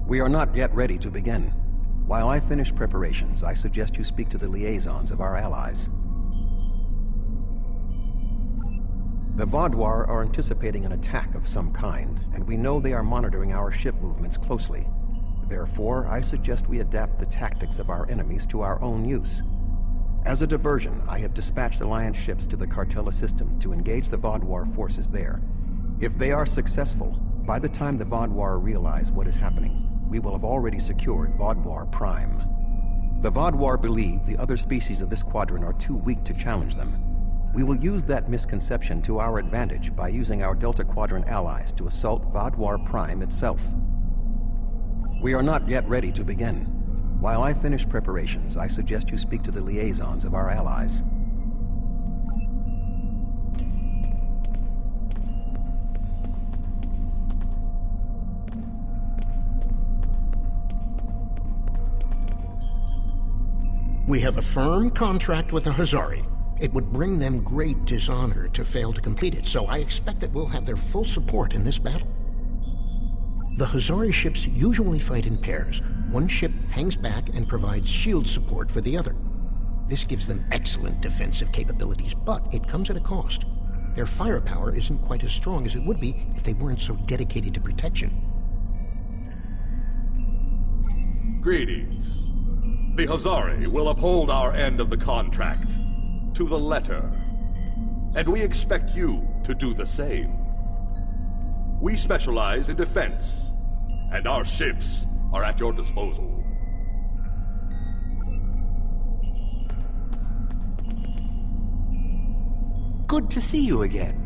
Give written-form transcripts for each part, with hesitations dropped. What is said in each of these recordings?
We are not yet ready to begin. While I finish preparations, I suggest you speak to the liaisons of our allies. The Vaudois are anticipating an attack of some kind, and we know they are monitoring our ship movements closely. Therefore, I suggest we adapt the tactics of our enemies to our own use. As a diversion, I have dispatched Alliance ships to the Cartella system to engage the Vaudois forces there. If they are successful, by the time the Vaudois realize what is happening, we will have already secured Vaudois Prime. The Vaudois believe the other species of this quadrant are too weak to challenge them. We will use that misconception to our advantage by using our Delta Quadrant allies to assault Vaudois Prime itself. We are not yet ready to begin. While I finish preparations, I suggest you speak to the liaisons of our allies. We have a firm contract with the Hazari. It would bring them great dishonor to fail to complete it, so I expect that we'll have their full support in this battle. The Hazari ships usually fight in pairs. One ship hangs back and provides shield support for the other. This gives them excellent defensive capabilities, but it comes at a cost. Their firepower isn't quite as strong as it would be if they weren't so dedicated to protection. Greetings. The Hazari will uphold our end of the contract, to the letter. And we expect you to do the same. We specialize in defense, and our ships are at your disposal. Good to see you again.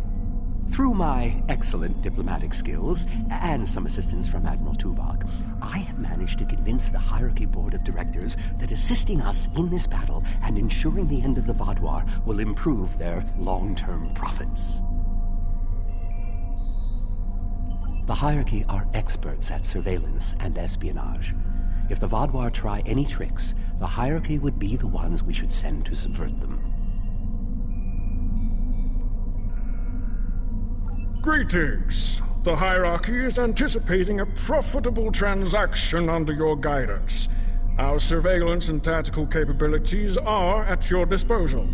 Through my excellent diplomatic skills, and some assistance from Admiral Tuvok, I have managed to convince the Hierarchy Board of Directors that assisting us in this battle and ensuring the end of the Vaudois will improve their long-term profits. The Hierarchy are experts at surveillance and espionage. If the Vaudois try any tricks, the Hierarchy would be the ones we should send to subvert them. Greetings. The Hierarchy is anticipating a profitable transaction under your guidance. Our surveillance and tactical capabilities are at your disposal.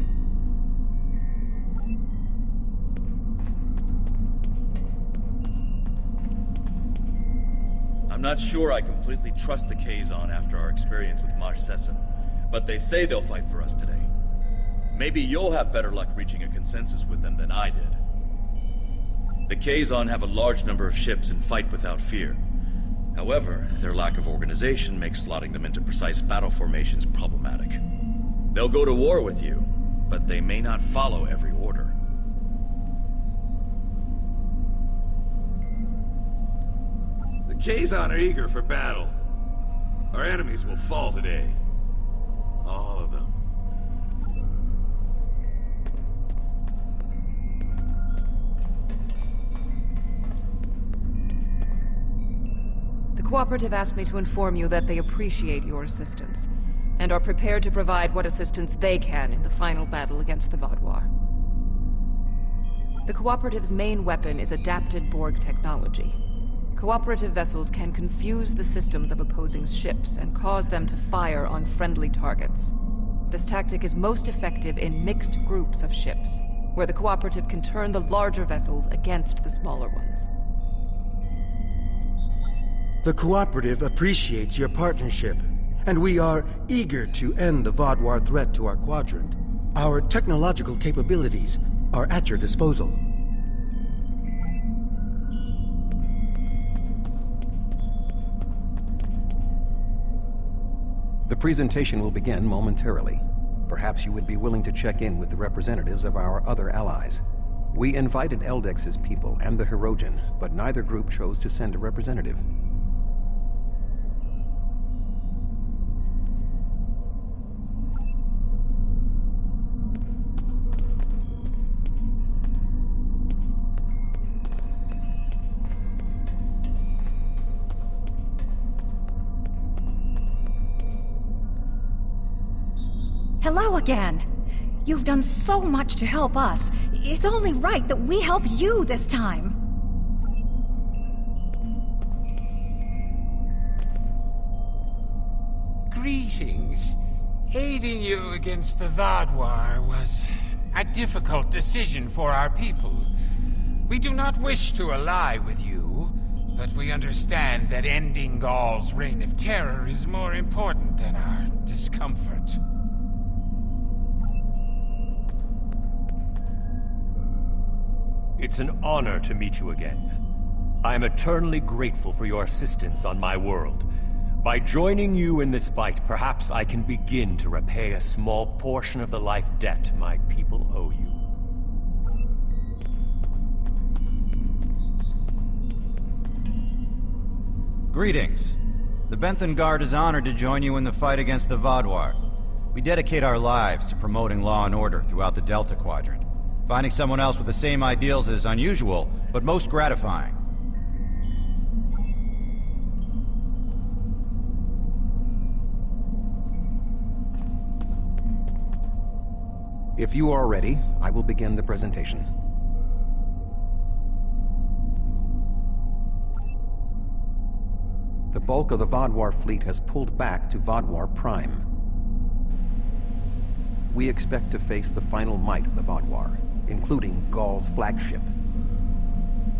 I'm not sure I completely trust the Kazon after our experience with Maj Sesson, but they say they'll fight for us today. Maybe you'll have better luck reaching a consensus with them than I did. The Kazon have a large number of ships and fight without fear. However, their lack of organization makes slotting them into precise battle formations problematic. They'll go to war with you, but they may not follow every order. The Kazon are eager for battle. Our enemies will fall today. All of them. The Cooperative asked me to inform you that they appreciate your assistance, and are prepared to provide what assistance they can in the final battle against the Vaudois. The Cooperative's main weapon is adapted Borg technology. Cooperative vessels can confuse the systems of opposing ships and cause them to fire on friendly targets. This tactic is most effective in mixed groups of ships, where the Cooperative can turn the larger vessels against the smaller ones. The Cooperative appreciates your partnership, and we are eager to end the Vaudois threat to our quadrant. Our technological capabilities are at your disposal. The presentation will begin momentarily. Perhaps you would be willing to check in with the representatives of our other allies. We invited Eldex's people and the Hirogen, but neither group chose to send a representative. Hello again. You've done so much to help us. It's only right that we help you this time. Greetings. Aiding you against the Vadwar was a difficult decision for our people. We do not wish to ally with you, but we understand that ending Gaul's reign of terror is more important than our discomfort. It's an honor to meet you again. I am eternally grateful for your assistance on my world. By joining you in this fight, perhaps I can begin to repay a small portion of the life debt my people owe you. Greetings. The Benthan Guard is honored to join you in the fight against the Vadwar. We dedicate our lives to promoting law and order throughout the Delta Quadrant. Finding someone else with the same ideals is unusual, but most gratifying. If you are ready, I will begin the presentation. The bulk of the Vadwar fleet has pulled back to Vadwar Prime. We expect to face the final might of the Vadwar, including Gaul's flagship.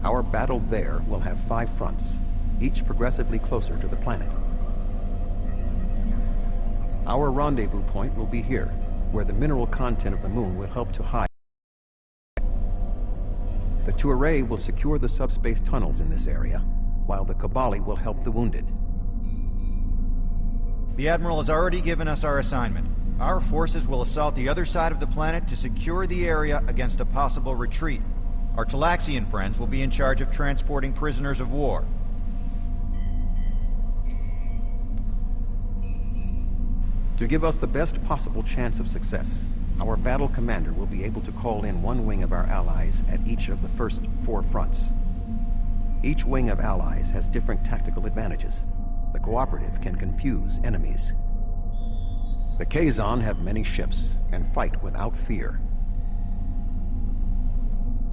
Our battle there will have 5 fronts, each progressively closer to the planet. Our rendezvous point will be here, where the mineral content of the moon will help to hide. The Tuareg will secure the subspace tunnels in this area, while the Kabali will help the wounded. The Admiral has already given us our assignment. Our forces will assault the other side of the planet to secure the area against a possible retreat. Our Talaxian friends will be in charge of transporting prisoners of war. To give us the best possible chance of success, our battle commander will be able to call in one wing of our allies at each of the first 4 fronts. Each wing of allies has different tactical advantages. The cooperative can confuse enemies. The Kazon have many ships and fight without fear.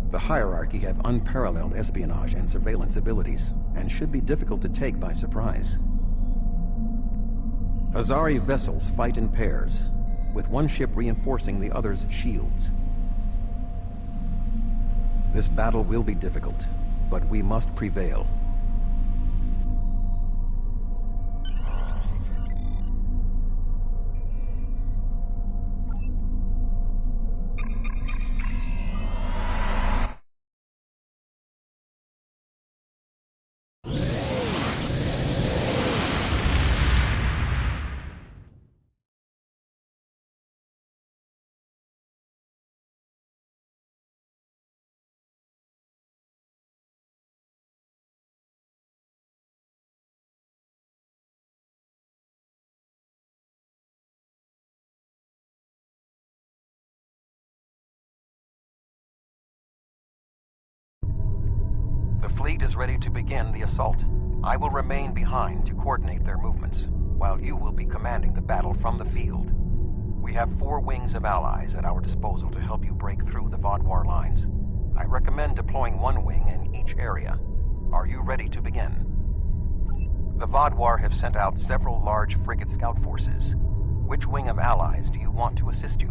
The hierarchy have unparalleled espionage and surveillance abilities, and should be difficult to take by surprise. Azari vessels fight in pairs, with one ship reinforcing the other's shields. This battle will be difficult, but we must prevail. The fleet is ready to begin the assault. I will remain behind to coordinate their movements, while you will be commanding the battle from the field. We have 4 wings of allies at our disposal to help you break through the Vadwar lines. I recommend deploying 1 wing in each area. Are you ready to begin? The Vadwar have sent out several large frigate scout forces. Which wing of allies do you want to assist you?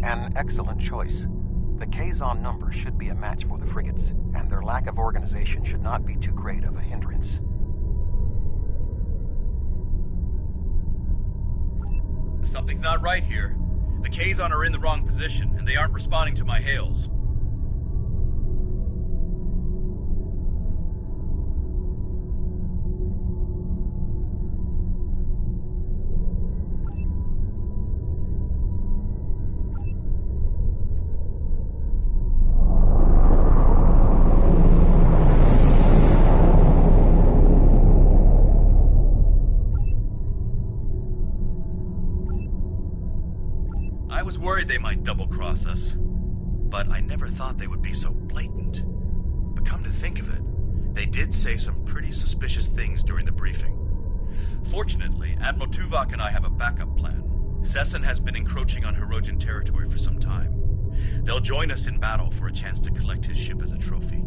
An excellent choice. The Kazon number should be a match for the frigates, and their lack of organization should not be too great of a hindrance. Something's not right here. The Kazon are in the wrong position, and they aren't responding to my hails. I was worried they might double-cross us, but I never thought they would be so blatant. But come to think of it, they did say some pretty suspicious things during the briefing. Fortunately, Admiral Tuvok and I have a backup plan. Sesson has been encroaching on Hirogen territory for some time. They'll join us in battle for a chance to collect his ship as a trophy.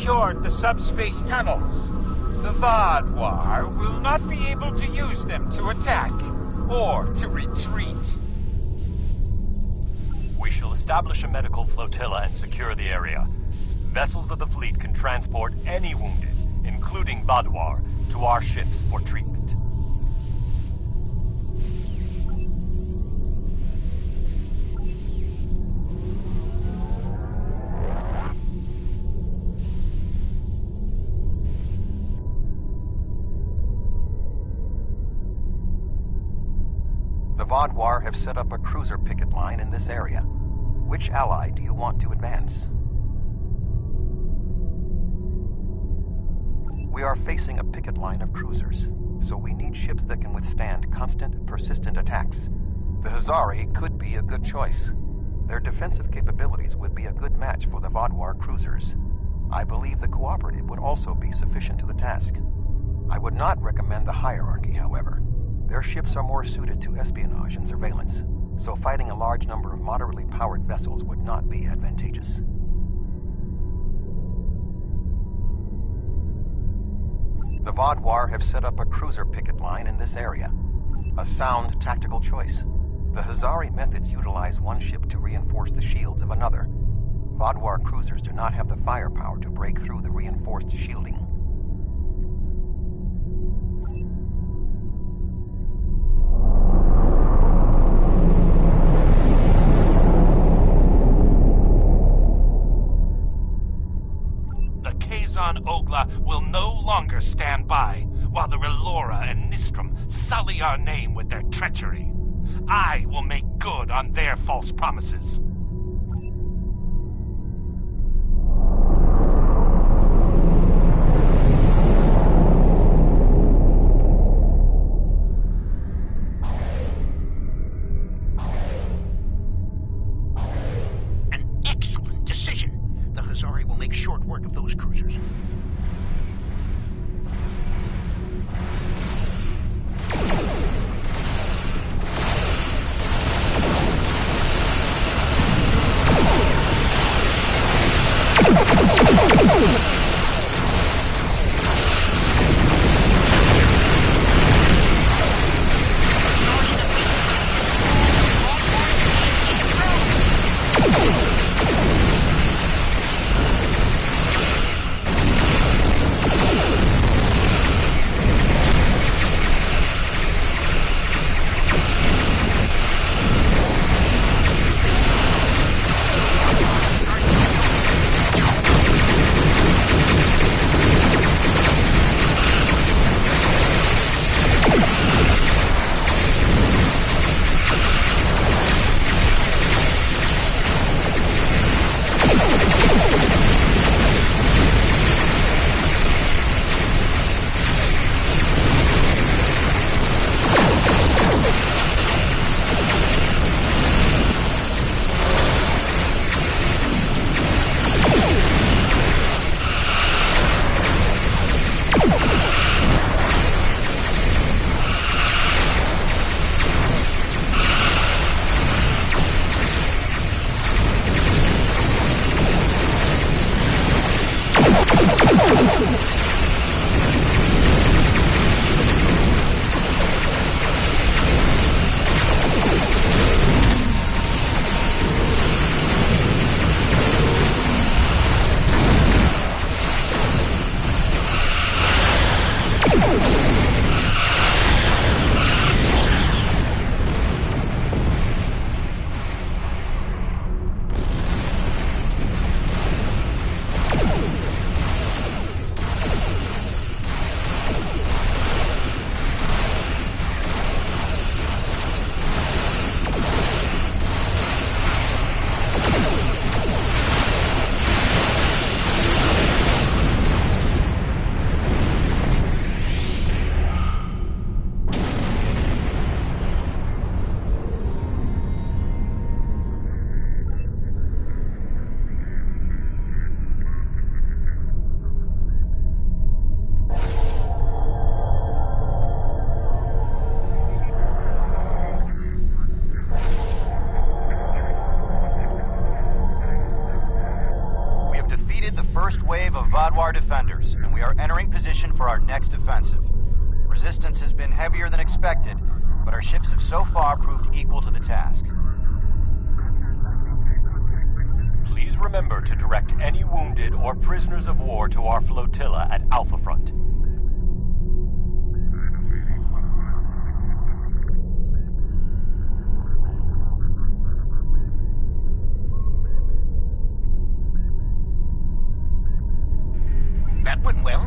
secured the subspace tunnels. The Vaadwaur will not be able to use them to attack or to retreat. We shall establish a medical flotilla and secure the area. Vessels of the fleet can transport any wounded, including Vaadwaur, to our ships for treatment. The Vaadwaur have set up a cruiser picket line in this area. Which ally do you want to advance? We are facing a picket line of cruisers, so we need ships that can withstand constant, persistent attacks. The Hazari could be a good choice. Their defensive capabilities would be a good match for the Vaadwaur cruisers. I believe the Cooperative would also be sufficient to the task. I would not recommend the Hierarchy, however. Their ships are more suited to espionage and surveillance, so fighting a large number of moderately powered vessels would not be advantageous. The Vaadwaur have set up a cruiser picket line in this area. A sound tactical choice. The Hazari methods utilize one ship to reinforce the shields of another. Vaadwaur cruisers do not have the firepower to break through the reinforced shielding. Ogla will no longer stand by while the Relora and Nistrum sully our name with their treachery. I will make good on their false promises. An excellent decision. The Hazari will make short work of those cruisers. Vadwar defenders, and we are entering position for our next offensive. Resistance has been heavier than expected, but our ships have so far proved equal to the task. Please remember to direct any wounded or prisoners of war to our flotilla at Alpha Front. That went well.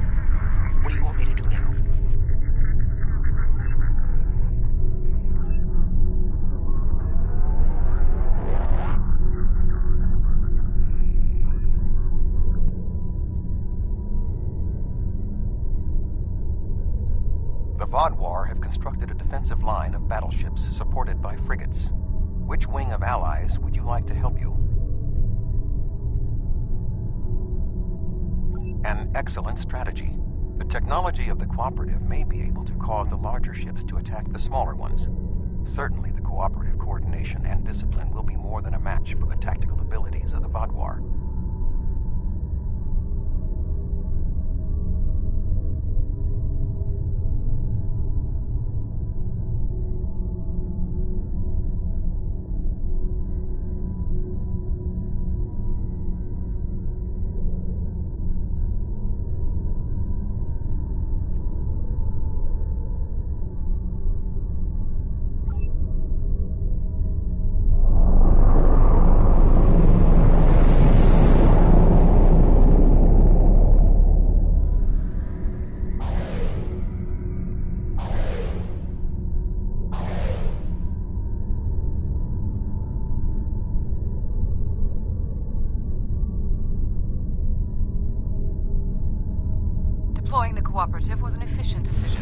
What do you want me to do now? The Vadwar have constructed a defensive line of battleships supported by frigates. Which wing of allies would you like to help you? An excellent strategy. The technology of the Cooperative may be able to cause the larger ships to attack the smaller ones. Certainly the cooperative coordination and discipline will be more than a match for the tactical abilities of the Vadwar. Deploying the Cooperative was an efficient decision.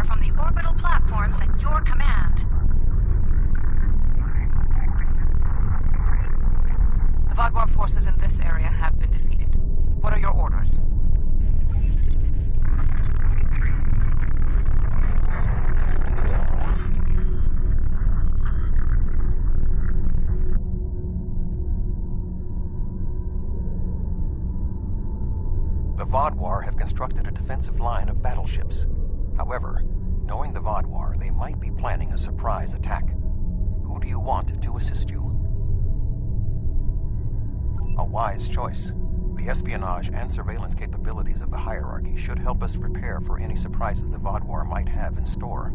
power from the orbital platforms at your command. The Vadwar forces in this area have been defeated. What are your orders? The Vadwar have constructed a defensive line of battleships. However, knowing the Vadwar, they might be planning a surprise attack. Who do you want to assist you? A wise choice. The espionage and surveillance capabilities of the hierarchy should help us prepare for any surprises the Vadwar might have in store.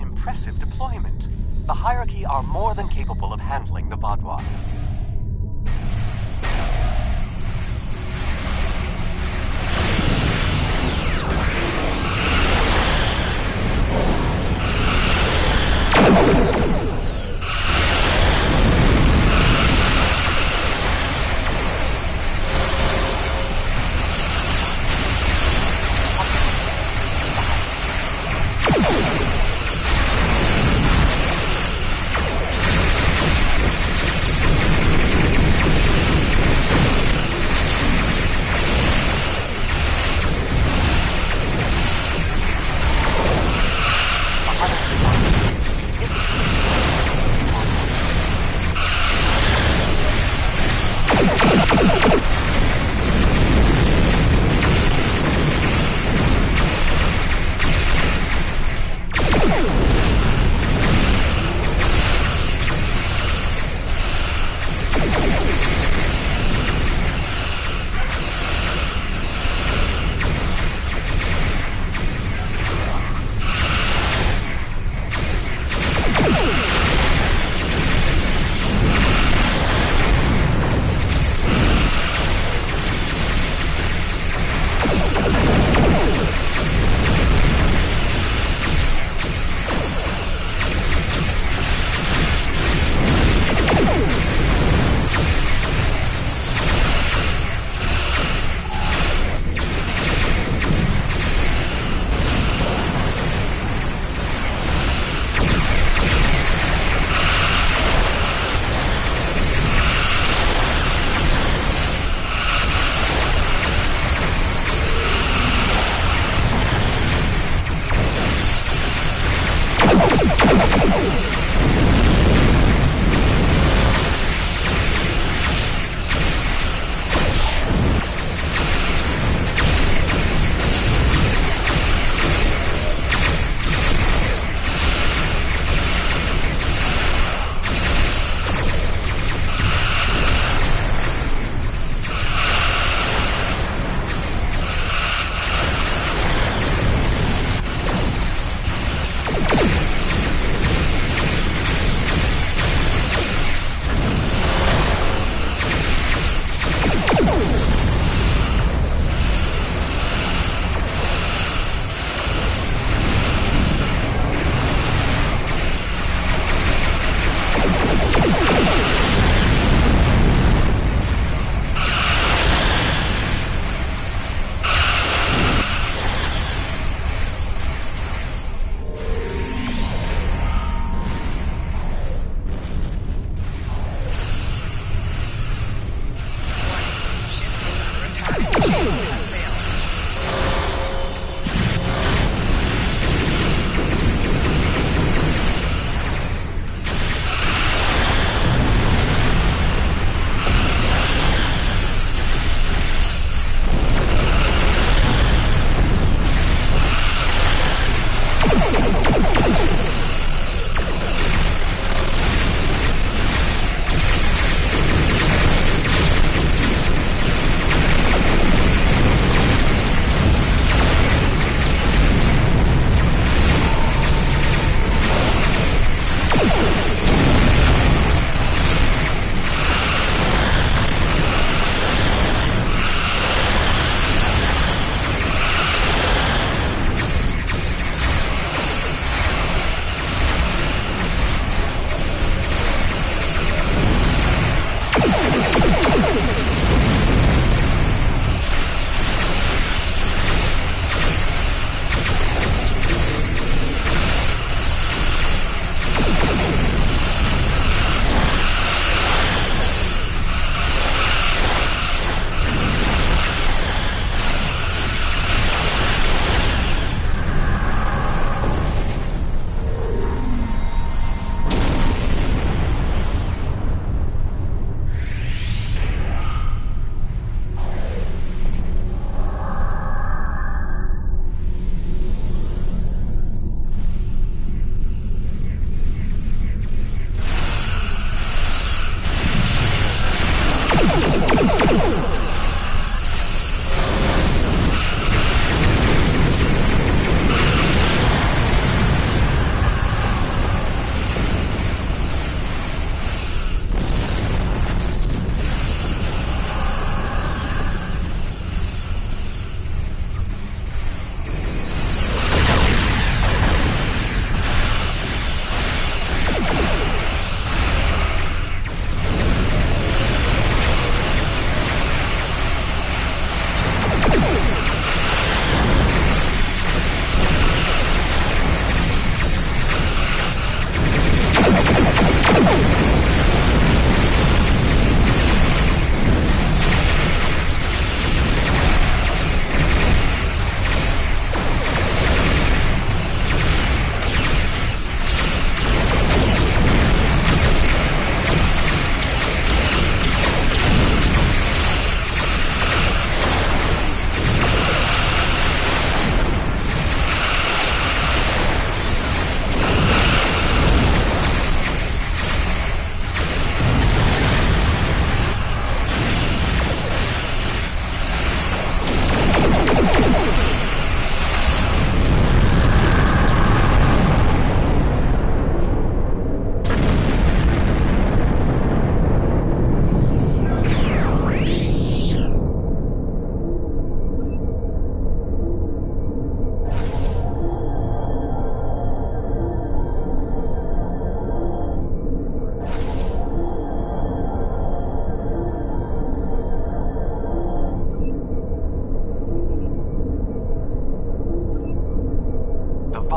Impressive deployment. The hierarchy are more than capable of handling the Vadwar.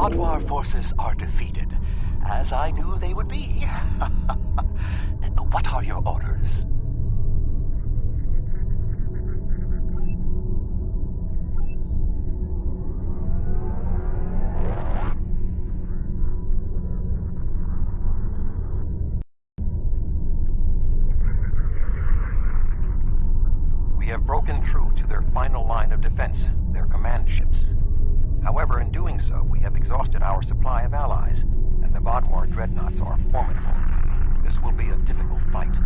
Vaadwaur forces are defeated, as I knew they would be. What are your orders? We have broken through to their final line of defense, their command ships. However, in doing so, we have exhausted our supply of allies, and the Vaadwaur dreadnoughts are formidable. This will be a difficult fight.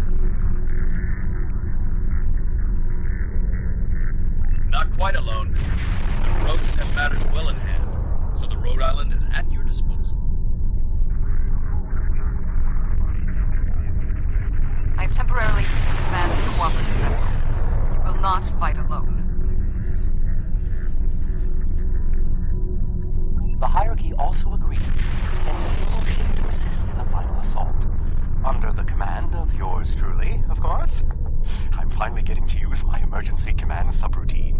Not quite alone. The Rogue have matters well in hand, so the Rhode Island is at your disposal. I have temporarily taken command of the cooperative vessel. You will not fight alone. The hierarchy also agreed to send a single ship to assist in the final assault. Under the command of yours truly, of course. I'm finally getting to use my emergency command subroutine.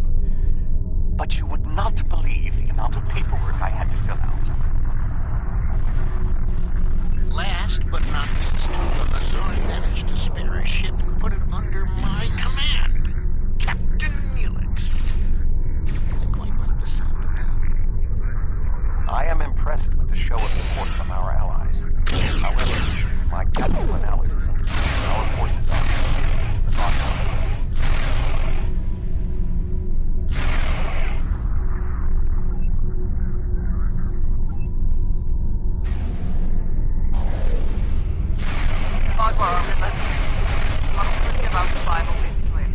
But you would not believe the amount of paperwork I had to fill out. Last but not least, the Missouri managed to spare a ship and put it under my command. Captain Neelix. I quite like the sound of that. I am impressed with the show of support from our allies. However, my technical analysis indicates that our forces are inferior to the Vaadwaur. Vaadwaur are relentless. The probability of our survival is slim.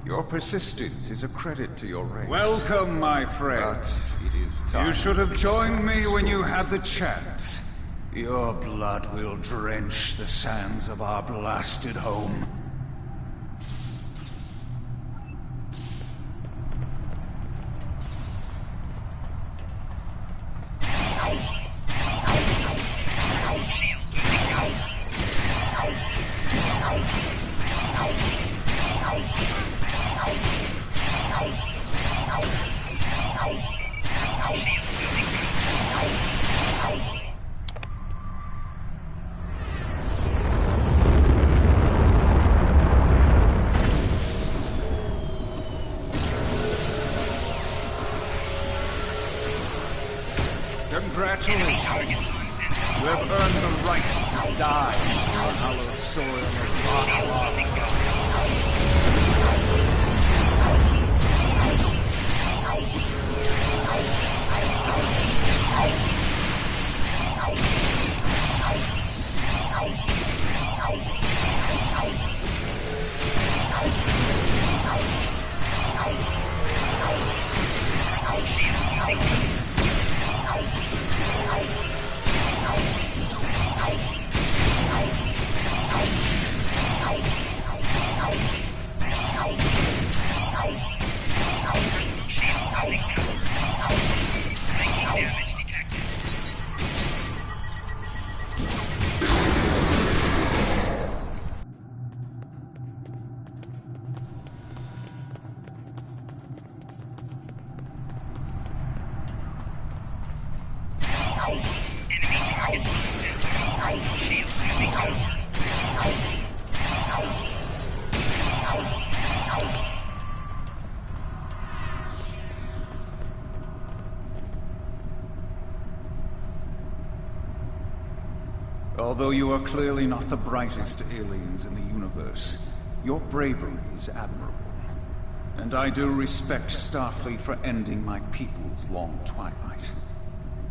Your persistence is a credit to your race. Welcome, my friend. But it is time. You should have joined me when you had the chance. Your blood will drench the sands of our blasted home. Congratulations. You have earned the right to die on the hallowed soil of Vadwa. Although you are clearly not the brightest aliens in the universe, your bravery is admirable. And I do respect Starfleet for ending my people's long twilight.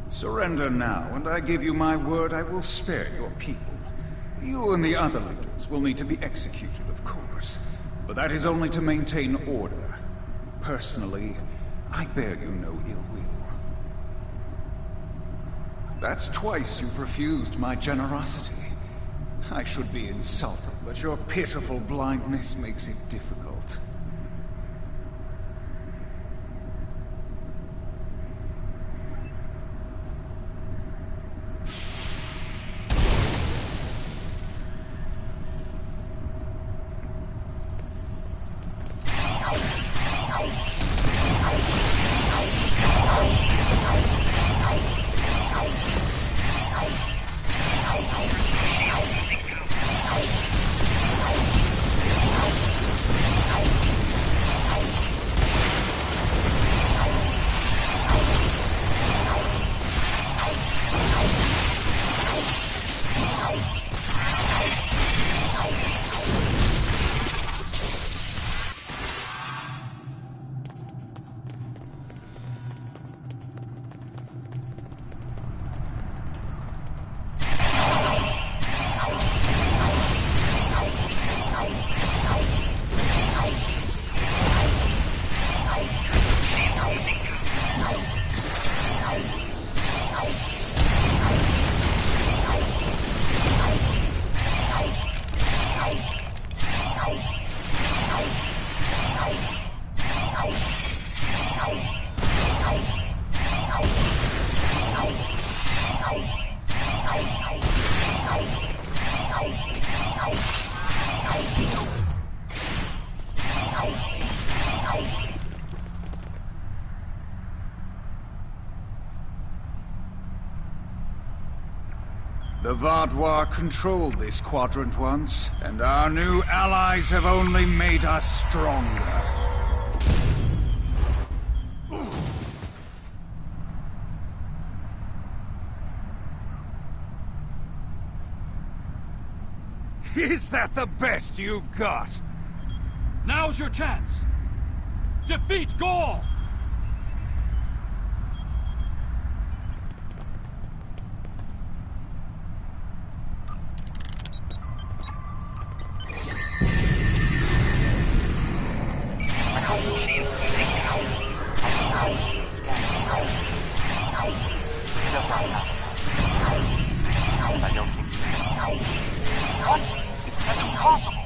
Surrender now, and I give you my word I will spare your people. You and the other leaders will need to be executed, of course, but that is only to maintain order. Personally, I bear you no ill will. That's twice you've refused my generosity. I should be insulted, but your pitiful blindness makes it difficult. The Vadwa controlled this quadrant once, and our new allies have only made us stronger. Is that the best you've got? Now's your chance! Defeat Gaul! I don't think you can. What? That's impossible!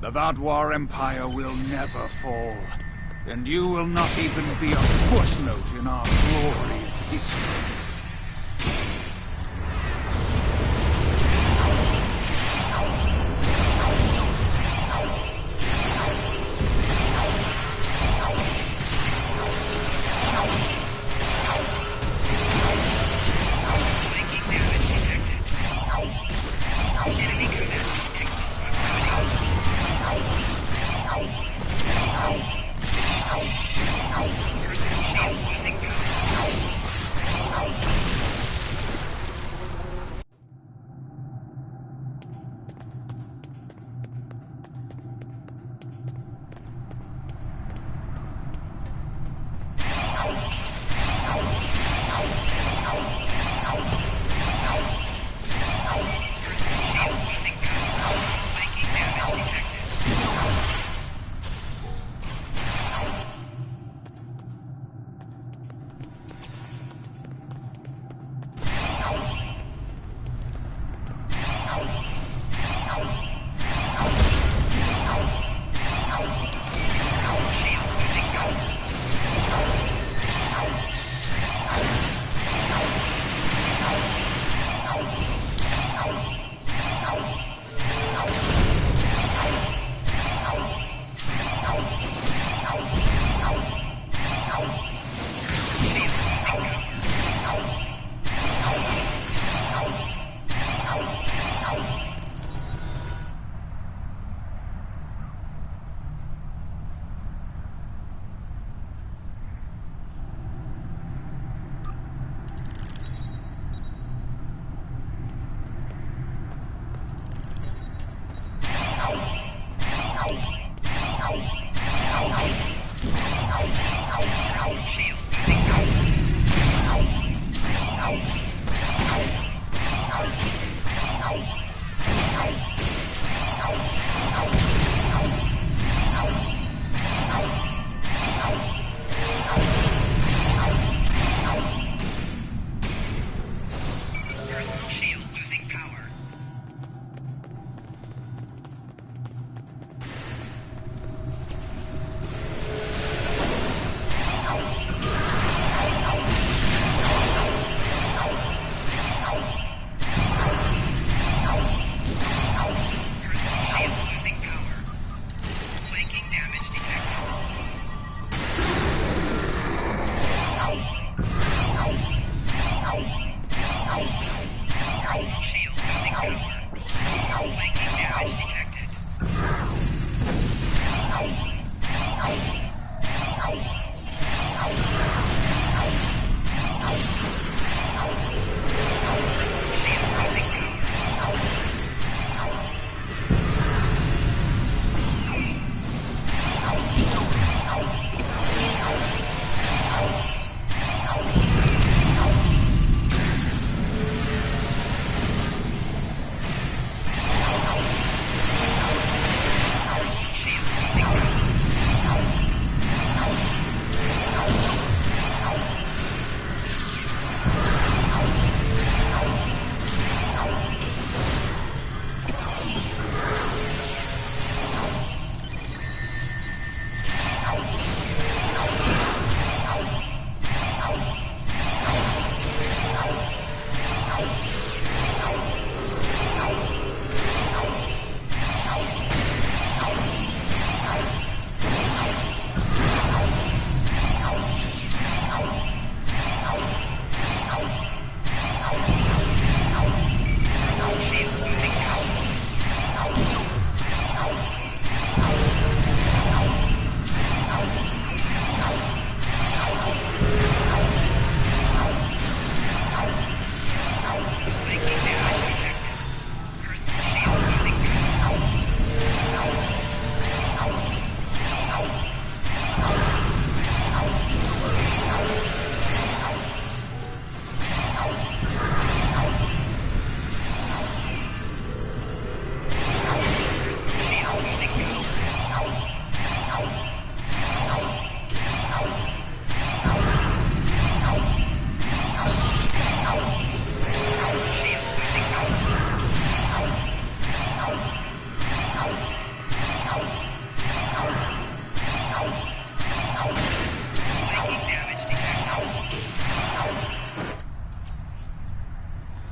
The Vadwar Empire will never fall, and you will not even be a footnote in our glorious history.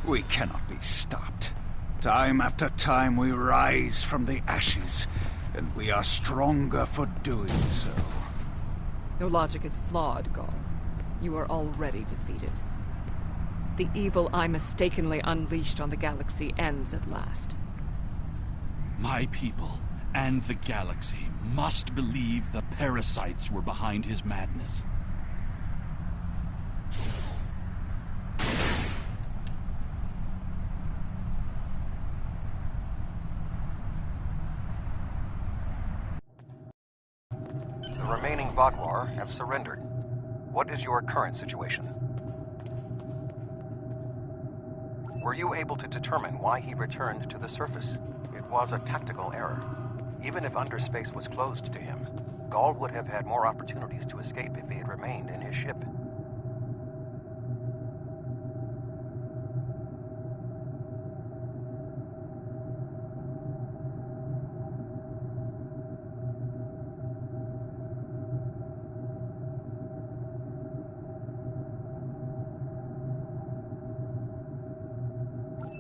We cannot be stopped. Time after time we rise from the ashes, and we are stronger for doing so. Your logic is flawed, Gaul. You are already defeated. The evil I mistakenly unleashed on the galaxy ends at last. My people and the galaxy must believe the parasites were behind his madness. The remaining Vodwar have surrendered. What is your current situation? Were you able to determine why he returned to the surface? It was a tactical error. Even if underspace was closed to him, Gaul would have had more opportunities to escape if he had remained in his ship.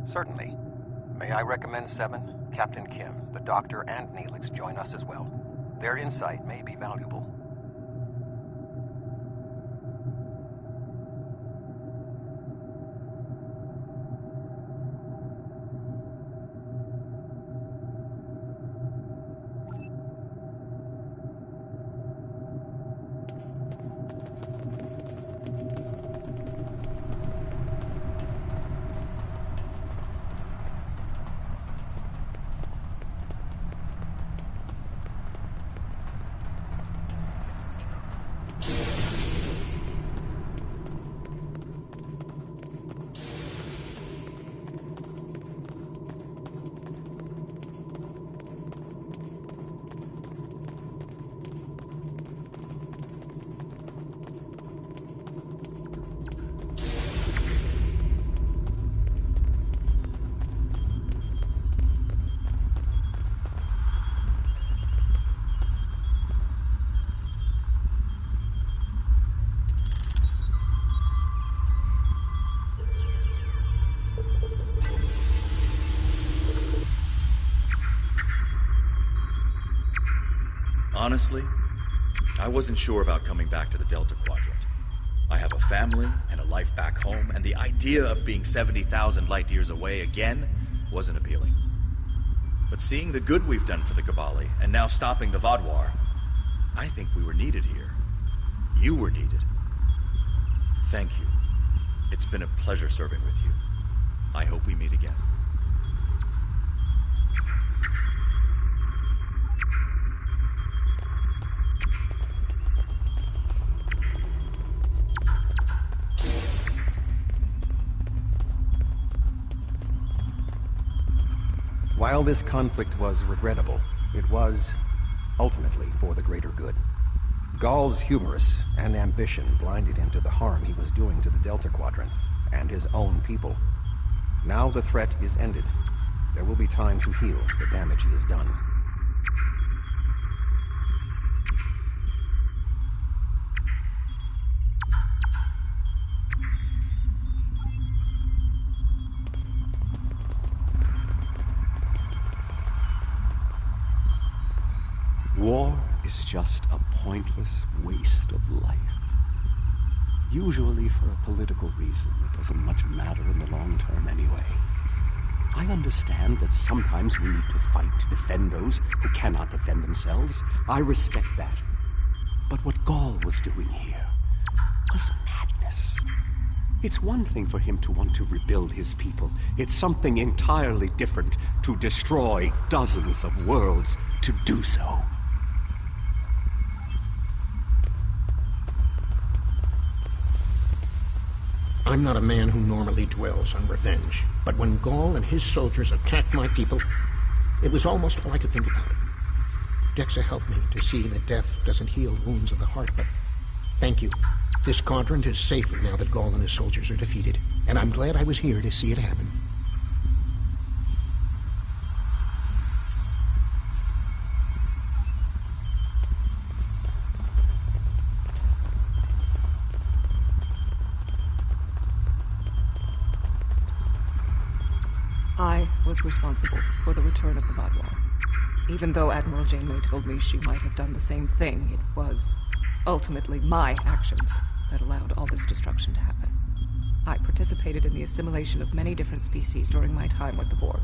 Certainly. May I recommend 7, Captain Kim, the Doctor, and Neelix join us as well. Their insight may be valuable. Honestly, I wasn't sure about coming back to the Delta Quadrant. I have a family and a life back home, and the idea of being 70,000 light years away again wasn't appealing. But seeing the good we've done for the Gabali, and now stopping the Vodwar, I think we were needed here. You were needed. Thank you. It's been a pleasure serving with you. I hope we meet again. While this conflict was regrettable, it was ultimately for the greater good. Gaul's hubris and ambition blinded him to the harm he was doing to the Delta Quadrant and his own people. Now the threat is ended. There will be time to heal the damage he has done. War is just a pointless waste of life. Usually for a political reason that doesn't much matter in the long term anyway. I understand that sometimes we need to fight to defend those who cannot defend themselves. I respect that. But what Gaul was doing here was madness. It's one thing for him to want to rebuild his people. It's something entirely different to destroy dozens of worlds to do so. I'm not a man who normally dwells on revenge, but when Gaul and his soldiers attacked my people, it was almost all I could think about. Dexa helped me to see that death doesn't heal wounds of the heart, but thank you. This quadrant is safer now that Gaul and his soldiers are defeated, and I'm glad I was here to see it happen. I was responsible for the return of the Vaadwaur. Even though Admiral Janeway told me she might have done the same thing, it was ultimately my actions that allowed all this destruction to happen. I participated in the assimilation of many different species during my time with the Borg.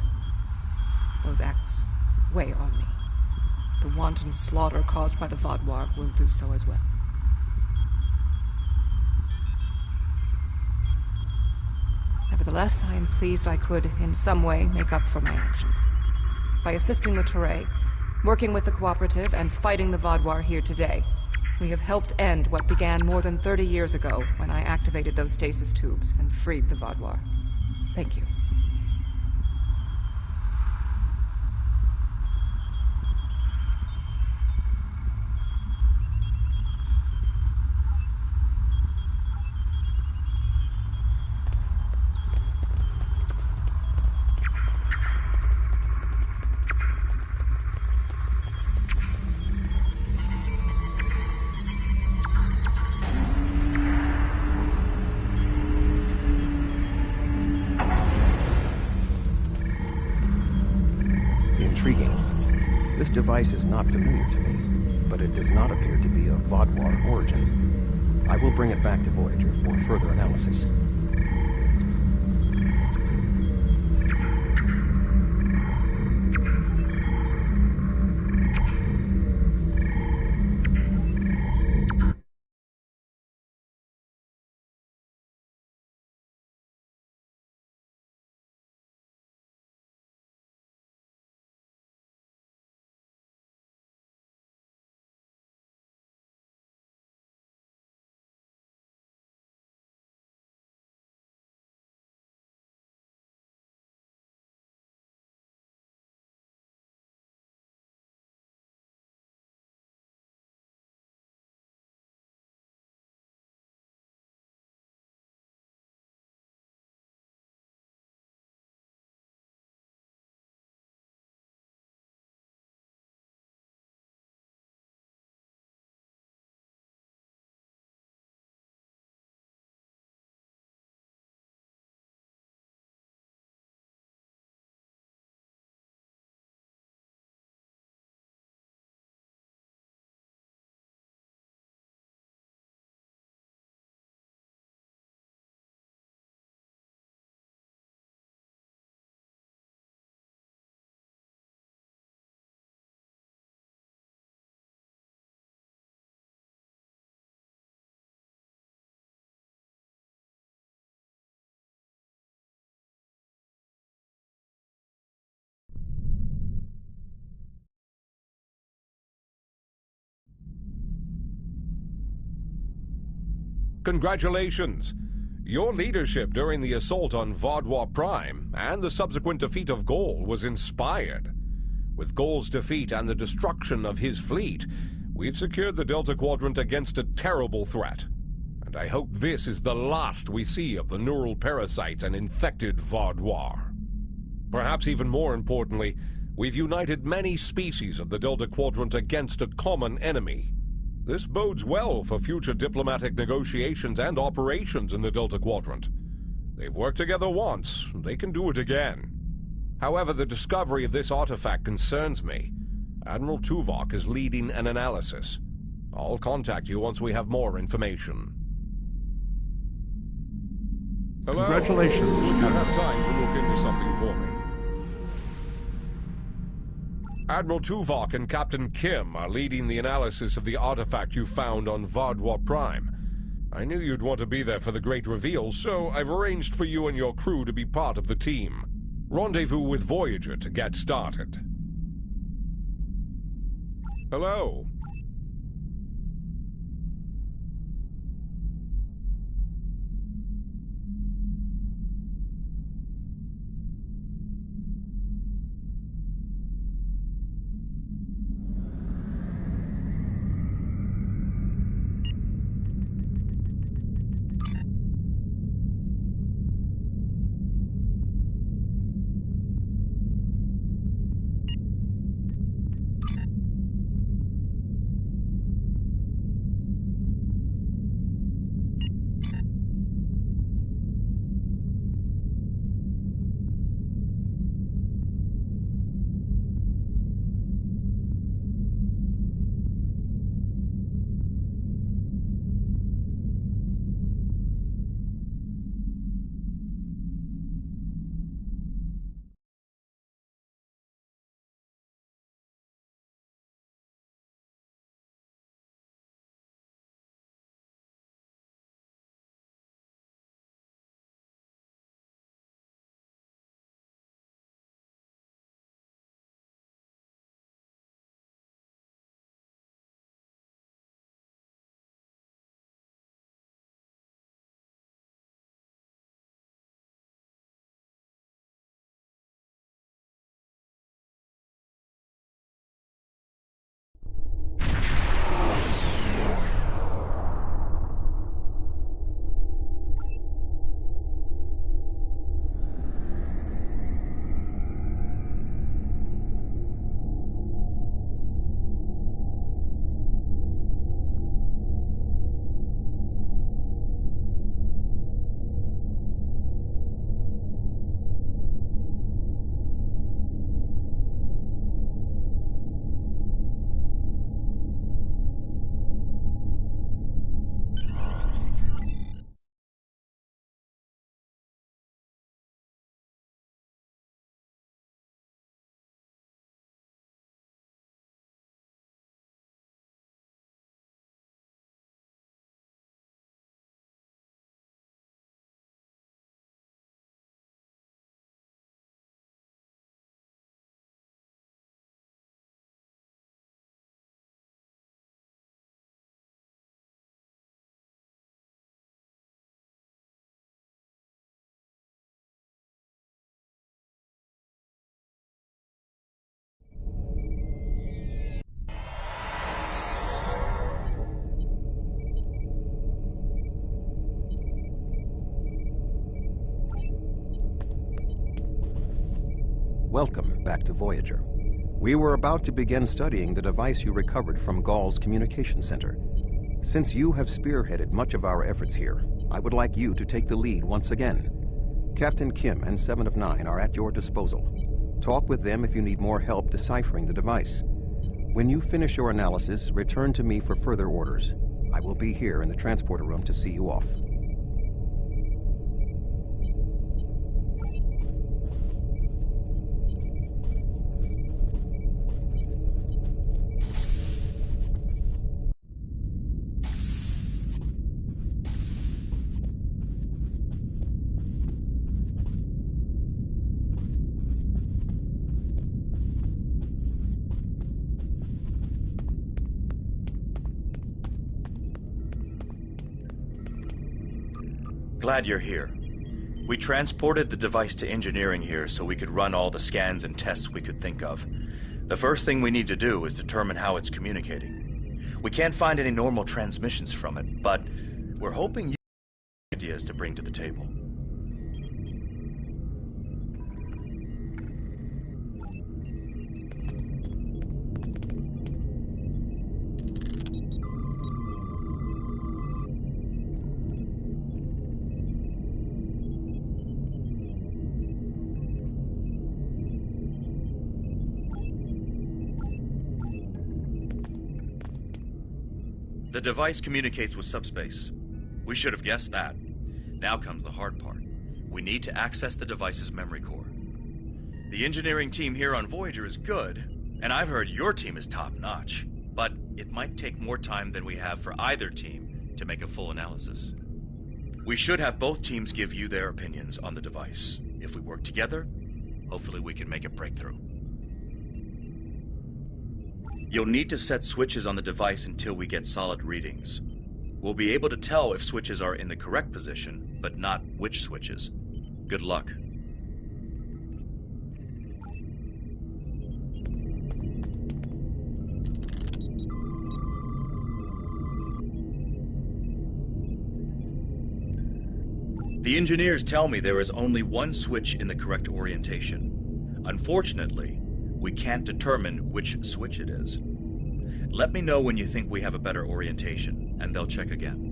Those acts weigh on me. The wanton slaughter caused by the Vaadwaur will do so as well. Nevertheless, I am pleased I could, in some way, make up for my actions. By assisting the Troughs, working with the Cooperative, and fighting the Vaadwaur here today, we have helped end what began more than 30 years ago when I activated those stasis tubes and freed the Vaadwaur. Thank you. Intriguing. This device is not familiar to me, but it does not appear to be of Vaadwaur origin. I will bring it back to Voyager for further analysis. Congratulations! Your leadership during the assault on Vaadwaur Prime and the subsequent defeat of Gol was inspired. With Gol's defeat and the destruction of his fleet, we've secured the Delta Quadrant against a terrible threat. And I hope this is the last we see of the neural parasites and infected Vaadwaur. Perhaps even more importantly, we've united many species of the Delta Quadrant against a common enemy. This bodes well for future diplomatic negotiations and operations in the Delta Quadrant. They've worked together once, they can do it again. However, the discovery of this artifact concerns me. Admiral Tuvok is leading an analysis. I'll contact you once we have more information. Hello? Congratulations. Would you have time to look into something for me? Admiral Tuvok and Captain Kim are leading the analysis of the artifact you found on Vaadwaur Prime. I knew you'd want to be there for the great reveal, so I've arranged for you and your crew to be part of the team. Rendezvous with Voyager to get started. Hello. Welcome back to Voyager. We were about to begin studying the device you recovered from Gaul's communication center. Since you have spearheaded much of our efforts here, I would like you to take the lead once again. Captain Kim and 7 of 9 are at your disposal. Talk with them if you need more help deciphering the device. When you finish your analysis, return to me for further orders. I will be here in the transporter room to see you off. Glad you're here. We transported the device to engineering here so we could run all the scans and tests we could think of. The first thing we need to do is determine how it's communicating. We can't find any normal transmissions from it, but we're hoping you have ideas to bring to the table. The device communicates with subspace. We should have guessed that. Now comes the hard part. We need to access the device's memory core. The engineering team here on Voyager is good, and I've heard your team is top-notch. But it might take more time than we have for either team to make a full analysis. We should have both teams give you their opinions on the device. If we work together, hopefully we can make a breakthrough. You'll need to set switches on the device until we get solid readings. We'll be able to tell if switches are in the correct position, but not which switches. Good luck. The engineers tell me there is only one switch in the correct orientation. Unfortunately, we can't determine which switch it is. Let me know when you think we have a better orientation, and they'll check again.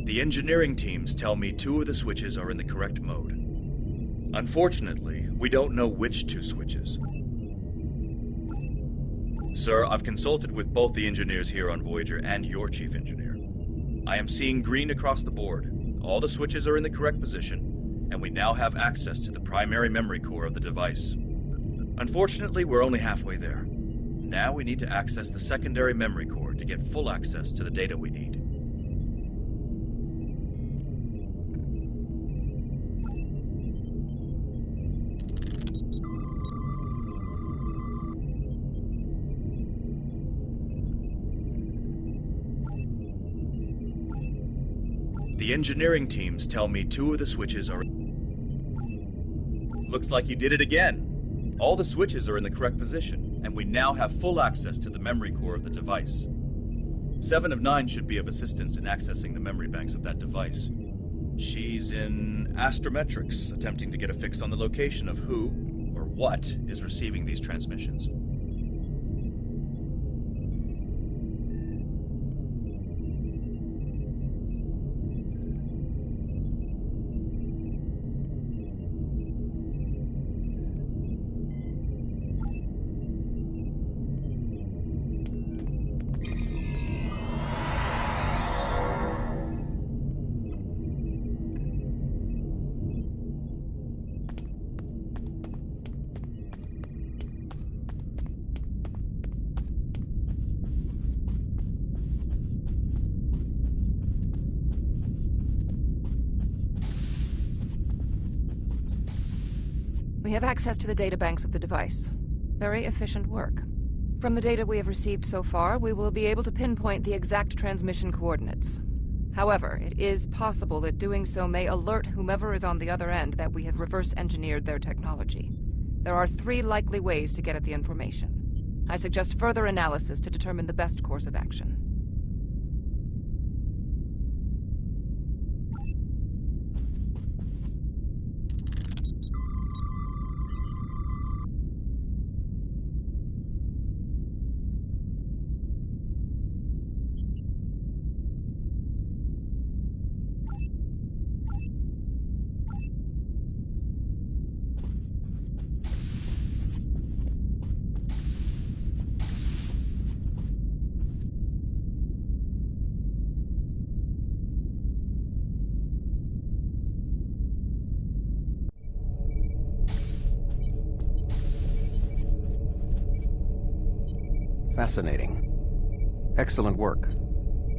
The engineering teams tell me 2 of the switches are in the correct mode. Unfortunately, we don't know which 2 switches. Sir, I've consulted with both the engineers here on Voyager and your chief engineer. I am seeing green across the board. All the switches are in the correct position, and we now have access to the primary memory core of the device. Unfortunately, we're only halfway there. Now we need to access the secondary memory core to get full access to the data we need. The engineering teams tell me 2 of the switches are... Looks like you did it again. All the switches are in the correct position, and we now have full access to the memory core of the device. 7 of 9 should be of assistance in accessing the memory banks of that device. She's in astrometrics, attempting to get a fix on the location of who, or what, is receiving these transmissions. We have access to the databanks of the device. Very efficient work. From the data we have received so far, we will be able to pinpoint the exact transmission coordinates. However, it is possible that doing so may alert whomever is on the other end that we have reverse-engineered their technology. There are 3 likely ways to get at the information. I suggest further analysis to determine the best course of action. Fascinating. Excellent work.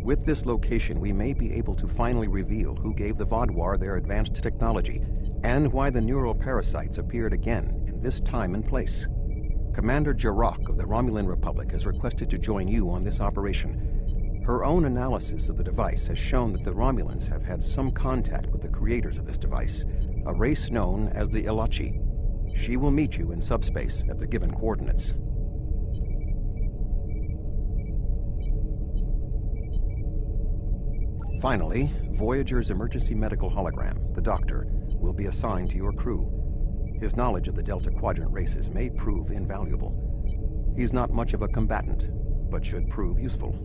With this location, we may be able to finally reveal who gave the Vaadwaur their advanced technology, and why the neuroparasites appeared again in this time and place. Commander Jarok of the Romulan Republic has requested to join you on this operation. Her own analysis of the device has shown that the Romulans have had some contact with the creators of this device, a race known as the Ilachi. She will meet you in subspace at the given coordinates. Finally, Voyager's emergency medical hologram, the Doctor, will be assigned to your crew. His knowledge of the Delta Quadrant races may prove invaluable. He's not much of a combatant, but should prove useful.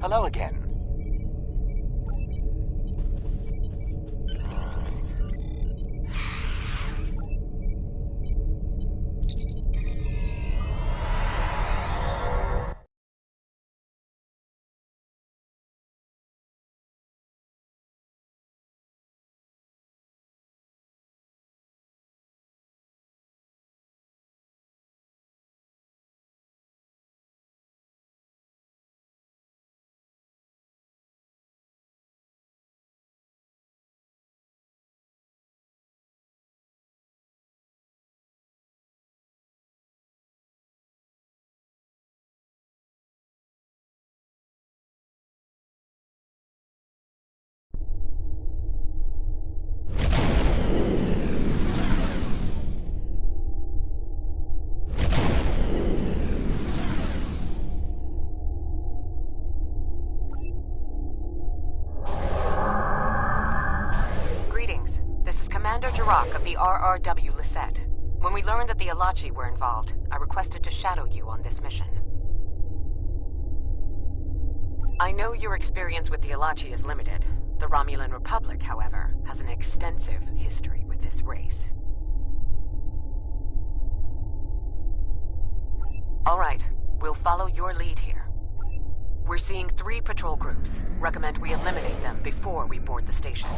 Hello again. Commander Jarok of the RRW Lisette. When we learned that the Ilachi were involved, I requested to shadow you on this mission. I know your experience with the Ilachi is limited. The Romulan Republic, however, has an extensive history with this race. All right, we'll follow your lead here. We're seeing 3 patrol groups. Recommend we eliminate them before we board the station.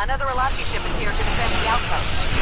Another Alachi ship is here to defend the outpost.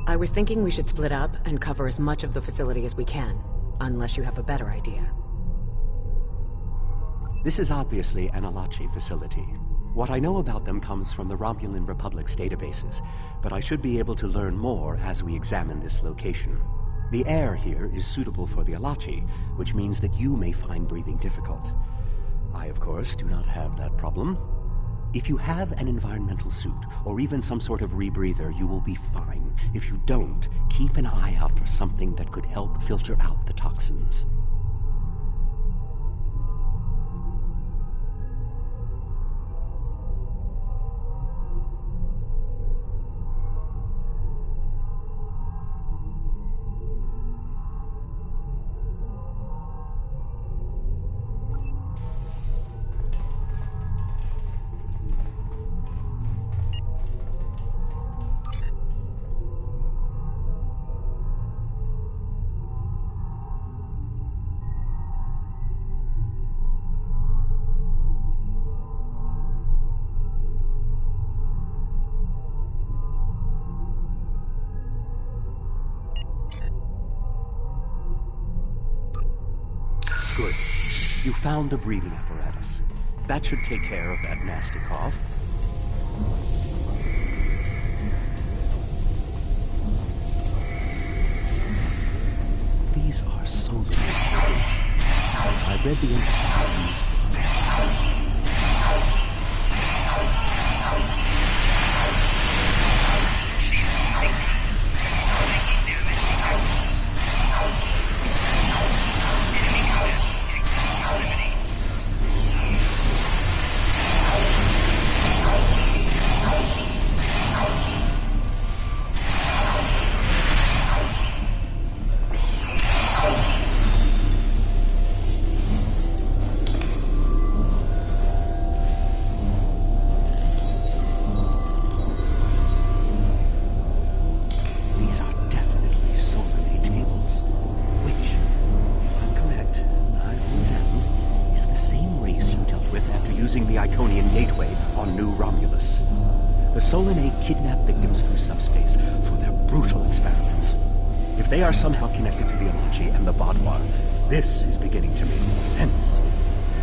I was thinking we should split up and cover as much of the facility as we can, unless you have a better idea. This is obviously an Alachi facility. What I know about them comes from the Romulan Republic's databases, but I should be able to learn more as we examine this location. The air here is suitable for the Alachi, which means that you may find breathing difficult. I, of course, do not have that problem. If you have an environmental suit, or even some sort of rebreather, you will be fine. If you don't, keep an eye out for something that could help filter out the toxins. You found a breathing apparatus. That should take care of that nasty cough. These are solar tables. I read the instructions for the best. Kidnap victims through subspace for their brutal experiments. If they are somehow connected to the Alachi and the Vaadwaur, this is beginning to make more sense.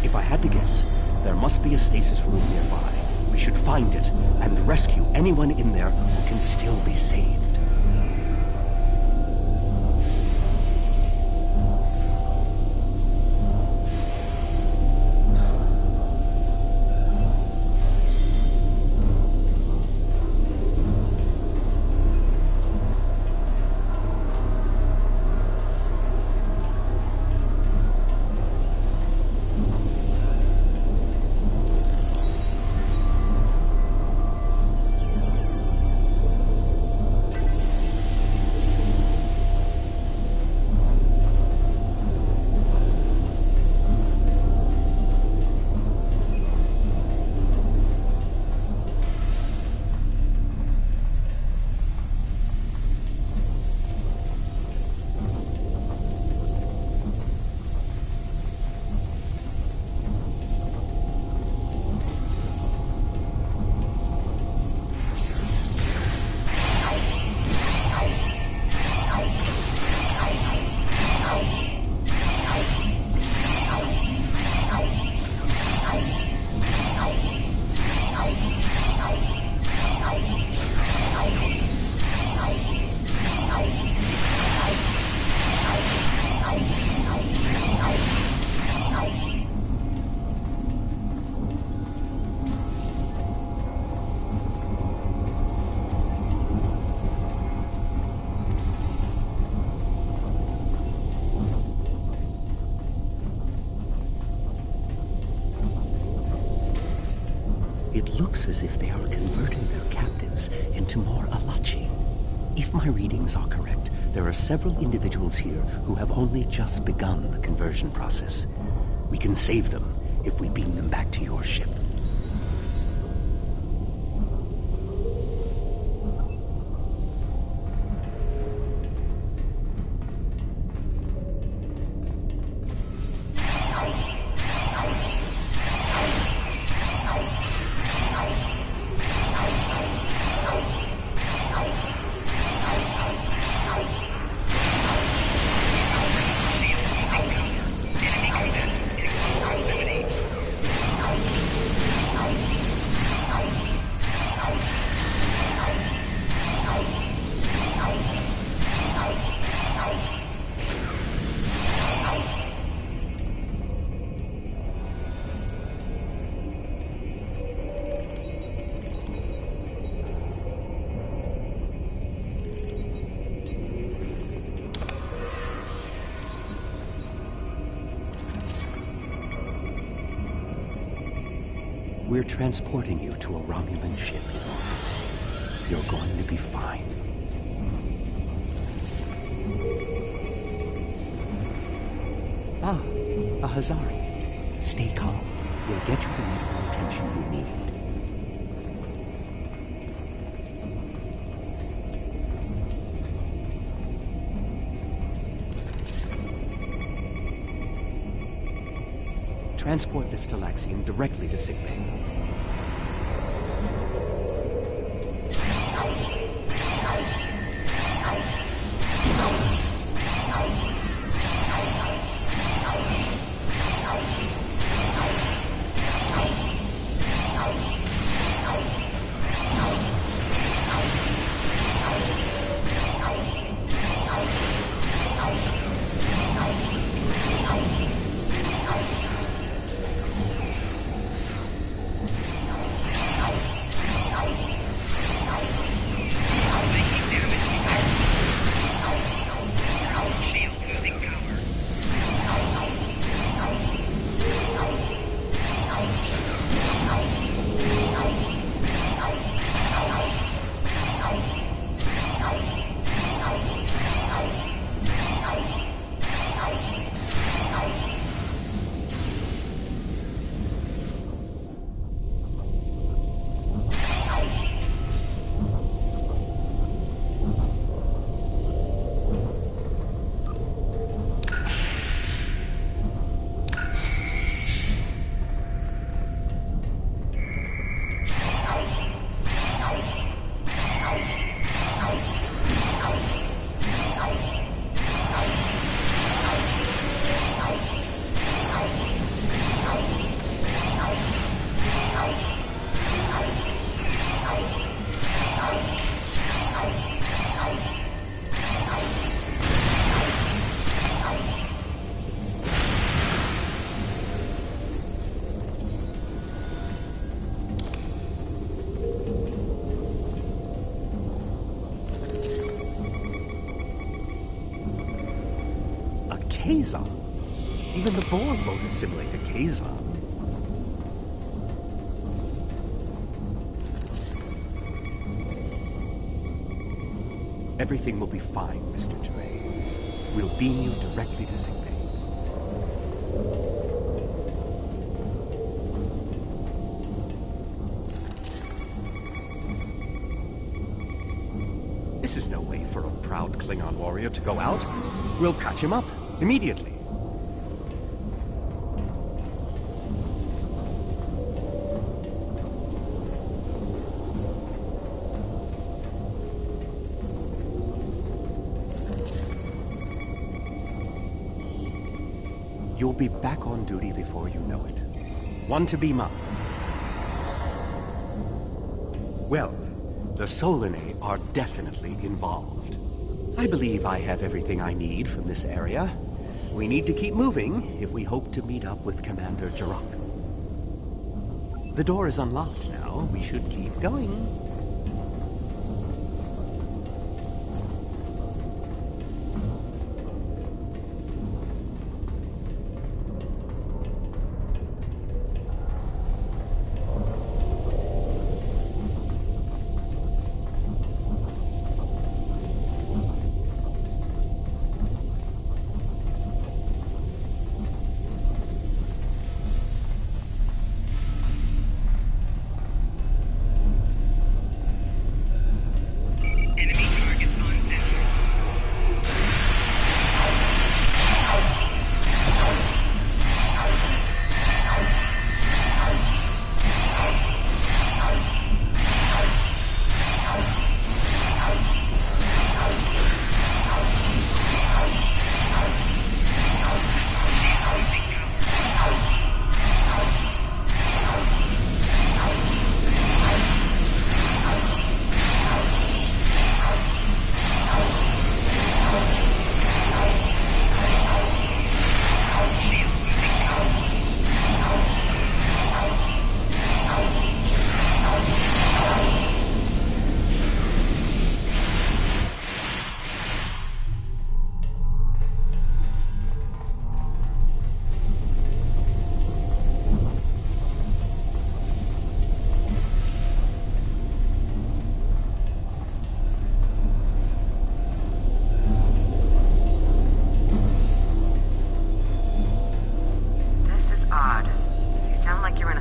If I had to guess, there must be a stasis room nearby. We should find it and rescue anyone in there who can still be saved. It looks as if they are converting their captives into more Alachi. If my readings are correct, there are several individuals here who have only just begun the conversion process. We can save them if we beam them back to your ship. We're transporting you to a Romulan ship. You're going to be fine. Ah, a Hazari. Stay calm. We'll get you the medical attention you need. Transport this Stalaxian directly to sickbay. Kazon. Even the Borg won't assimilate to Kazon. Everything will be fine, Mr. Gervais. We'll beam you directly to sickbay. This is no way for a proud Klingon warrior to go out. We'll patch him up immediately. You'll be back on duty before you know it. One to beam up. Well, the Solanae are definitely involved. I believe I have everything I need from this area. We need to keep moving if we hope to meet up with Commander Jarok. The door is unlocked now. We should keep going.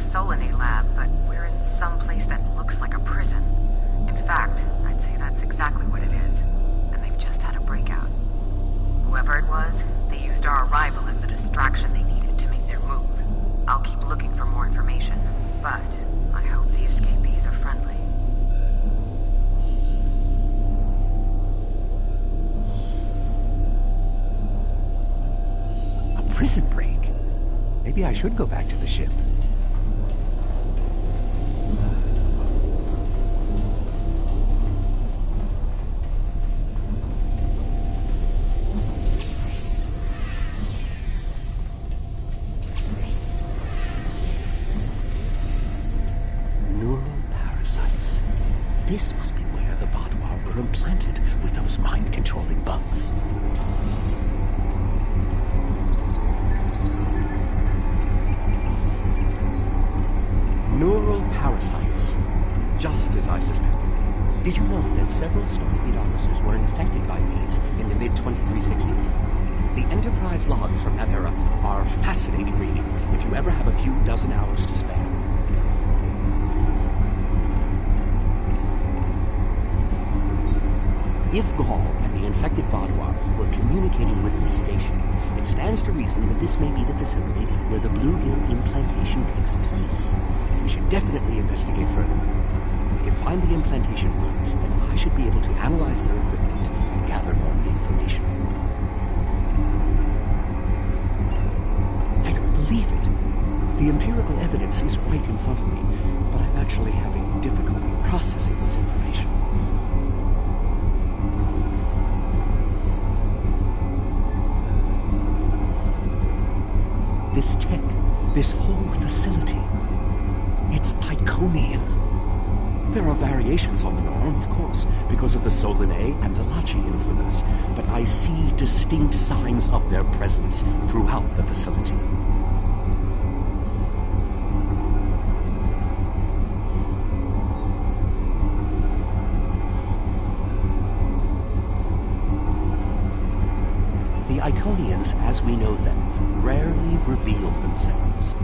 Solanae lab, but we're in some place that looks like a prison. In fact, I'd say that's exactly what it is. And they've just had a breakout. Whoever it was, they used our arrival as the distraction they needed to make their move. I'll keep looking for more information, but I hope the escapees are friendly. A prison break? Maybe I should go back to the ship. This must be where the Vaadwaur were implanted with those mind-controlling bugs. Neural parasites. Just as I suspected. Did you know that several Starfleet officers were infected by these in the mid-2360s? The Enterprise logs from that era are fascinating reading if you ever have a few dozen hours to spare. If Gaul and the infected Vaadwaur were communicating with this station, it stands to reason that this may be the facility where the bluegill implantation takes place. We should definitely investigate further. If we can find the implantation room, then I should be able to analyze their equipment and gather more information. I don't believe it. The empirical evidence is right in front of me, but I'm actually having difficulty processing this information. This tech, this whole facility, it's Iconian. There are variations on the norm, of course, because of the Solanae and Alachi influence, but I see distinct signs of their presence throughout the facility. The Iconians, as we know them, rarely reveal themselves.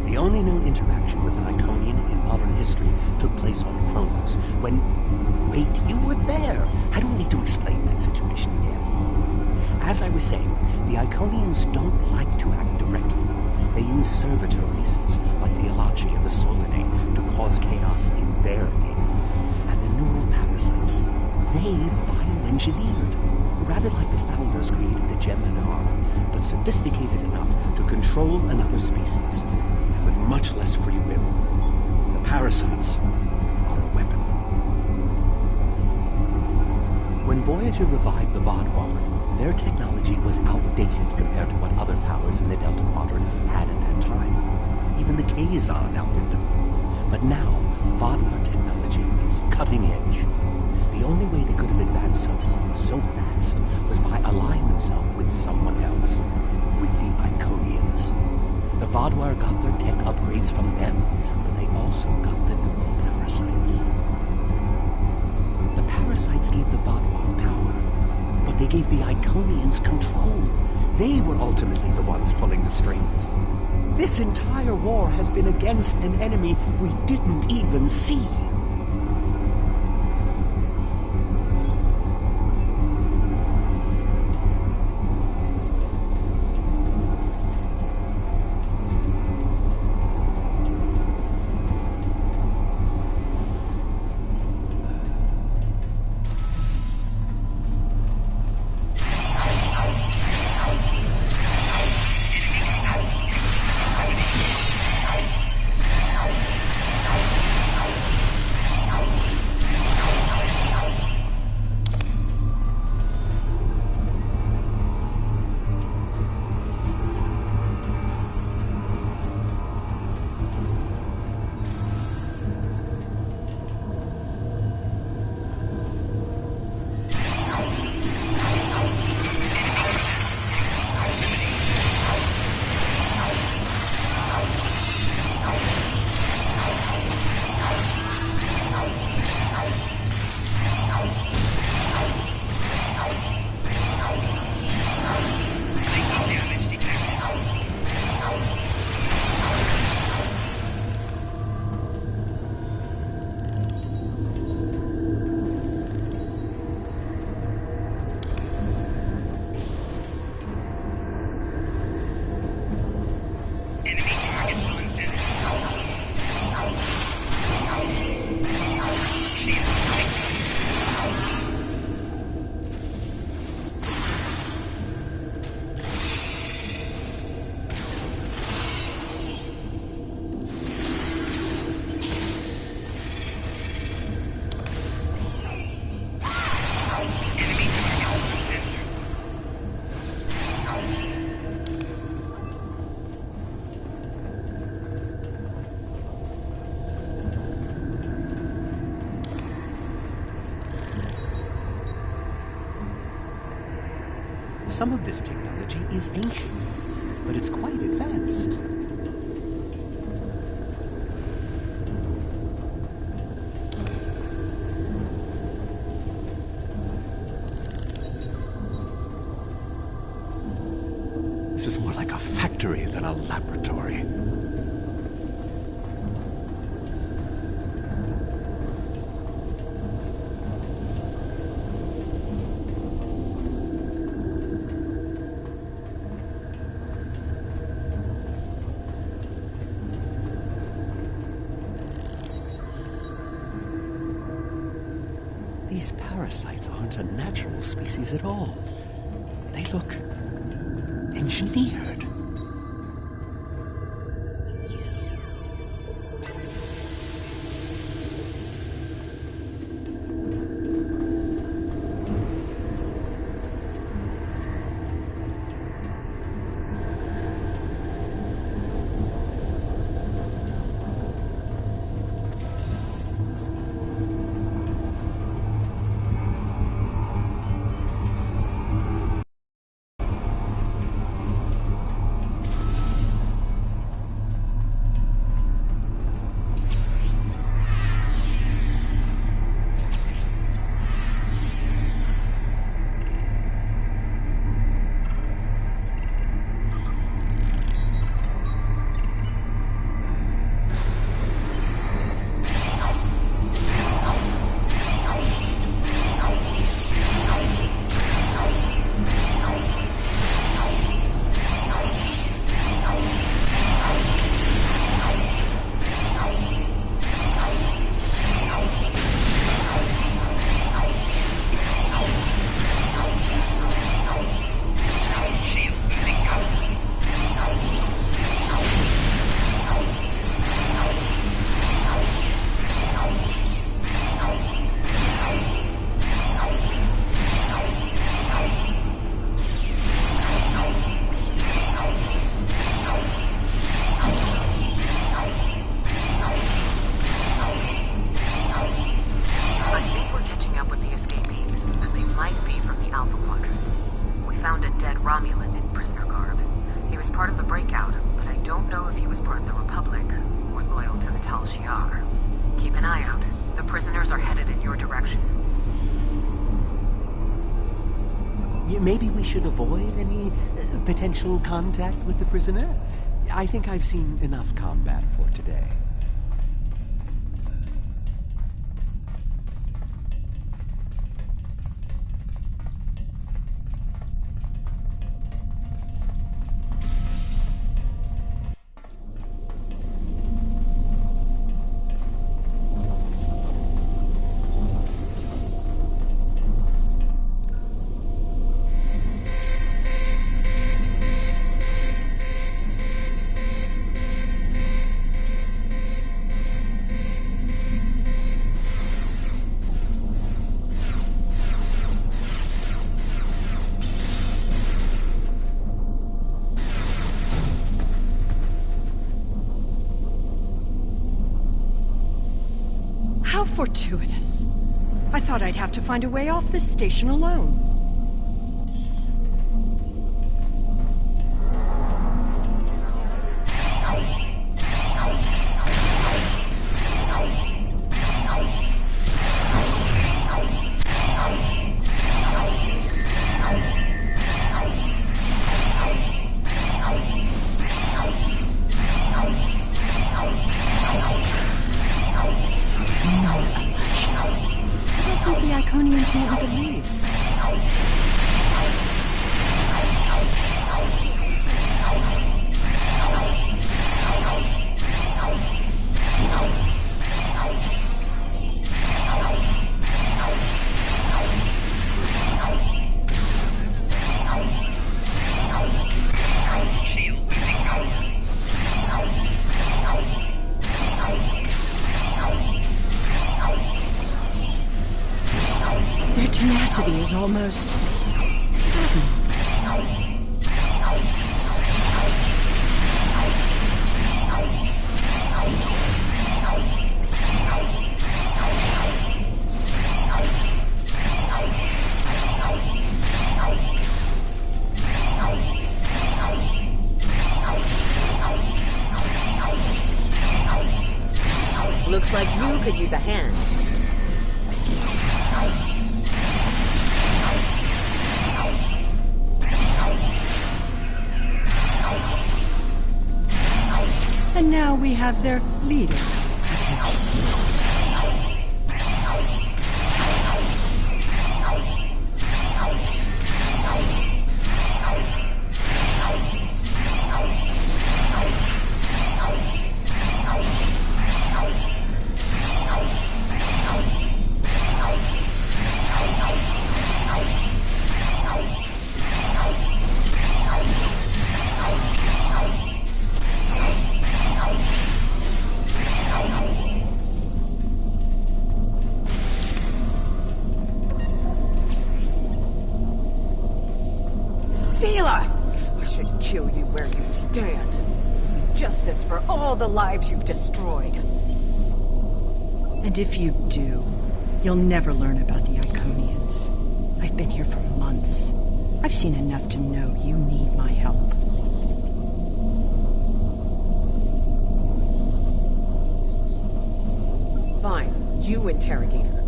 The only known interaction with an Iconian in modern history took place on Troughs, when... Wait, you were there! I don't need to explain that situation again. As I was saying, the Iconians don't like to act directly. They use servitor races, like the Alachi and the Solanae, to cause chaos in their name. And the neural parasites, they've bioengineered. Rather like the founders created the gem and arm, but sophisticated enough to control another species, and with much less free will. The parasites are a weapon. When Voyager revived the Vaadwaur, their technology was outdated compared to what other powers in the Delta Quadrant had at that time. Even the Kazon outdid them. But now, Vaadwaur technology is cutting edge. The only way they could have advanced so far, so fast, was by allying themselves with someone else, with the Iconians. The Vaadwaur got their tech upgrades from them, but they also got the neural parasites. The parasites gave the Vaadwaur power, but they gave the Iconians control. They were ultimately the ones pulling the strings. This entire war has been against an enemy we didn't even see. Some of this technology is ancient, but it's quite advanced. This is more like a factory than a laboratory. These parasites aren't a natural species at all. They look engineered. Tal Shiar. Keep an eye out. The prisoners are headed in your direction. Maybe we should avoid any potential contact with the prisoner? I think I've seen enough combat for today. How fortuitous. I thought I'd have to find a way off this station alone. Their tenacity is almost... Looks like you could use a hand. And now we have their leaders. I should kill you where you stand. Justice for all the lives you've destroyed. And if you do, you'll never learn about the Iconians. I've been here for months. I've seen enough to know you need my help. Fine, you interrogate her.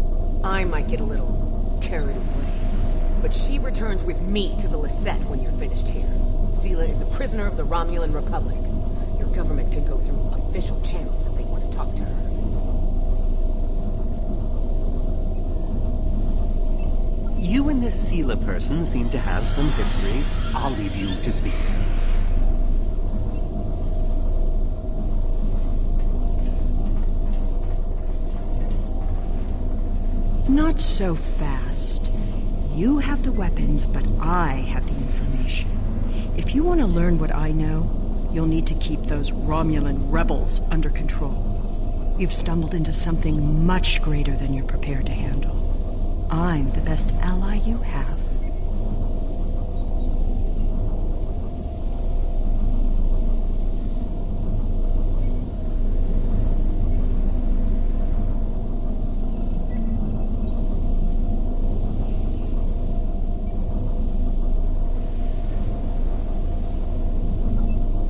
I might get a little carried away. But she returns with me to the Lisette when you're finished here. Zila is a prisoner of the Romulan Republic. Your government can go through official channels if they want to talk to her. You and this Zila person seem to have some history. I'll leave you to speak to her. Not so fast. You have the weapons, but I have the information. If you want to learn what I know, you'll need to keep those Romulan rebels under control. You've stumbled into something much greater than you're prepared to handle. I'm the best ally you have.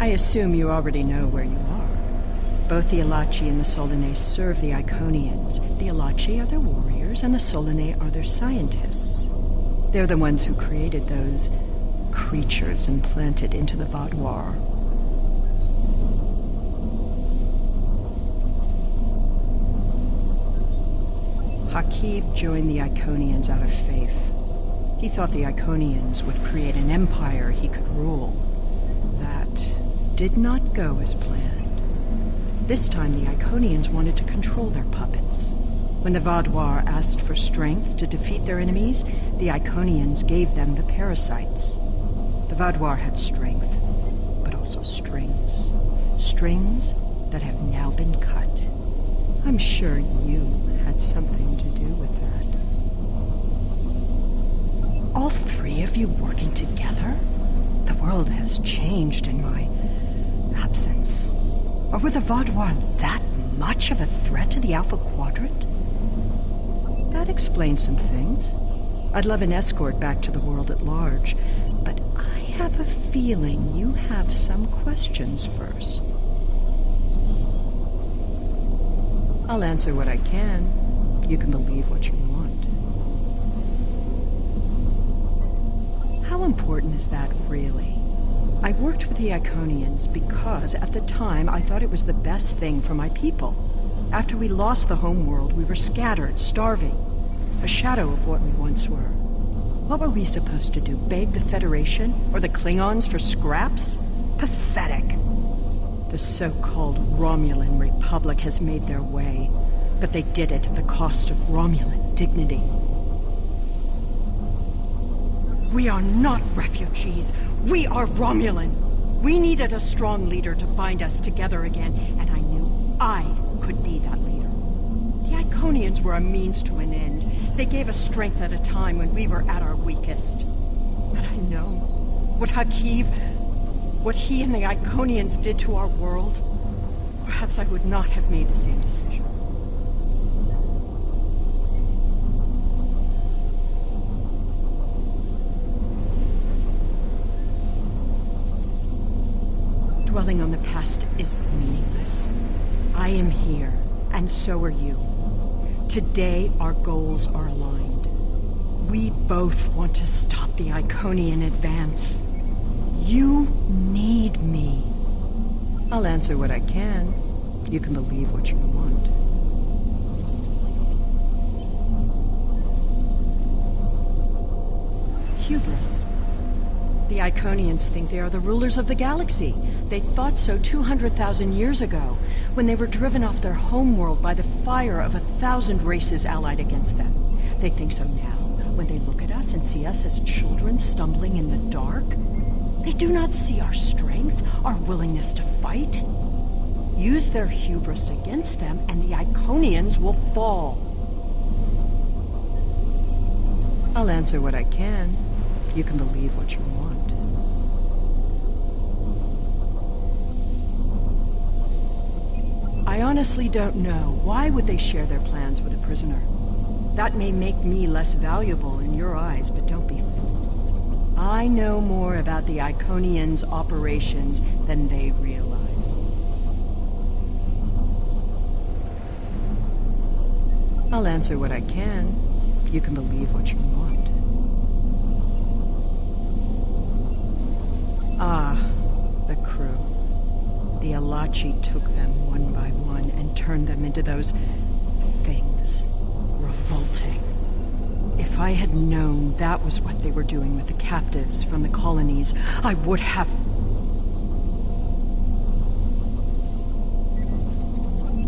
I assume you already know where you are. Both the Alachi and the Solanae serve the Iconians. The Alachi are their warriors, and the Solanae are their scientists. They're the ones who created those creatures implanted into the Vaadwaur. Hakiv joined the Iconians out of faith. He thought the Iconians would create an empire he could rule. That did not go as planned. This time the Iconians wanted to control their puppets. When the Vaadwaur asked for strength to defeat their enemies, the Iconians gave them the parasites. The Vaadwaur had strength, but also strings. Strings that have now been cut. I'm sure you had something to do with that. All three of you working together? The world has changed in my absence. Or were the Vaadwaur that much of a threat to the Alpha Quadrant? That explains some things. I'd love an escort back to the world at large, but I have a feeling you have some questions first. I'll answer what I can. You can believe what you want. How important is that, really? I worked with the Iconians because, at the time, I thought it was the best thing for my people. After we lost the homeworld, we were scattered, starving. A shadow of what we once were. What were we supposed to do, beg the Federation or the Klingons for scraps? Pathetic. The so-called Romulan Republic has made their way, but they did it at the cost of Romulan dignity. We are not refugees. We are Romulan. We needed a strong leader to bind us together again, and I knew I could be that leader. The Iconians were a means to an end. They gave us strength at a time when we were at our weakest. But I know what what he and the Iconians did to our world. Perhaps I would not have made the same decision. Dwelling on the past is meaningless. I am here, and so are you. Today, our goals are aligned. We both want to stop the Iconian advance. You need me. I'll answer what I can. You can believe what you want. Hubris. The Iconians think they are the rulers of the galaxy. They thought so 200,000 years ago, when they were driven off their homeworld by the fire of 1,000 races allied against them. They think so now, when they look at us and see us as children stumbling in the dark. They do not see our strength, our willingness to fight. Use their hubris against them, and the Iconians will fall. I'll answer what I can. You can believe what you want. I honestly don't know. Why would they share their plans with a prisoner? That may make me less valuable in your eyes, but don't be fooled. I know more about the Iconians' operations than they realize. I'll answer what I can. You can believe what you want. Ah, the crew. The Alachi took them one by one and turned them into those things. Revolting. If I had known that was what they were doing with the captives from the colonies, I would have...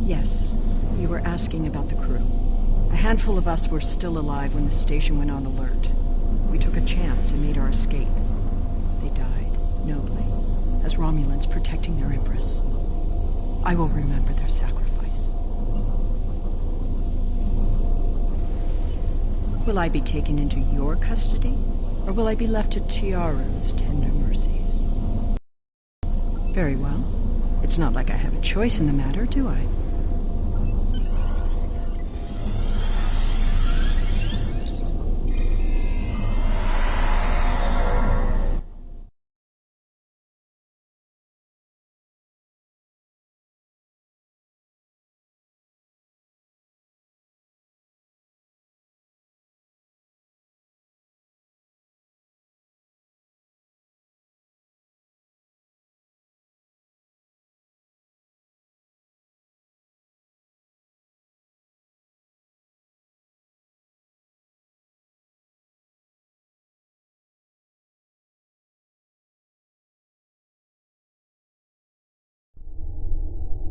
Yes, you were asking about the crew. A handful of us were still alive when the station went on alert. We took a chance and made our escape. They died, nobly, as Romulans protecting their Empress. I will remember their sacrifice. Will I be taken into your custody, or will I be left to Tiaru's tender mercies? Very well. It's not like I have a choice in the matter, do I?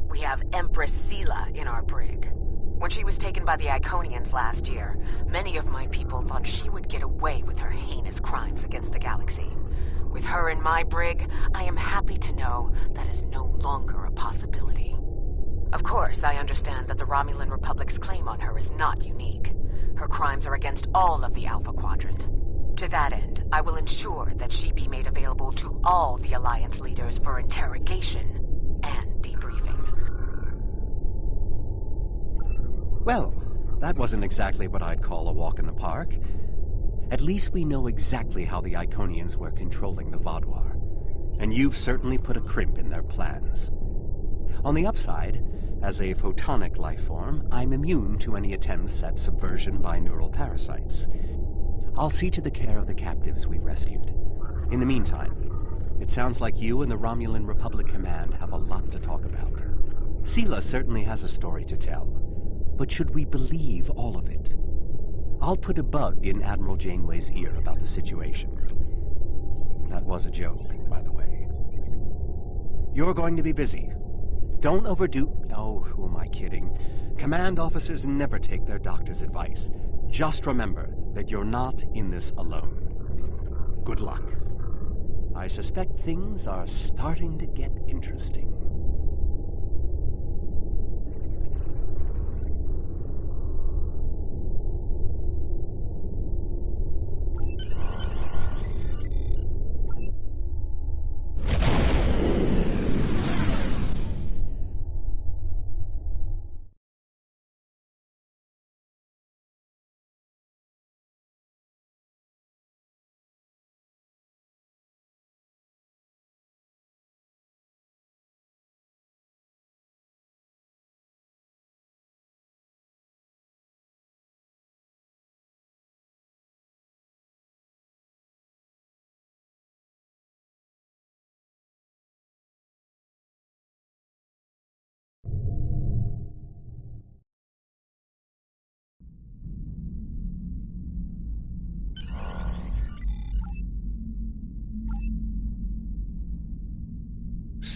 We have Empress Sela in our brig. When she was taken by the Iconians last year, many of my people thought she would get away with her heinous crimes against the galaxy. With her in my brig, I am happy to know that is no longer a possibility. Of course, I understand that the Romulan Republic's claim on her is not unique. Her crimes are against all of the Alpha Quadrant. To that end, I will ensure that she be made available to all the Alliance leaders for interrogation and debriefing. Well, that wasn't exactly what I'd call a walk in the park. At least we know exactly how the Iconians were controlling the Vaadwaur, and you've certainly put a crimp in their plans. On the upside, as a photonic life form, I'm immune to any attempts at subversion by neural parasites. I'll see to the care of the captives we've rescued. In the meantime, it sounds like you and the Romulan Republic Command have a lot to talk about. Sela certainly has a story to tell, but should we believe all of it? I'll put a bug in Admiral Janeway's ear about the situation. That was a joke, by the way. You're going to be busy. Don't overdo... Oh, who am I kidding? Command officers never take their doctor's advice. Just remember that you're not in this alone. Good luck. I suspect things are starting to get interesting.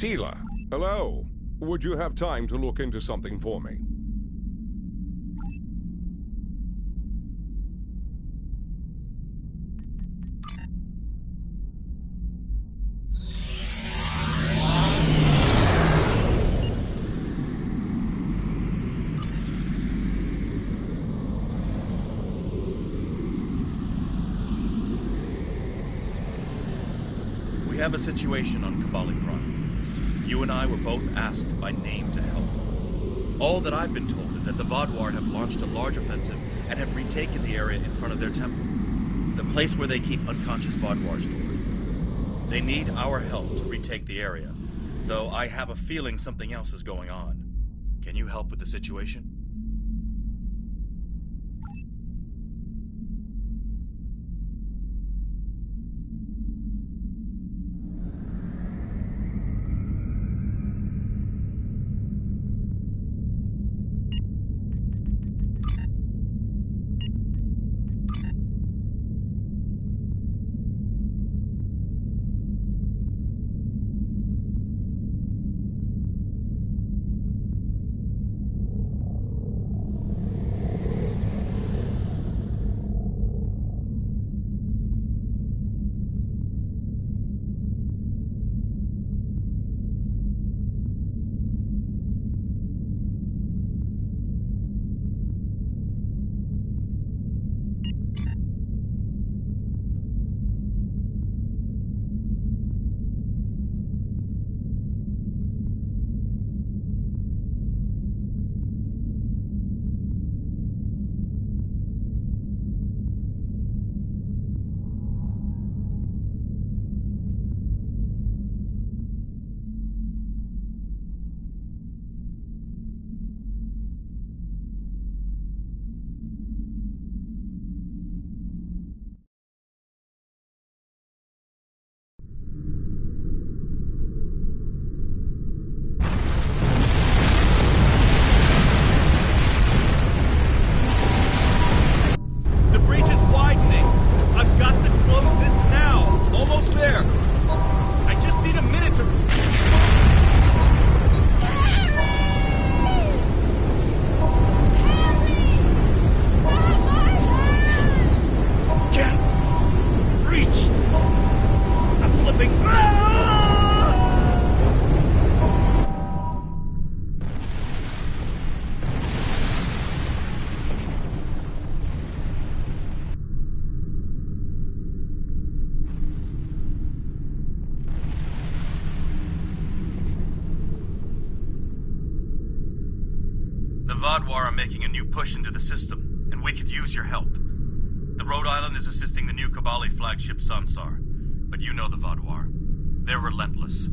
Sela, hello. Would you have time to look into something for me? We have a situation on Kabali Prime. You and I were both asked by name to help. All that I've been told is that the Vaadwaur have launched a large offensive and have retaken the area in front of their temple, the place where they keep unconscious Vaadwaur stored. They need our help to retake the area, though I have a feeling something else is going on. Can you help with the situation? Vodwar are making a new push into the system, and we could use your help. The Rhode Island is assisting the new Kabali flagship Samsar, but you know the Vodwar. They're relentless.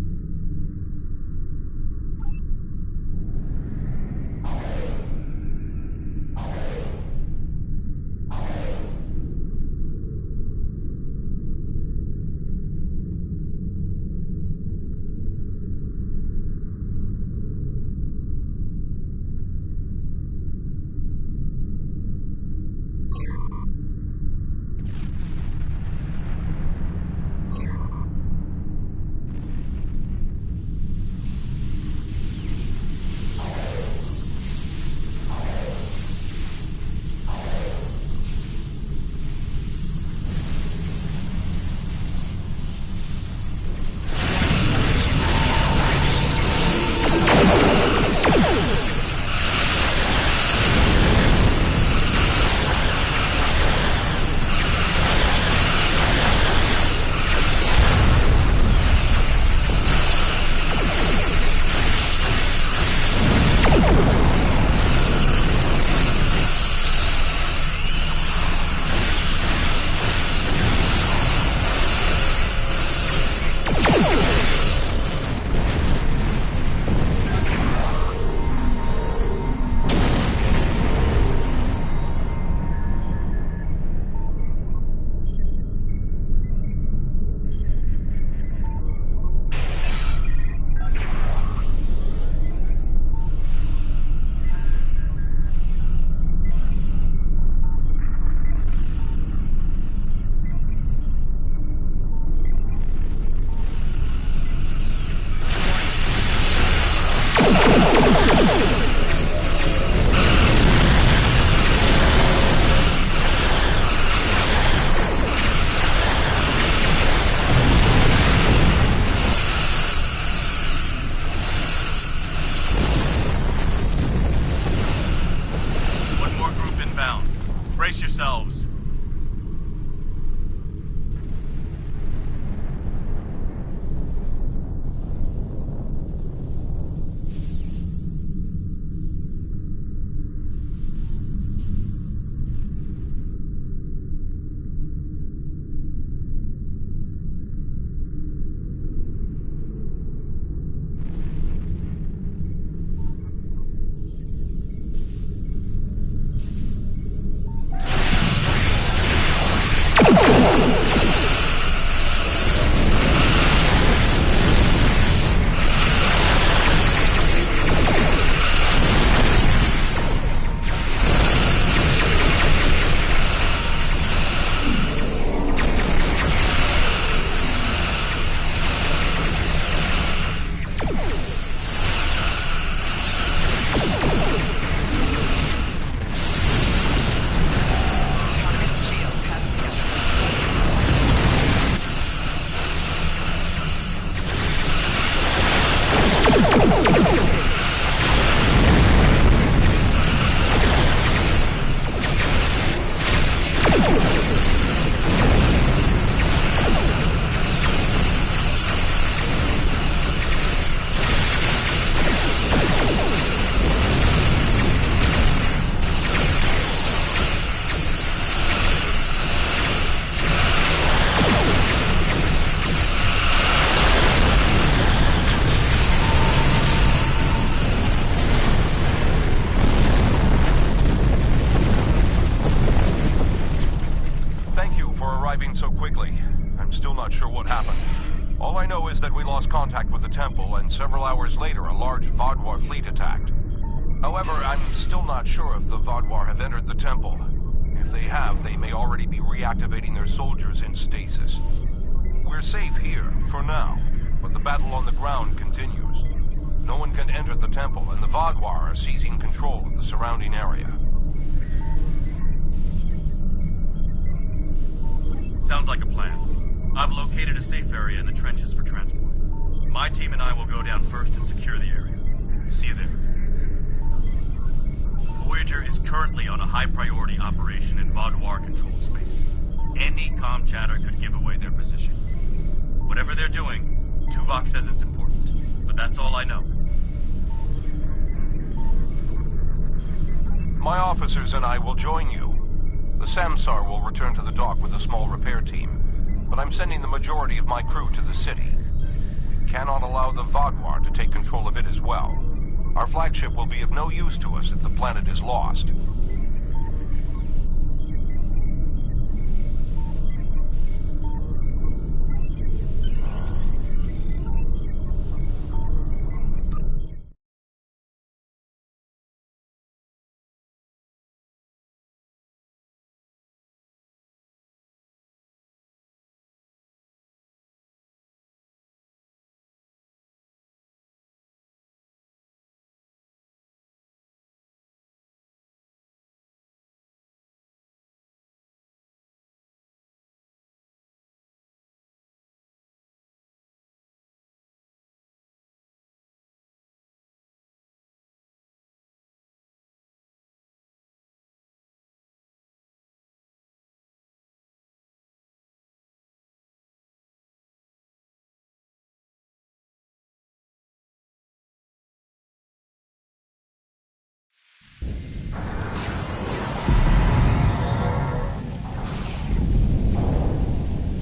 Brace yourselves. So quickly. I'm still not sure what happened. All I know is that we lost contact with the temple, and several hours later a large Vodwar fleet attacked. However, I'm still not sure if the Vodwar have entered the temple. If they have, they may already be reactivating their soldiers in stasis. We're safe here, for now, but the battle on the ground continues. No one can enter the temple, and the Vodwar are seizing control of the surrounding area. Sounds like a plan. I've located a safe area in the trenches for transport. My team and I will go down first and secure the area. See you there. Voyager is currently on a high-priority operation in Vodwar-controlled space. Any comm chatter could give away their position. Whatever they're doing, Tuvok says it's important, but that's all I know. My officers and I will join you. The Samsar will return to the dock with a small repair team, but I'm sending the majority of my crew to the city. We cannot allow the Vaadwaur to take control of it as well. Our flagship will be of no use to us if the planet is lost.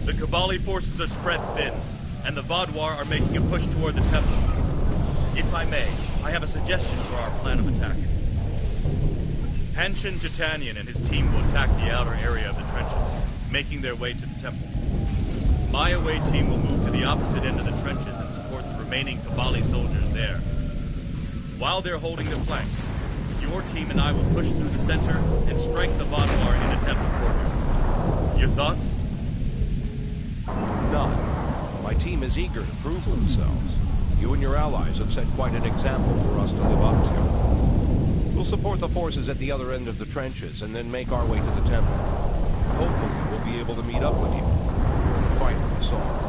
The Kabali forces are spread thin, and the Vaadwaur are making a push toward the temple. If I may, I have a suggestion for our plan of attack. Hanshin Jitanian and his team will attack the outer area of the trenches, making their way to the temple. My away team will move to the opposite end of the trenches and support the remaining Kabali soldiers there. While they're holding the flanks, your team and I will push through the center and strike the Vaadwaur in the temple courtyard. Your thoughts? None. My team is eager to prove themselves. You and your allies have set quite an example for us to live up to. We'll support the forces at the other end of the trenches and then make our way to the temple. Hopefully we'll be able to meet up with you before the final assault.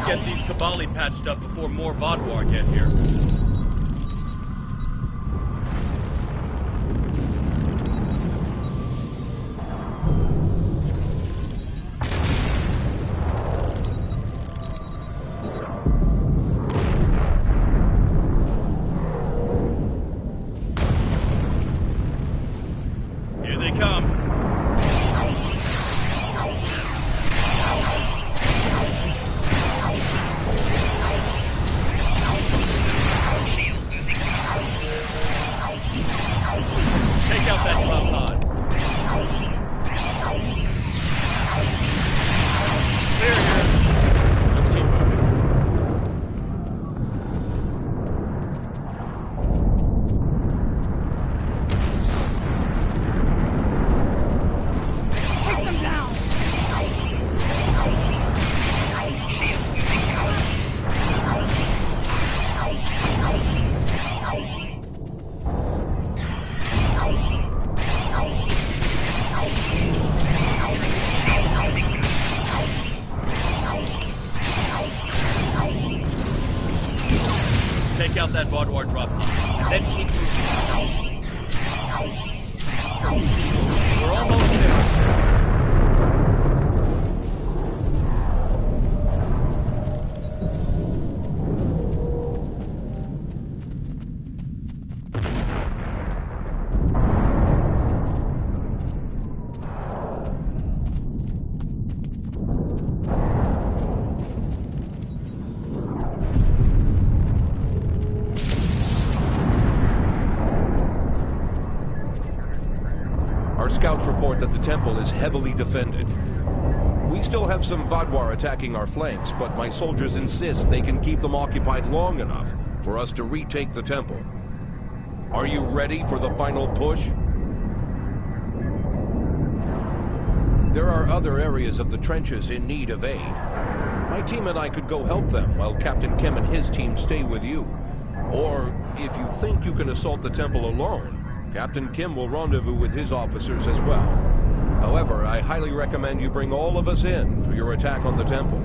Get these Kabali patched up before more Vaadwaur get here. Here they come. Take out that drop pod. Clear here. Let's keep moving. Take them down! Take out that Vaadwaur drop pod, and then keep moving. We're almost there. Our scouts report that the temple is heavily defended. We still have some Vaadwaur attacking our flanks, but my soldiers insist they can keep them occupied long enough for us to retake the temple. Are you ready for the final push? There are other areas of the trenches in need of aid. My team and I could go help them while Captain Kim and his team stay with you. Or, if you think you can assault the temple alone, Captain Kim will rendezvous with his officers as well. However, I highly recommend you bring all of us in for your attack on the temple.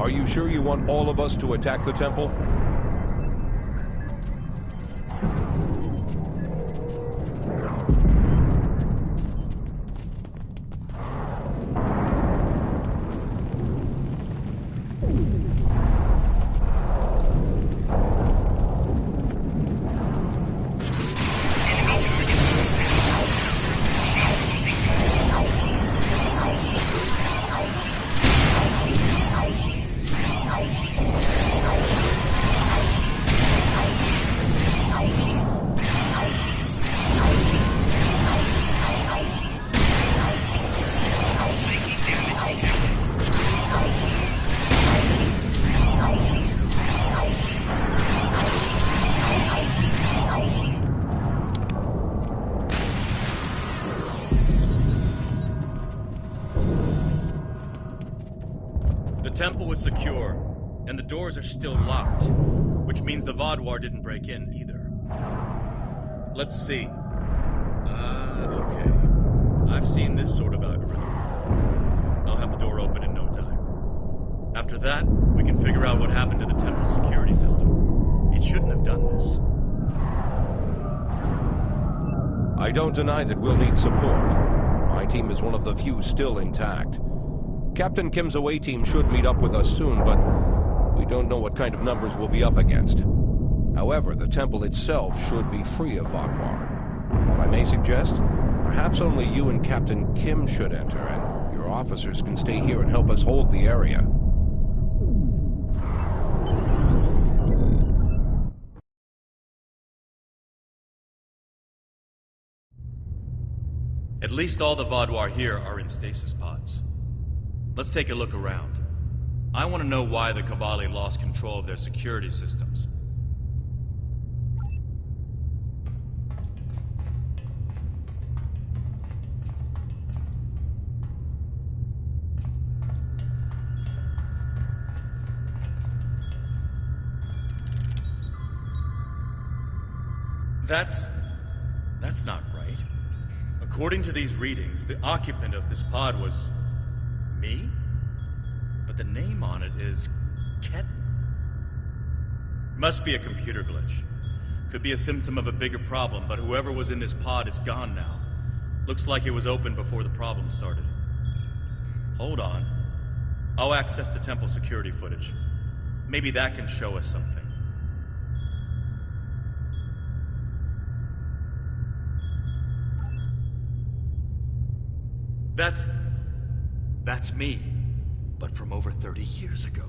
Are you sure you want all of us to attack the temple? The temple was secure, and the doors are still locked, which means the Vaadwaur didn't break in either. Let's see. Okay. I've seen this sort of algorithm before. I'll have the door open in no time. After that, we can figure out what happened to the temple's security system. It shouldn't have done this. I don't deny that we'll need support. My team is one of the few still intact. Captain Kim's away team should meet up with us soon, but we don't know what kind of numbers we'll be up against. However, the temple itself should be free of Vaadwaur. If I may suggest, perhaps only you and Captain Kim should enter, and your officers can stay here and help us hold the area. At least all the Vaadwaur here are in stasis pods. Let's take a look around. I want to know why the Kabali lost control of their security systems. That's not right. According to these readings, the occupant of this pod was me? But the name on it is Ketten. Must be a computer glitch. Could be a symptom of a bigger problem, but whoever was in this pod is gone now. Looks like it was open before the problem started. Hold on. I'll access the temple security footage. Maybe that can show us something. That's me, but from over 30 years ago.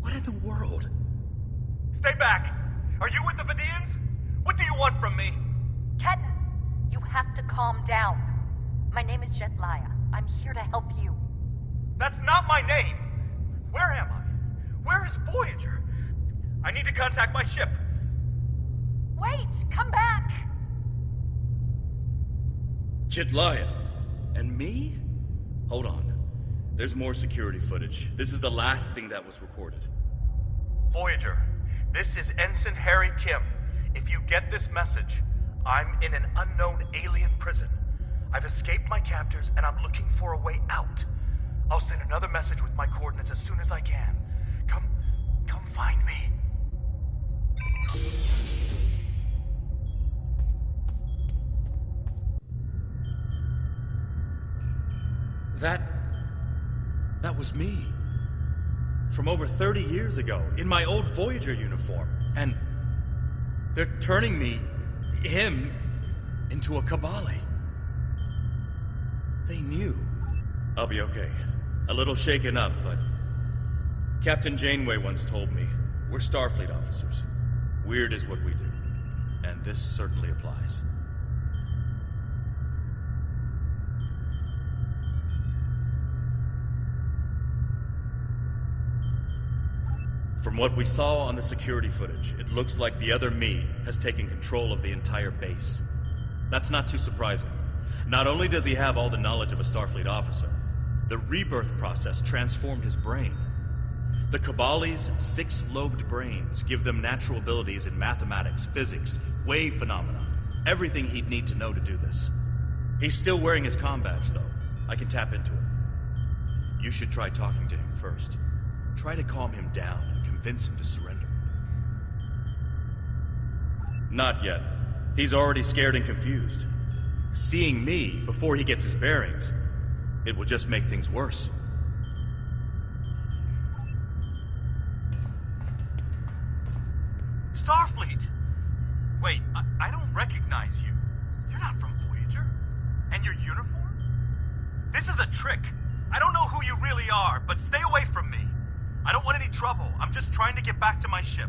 What in the world? Stay back! Are you with the Vidians? What do you want from me? Ketten, you have to calm down. My name is Jetlaya. I'm here to help you. That's not my name! Where am I? Where is Voyager? I need to contact my ship. Wait! Come back! Jetlaya? And me? Hold on. There's more security footage. This is the last thing that was recorded. Voyager, this is Ensign Harry Kim. If you get this message, I'm in an unknown alien prison. I've escaped my captors and I'm looking for a way out. I'll send another message with my coordinates as soon as I can. Come find me. That was me. From over 30 years ago, in my old Voyager uniform. And they're turning him, into a Kabali. They knew. I'll be okay. A little shaken up, but Captain Janeway once told me, we're Starfleet officers. Weird is what we do. And this certainly applies. From what we saw on the security footage, it looks like the other me has taken control of the entire base. That's not too surprising. Not only does he have all the knowledge of a Starfleet officer, The rebirth process transformed his brain. The Cabali's 6-lobed brains give them natural abilities in mathematics, physics, wave phenomena, everything he'd need to know to do this. He's still wearing his comm badge, though. I can tap into it. You should try talking to him first. Try to calm him down and convince him to surrender. Not yet. He's already scared and confused. Seeing me before he gets his bearings, it will just make things worse. Starfleet! Wait, I don't recognize you. You're not from Voyager. And your uniform? This is a trick. I don't know who you really are, but stay away from me. I don't want any trouble. I'm just trying to get back to my ship.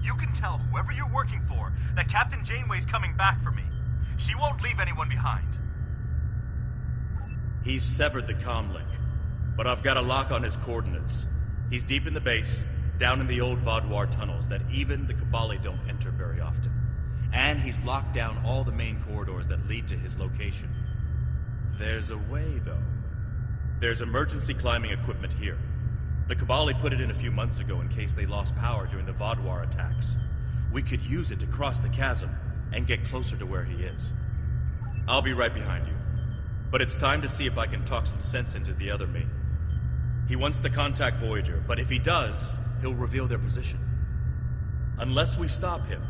You can tell whoever you're working for that Captain Janeway's coming back for me. She won't leave anyone behind. He's severed the comm link, but I've got a lock on his coordinates. He's deep in the base, down in the old Vaadwaur tunnels that even the Cabali don't enter very often. And he's locked down all the main corridors that lead to his location. There's a way, though. There's emergency climbing equipment here. The Cabali put it in a few months ago in case they lost power during the Vaadwaur attacks. We could use it to cross the chasm and get closer to where he is. I'll be right behind you. But it's time to see if I can talk some sense into the other me. He wants to contact Voyager, but if he does, he'll reveal their position. Unless we stop him,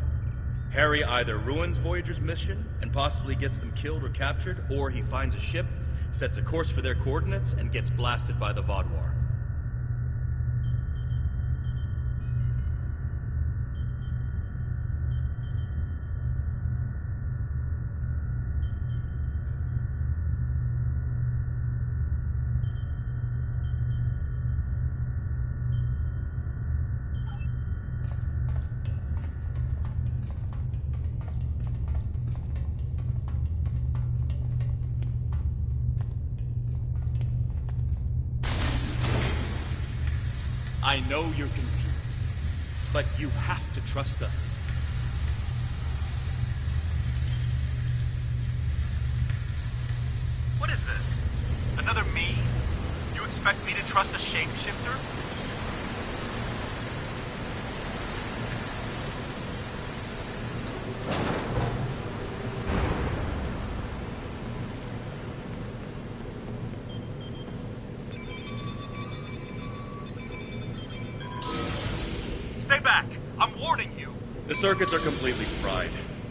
Harry either ruins Voyager's mission and possibly gets them killed or captured, or he finds a ship, sets a course for their coordinates, and gets blasted by the Vaadwaur. I know you're confused, but you have to trust us. What is this? Another me? You expect me to trust a shapeshifter? Stay back! I'm warning you! The circuits are completely fried.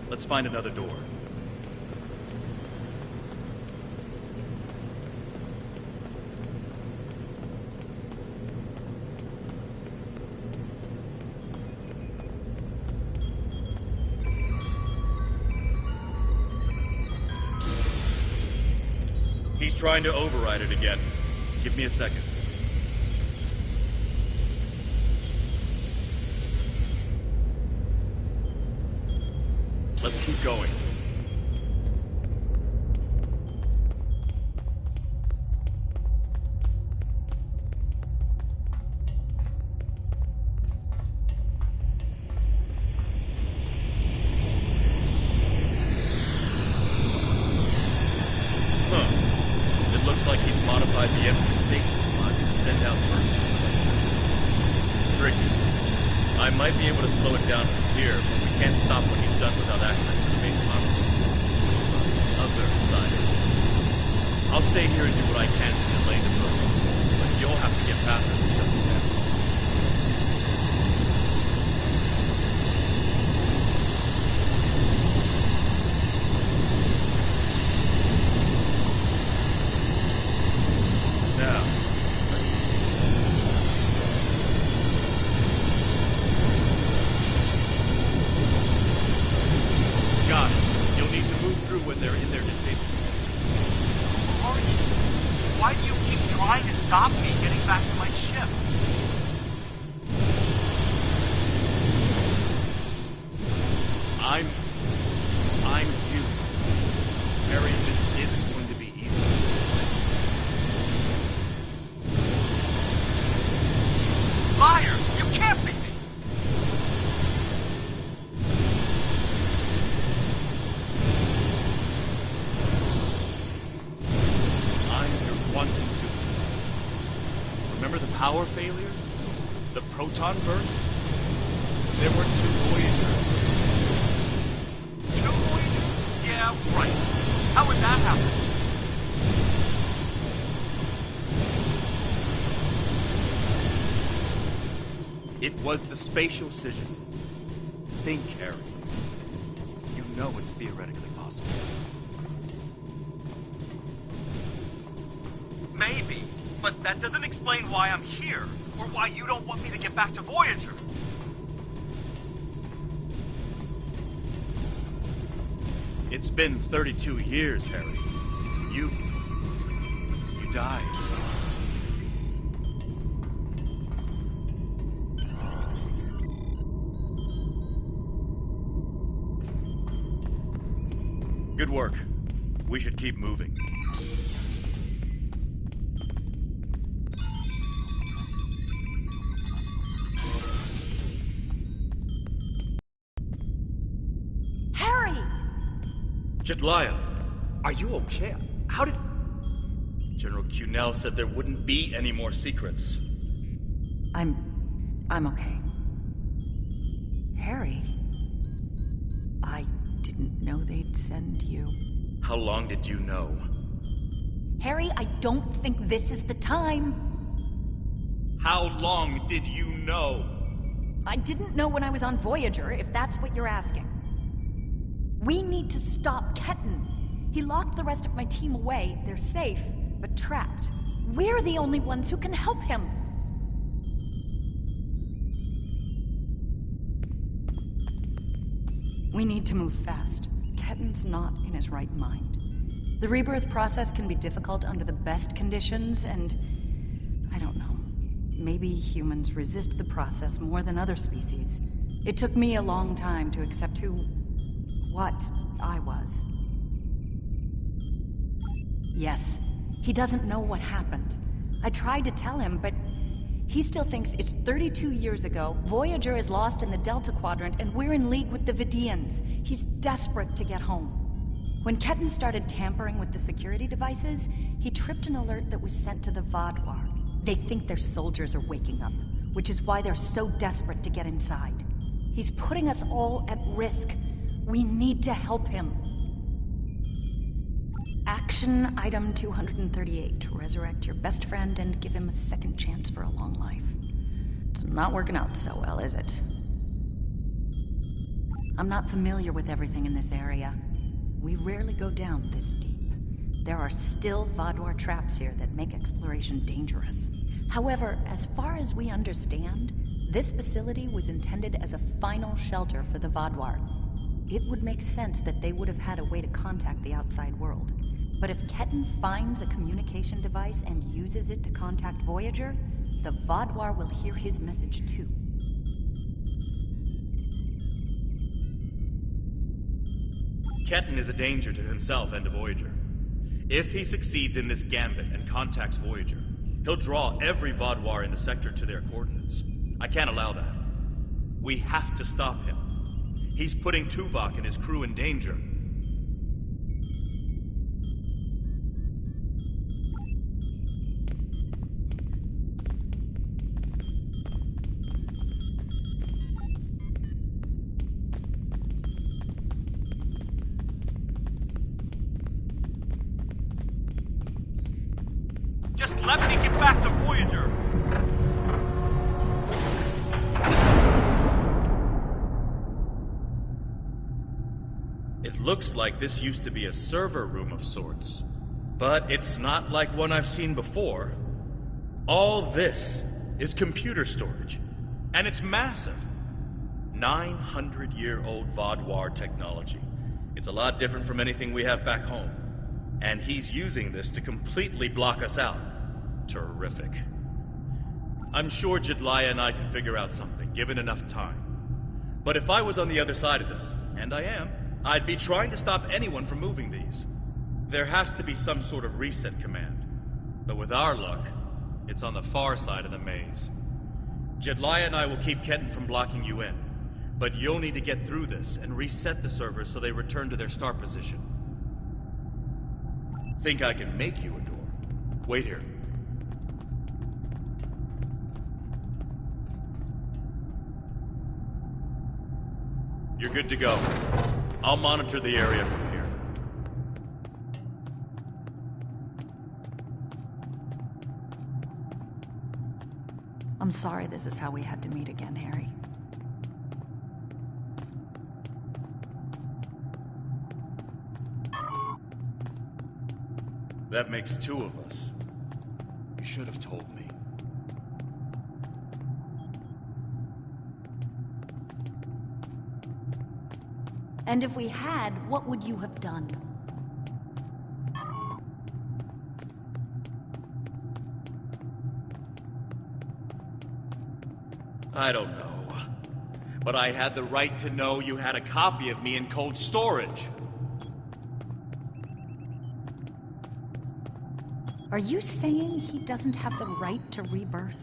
Let's find another door. He's trying to override it again. Give me a second. Let's keep going. It looks like he's modified the empty stasis pods to send out bursts of electricity. Tricky. I might be able to slow it down from here, but we can't stop what he's done without access to the main console, which is on the other side of it. I'll stay here and do what I can to delay the bursts, but you'll have to get past it to shut them down. Now, let's see. Got it. You'll need to move through when they're in their disabled state. Who are you? Why do you keep trying to stop me getting back to my ship? I'm you. Harry, this isn't going to be easy to explain. Liar! You can't be me! I'm your quantum dupe. Remember the power failures? The proton bursts? There were 2 Voyagers. 2 Voyagers? Yeah, right. How would that happen? It was the spatial scission. Think, Harry. You know it's theoretically possible. Maybe, but that doesn't explain why I'm here, or why you don't want me to get back to Voyager. It's been 32 years, Harry. You died. Good work. We should keep moving. Harry! Jetlaya, are you okay? How did... General Cunell said there wouldn't be any more secrets. I'm okay. Harry, I didn't know they'd send you. How long did you know? Harry, I don't think this is the time. How long did you know? I didn't know when I was on Voyager, if that's what you're asking. We need to stop Ketan. He locked the rest of my team away. They're safe, but trapped. We're the only ones who can help him. We need to move fast. Ketan's not in his right mind. The rebirth process can be difficult under the best conditions, and... I don't know. Maybe humans resist the process more than other species. It took me a long time to accept what I was. Yes, he doesn't know what happened. I tried to tell him, but he still thinks it's 32 years ago, Voyager is lost in the Delta Quadrant, and we're in league with the Vidians. He's desperate to get home. When Ketan started tampering with the security devices, he tripped an alert that was sent to the Vaadwaur. They think their soldiers are waking up, which is why they're so desperate to get inside. He's putting us all at risk. We need to help him. Action item 238. Resurrect your best friend and give him a second chance for a long life. It's not working out so well, is it? I'm not familiar with everything in this area. We rarely go down this deep. There are still Vaadwaur traps here that make exploration dangerous. However, as far as we understand, this facility was intended as a final shelter for the Vaadwaur. It would make sense that they would have had a way to contact the outside world. But if Ketan finds a communication device and uses it to contact Voyager, the Vaadwaur will hear his message too. Ketan is a danger to himself and to Voyager. If he succeeds in this gambit and contacts Voyager, he'll draw every Vaadwaur in the sector to their coordinates. I can't allow that. We have to stop him. He's putting Tuvok and his crew in danger. Just let me get back to Voyager! It looks like this used to be a server room of sorts, but it's not like one I've seen before. All this is computer storage, and it's massive. 900-year-old Vaadwaur technology. It's a lot different from anything we have back home. And he's using this to completely block us out. Terrific. I'm sure Jetlaya and I can figure out something, given enough time. But if I was on the other side of this, and I am, I'd be trying to stop anyone from moving these. There has to be some sort of reset command. But with our luck, it's on the far side of the maze. Jetlaya and I will keep Ketan from blocking you in. But you'll need to get through this and reset the servers so they return to their start position. Think I can make you a door? Wait here. You're good to go. I'll monitor the area from here. I'm sorry this is how we had to meet again, Harry. That makes two of us. You should have told me. And if we had, what would you have done? I don't know. But I had the right to know you had a copy of me in cold storage. Are you saying he doesn't have the right to rebirth?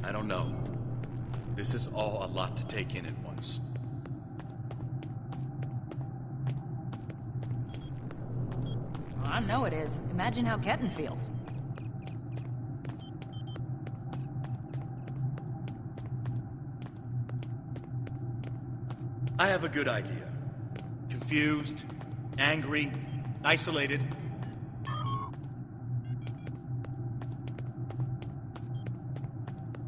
I don't know. This is all a lot to take in at once. I know it is. Imagine how Ketten feels. I have a good idea. Confused, angry, isolated.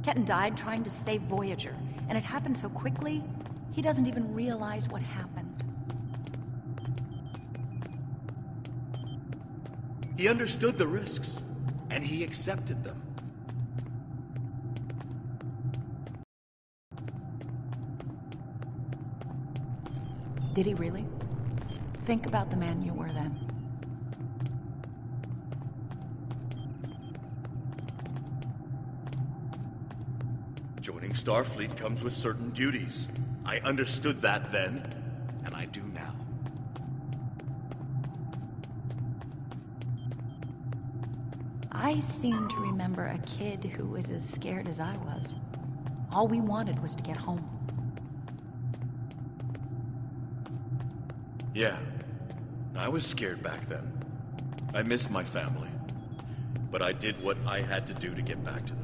Ketten died trying to save Voyager, and it happened so quickly, he doesn't even realize what happened. He understood the risks, and he accepted them. Did he really? Think about the man you were then. Joining Starfleet comes with certain duties. I understood that then, and I do now. I seem to remember a kid who was as scared as I was. All we wanted was to get home. Yeah, I was scared back then. I missed my family. But I did what I had to do to get back to them.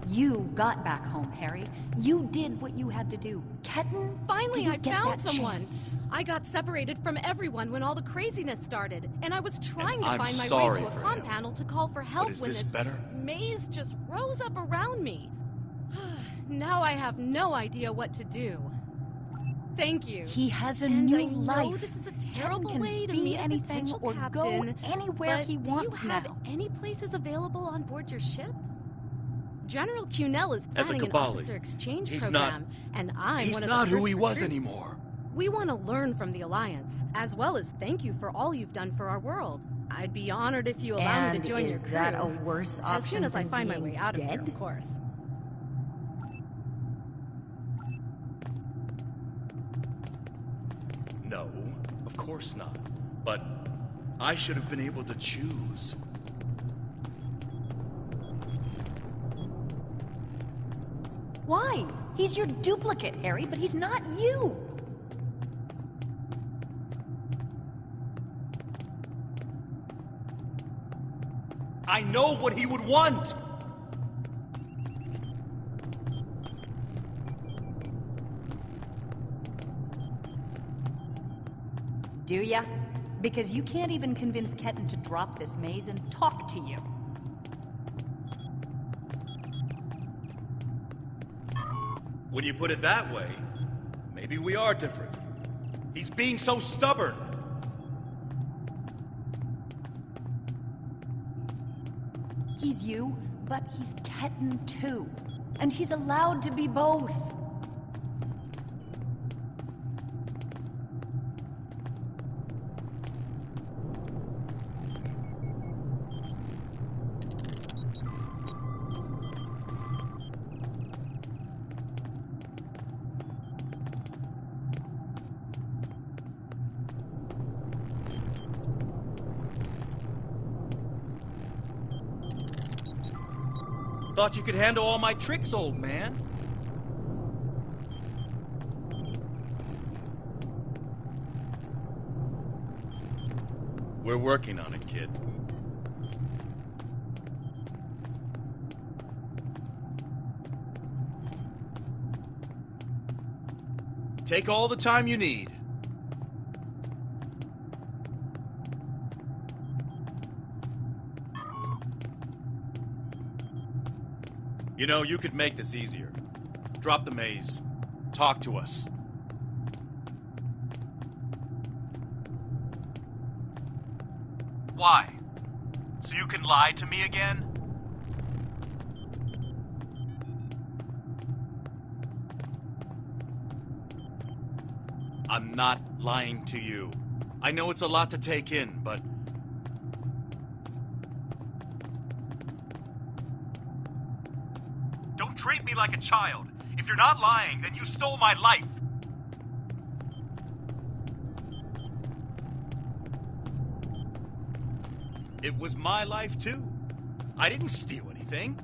You got back home, Harry. You did what you had to do. Ketten, finally, I found someone. Chance? I got separated from everyone when all the craziness started, and I was trying to I'm find my sorry way to a for comm him. panel to call for help But is when this this better? maze just rose up around me. Now I have no idea what to do. Thank you. He has a and new I know life. this is a terrible Ketten can way to be meet anything a potential or captain, go anywhere but he wants do you have now. any places available on board your ship? General Cunell is As a planning an Kabali, officer exchange he's program, and I'm He's one of not the who first he was recruits. anymore. We want to learn from the Alliance, as well as thank you for all you've done for our world. I'd be honored if you allow me And to join your is crew. that a worse as soon option as I than find my being way out of here, dead? of course. No, of course not. But I should have been able to choose. Why? He's your duplicate, Harry, but he's not you. I know what he would want! Do ya? Because you can't even convince Ketten to drop this maze and talk to you. When you put it that way, maybe we are different. He's being so stubborn. He's you, but he's Ketten too. And he's allowed to be both. Thought you could handle all my tricks, old man. We're working on it, kid. Take all the time you need. You know, you could make this easier. Drop the maze. Talk to us. Why? So you can lie to me again? I'm not lying to you. I know it's a lot to take in, but... Don't treat me like a child. If you're not lying, then you stole my life. It was my life, too. I didn't steal anything.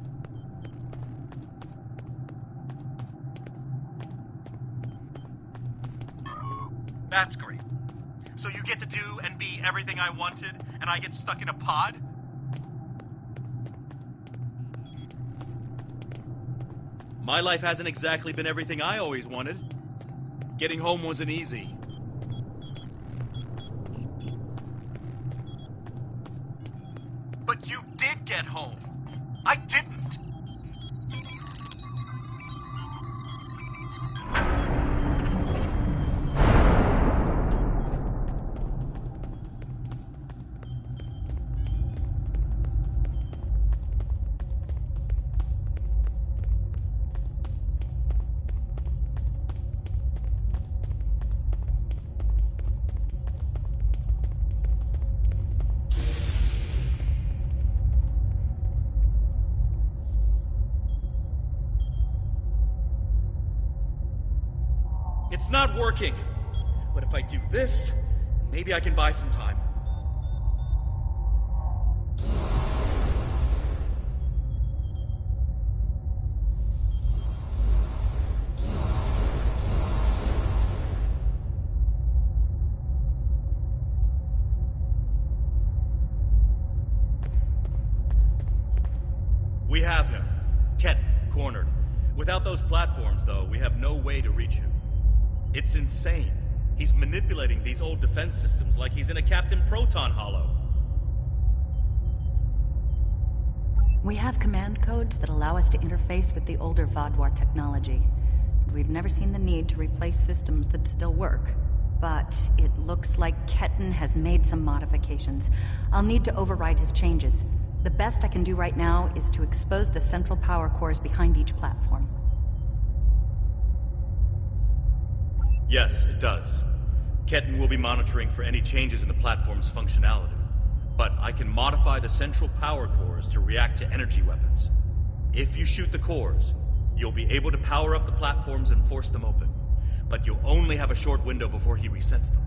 That's great. So you get to do and be everything I wanted, and I get stuck in a pod? My life hasn't exactly been everything I always wanted. Getting home wasn't easy. But you did get home. I didn't. It's not working. But if I do this, maybe I can buy some time. We have him. Ket, cornered. Without those platforms, though, we have no way to reach him. It's insane. He's manipulating these old defense systems like he's in a Captain Proton Hollow. We have command codes that allow us to interface with the older Vaadwaur technology. We've never seen the need to replace systems that still work. But it looks like Ketten has made some modifications. I'll need to override his changes. The best I can do right now is to expose the central power cores behind each platform. Yes, it does. Ketten will be monitoring for any changes in the platform's functionality. But I can modify the central power cores to react to energy weapons. If you shoot the cores, you'll be able to power up the platforms and force them open. But you'll only have a short window before he resets them.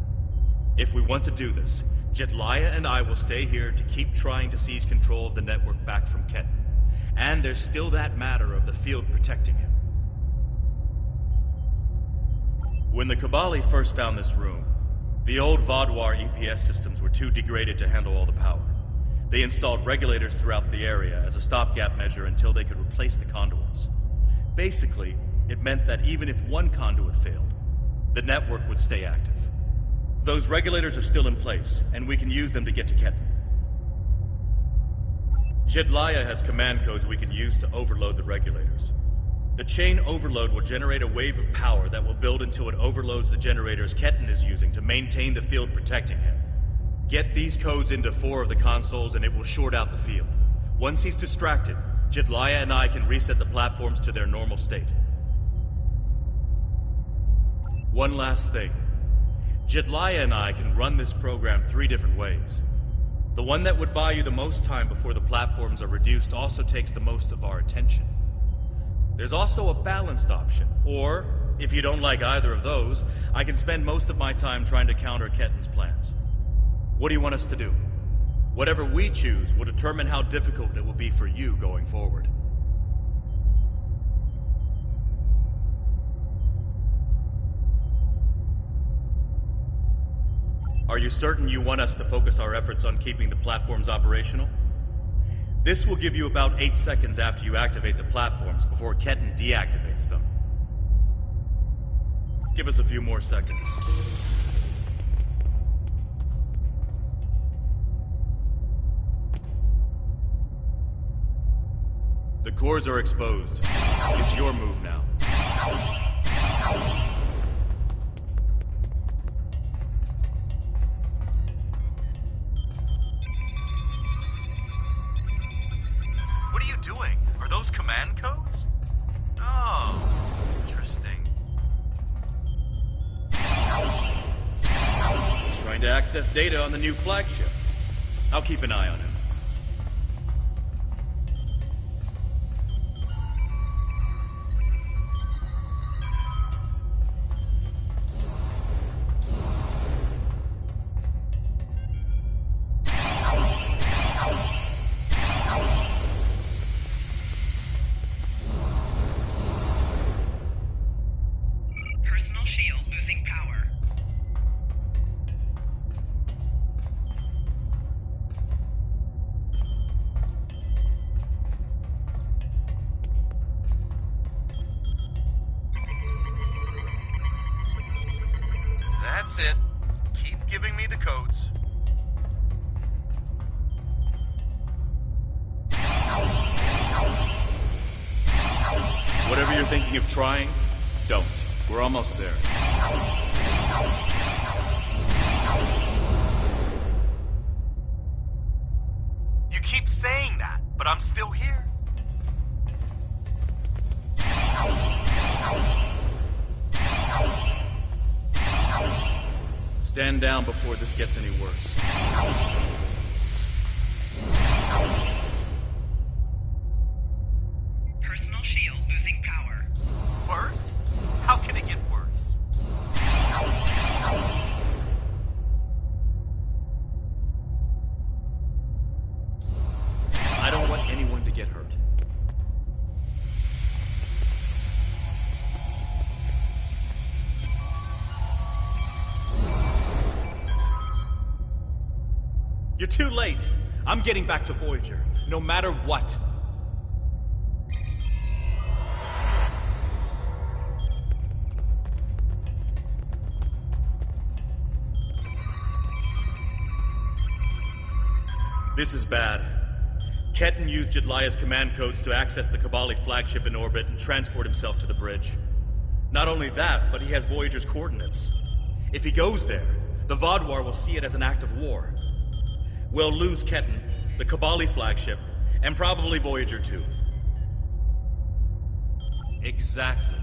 If we want to do this, Jedliah and I will stay here to keep trying to seize control of the network back from Ketten. And there's still that matter of the field protecting him. When the Kabali first found this room, the old Vaadwaur EPS systems were too degraded to handle all the power. They installed regulators throughout the area as a stopgap measure until they could replace the conduits. Basically, it meant that even if one conduit failed, the network would stay active. Those regulators are still in place, and we can use them to get to Ketten. Jedliah has command codes we can use to overload the regulators. The chain overload will generate a wave of power that will build until it overloads the generators Ketten is using to maintain the field protecting him. Get these codes into 4 of the consoles and it will short out the field. Once he's distracted, Jedliah and I can reset the platforms to their normal state. One last thing. Jedliah and I can run this program 3 different ways. The one that would buy you the most time before the platforms are reduced also takes the most of our attention. There's also a balanced option, or, if you don't like either of those, I can spend most of my time trying to counter Ketten's plans. What do you want us to do? Whatever we choose will determine how difficult it will be for you going forward. Are you certain you want us to focus our efforts on keeping the platforms operational? This will give you about 8 seconds after you activate the platforms before Ketan deactivates them. Give us a few more seconds. The cores are exposed. It's your move now. What are you doing? Are those command codes? Oh, interesting. He's trying to access data on the new flagship. I'll keep an eye on him. That's it. Keep giving me the codes. Whatever you're thinking of trying, don't. We're almost there. You keep saying that, but I'm still here. Stand down before this gets any worse. Personal shield losing power. Worse? How can it get worse? I don't want anyone to get hurt. You're too late. I'm getting back to Voyager, no matter what. This is bad. Ketan used Jedlia's command codes to access the Kabali flagship in orbit and transport himself to the bridge. Not only that, but he has Voyager's coordinates. If he goes there, the Vaadwaur will see it as an act of war. We'll lose Ketan, the Kabali flagship, and probably Voyager too. Exactly.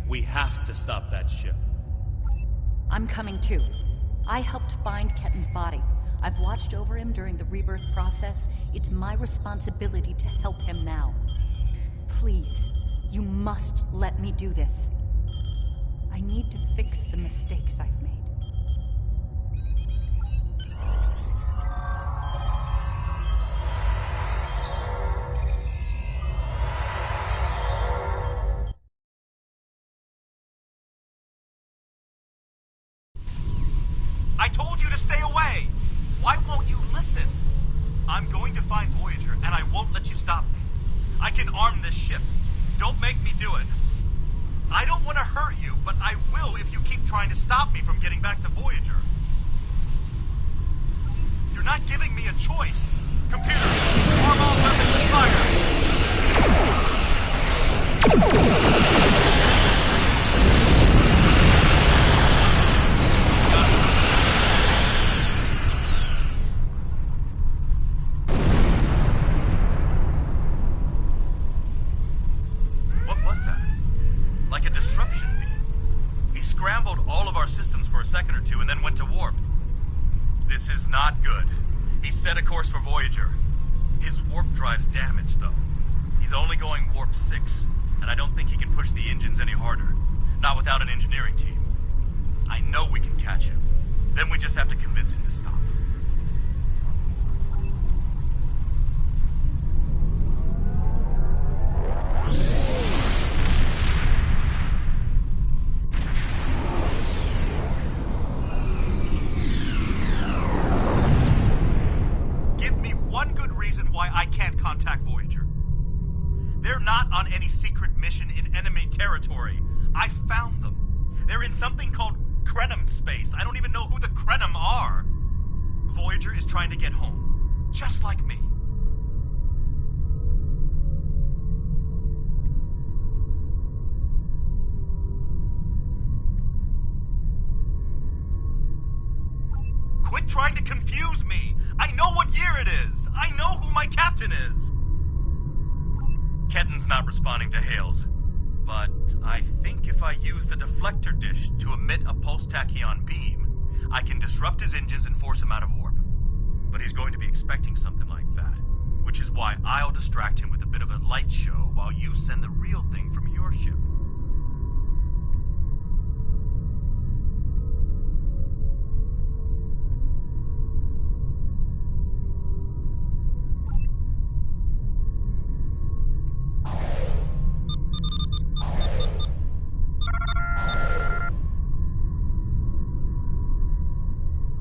We have to stop that ship. I'm coming too. I helped find Ketan's body. I've watched over him during the rebirth process. It's my responsibility to help him now. Please, you must let me do this. I need to fix the mistakes I've made. I told you to stay away! Why won't you listen? I'm going to find Voyager, and I won't let you stop me. I can arm this ship. Don't make me do it. I don't want to hurt you, but I will if you keep trying to stop me from getting back to Voyager. You're not giving me a choice. Computer, arm all weapons and fire! Like a disruption beam. He scrambled all of our systems for a second or two and then went to warp. This is not good. He set a course for Voyager. His warp drive's damaged, though. He's only going warp 6, and I don't think he can push the engines any harder. Not without an engineering team. I know we can catch him. Then we just have to convince him to stop. not on any secret mission in enemy territory. I found them. They're in something called Krenim space. I don't even know who the Krenim are. Voyager is trying to get home, just like me. Quit trying to confuse me! I know what year it is! I know who my captain is! Ketten's not responding to hails, but I think if I use the deflector dish to emit a pulse tachyon beam, I can disrupt his engines and force him out of warp. But he's going to be expecting something like that, which is why I'll distract him with a bit of a light show while you send the real thing from your ship.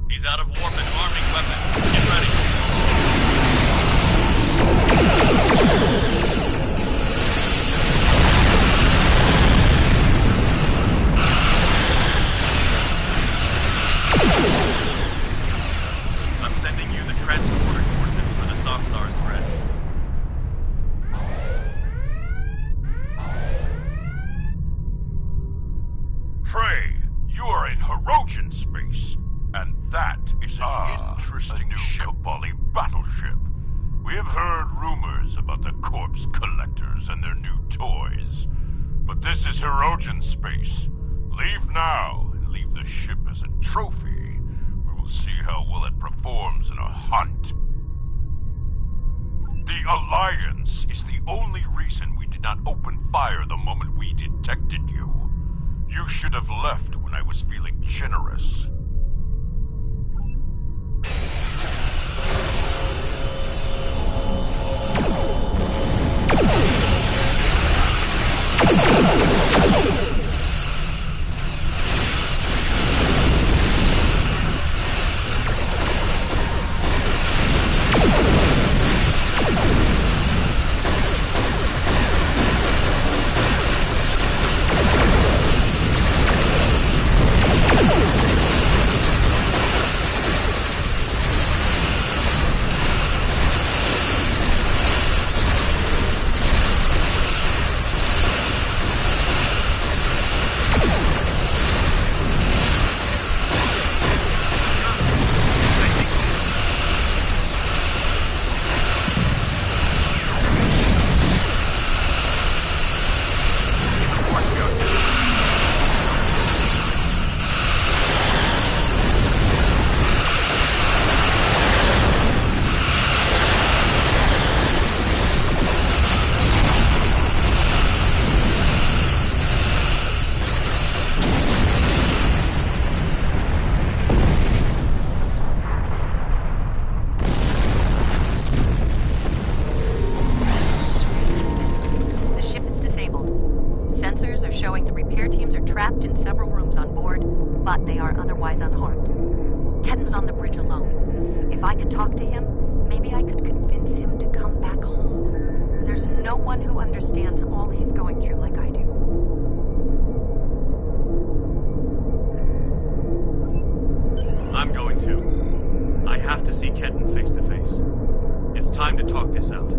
He's out of warp and arming weapon. Get ready. I'm sending you the transporter coordinates for the Samsar's thread. Prey, you are in Hirogen space. And that is an interesting Kabali battleship. We have heard rumors about the corpse collectors and their new toys. But this is Hirogen space. Leave now and leave the ship as a trophy. We will see how well it performs in a hunt. The Alliance is the only reason we did not open fire the moment we detected you. You should have left when I was feeling generous. Trapped in several rooms on board, but they are otherwise unharmed. Ketten's on the bridge alone. If I could talk to him, maybe I could convince him to come back home. There's no one who understands all he's going through like I do. I'm going to. I have to see Ketten face to face. It's time to talk this out.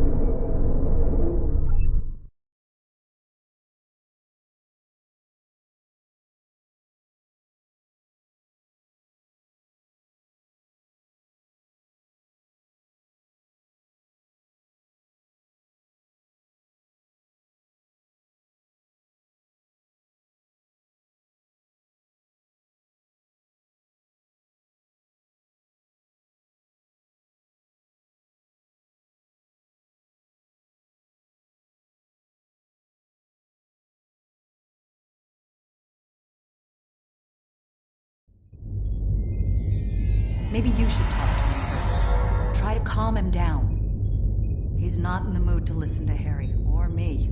Maybe you should talk to him first. Try to calm him down. He's not in the mood to listen to Harry or me.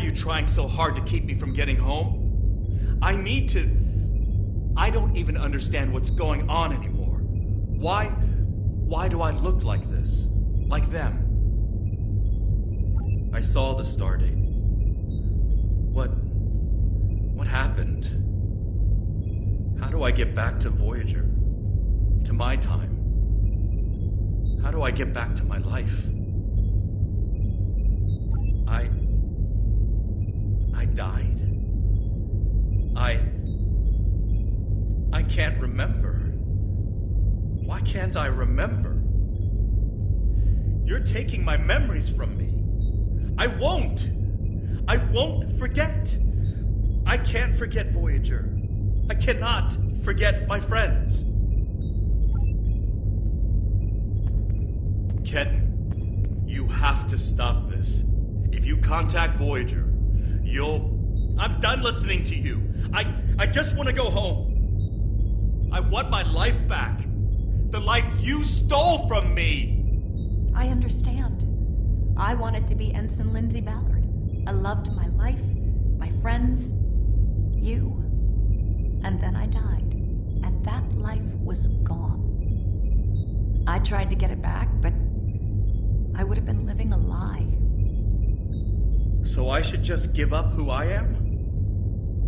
you trying so hard to keep me from getting home? I don't even understand what's going on anymore. Why do I look like this? Like them? I saw the stardate. What happened? How do I get back to Voyager? To my time? How do I get back to my life? I died. I can't remember. Why can't I remember? You're taking my memories from me. I won't forget. I can't forget Voyager. I cannot forget my friends. Ketan, you have to stop this. If you contact Voyager, I'm done listening to you. I just want to go home. I want my life back. The life you stole from me. I understand. I wanted to be Ensign Lindsay Ballard. I loved my life, my friends, you. And then I died. And that life was gone. I tried to get it back, but I would have been living a lie. So I should just give up who I am?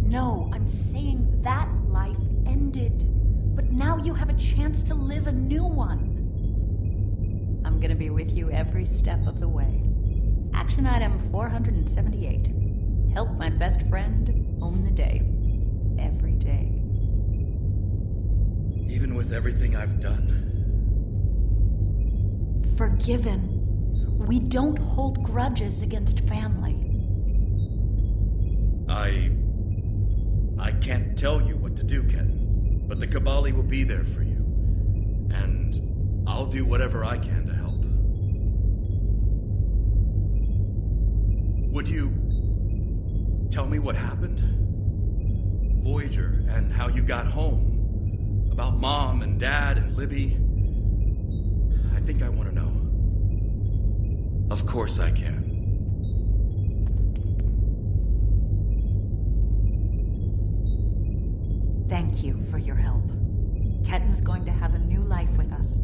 No, I'm saying that life ended. But now you have a chance to live a new one. I'm gonna be with you every step of the way. Action item 478. Help my best friend own the day. Every day. Even with everything I've done? Forgiven. We don't hold grudges against family. I can't tell you what to do, Ken. But the Kabali will be there for you. And I'll do whatever I can to help. Would you tell me what happened? Voyager and how you got home. About Mom and Dad and Libby. I think I want to know. Of course I can. Thank you for your help. Ketan's going to have a new life with us.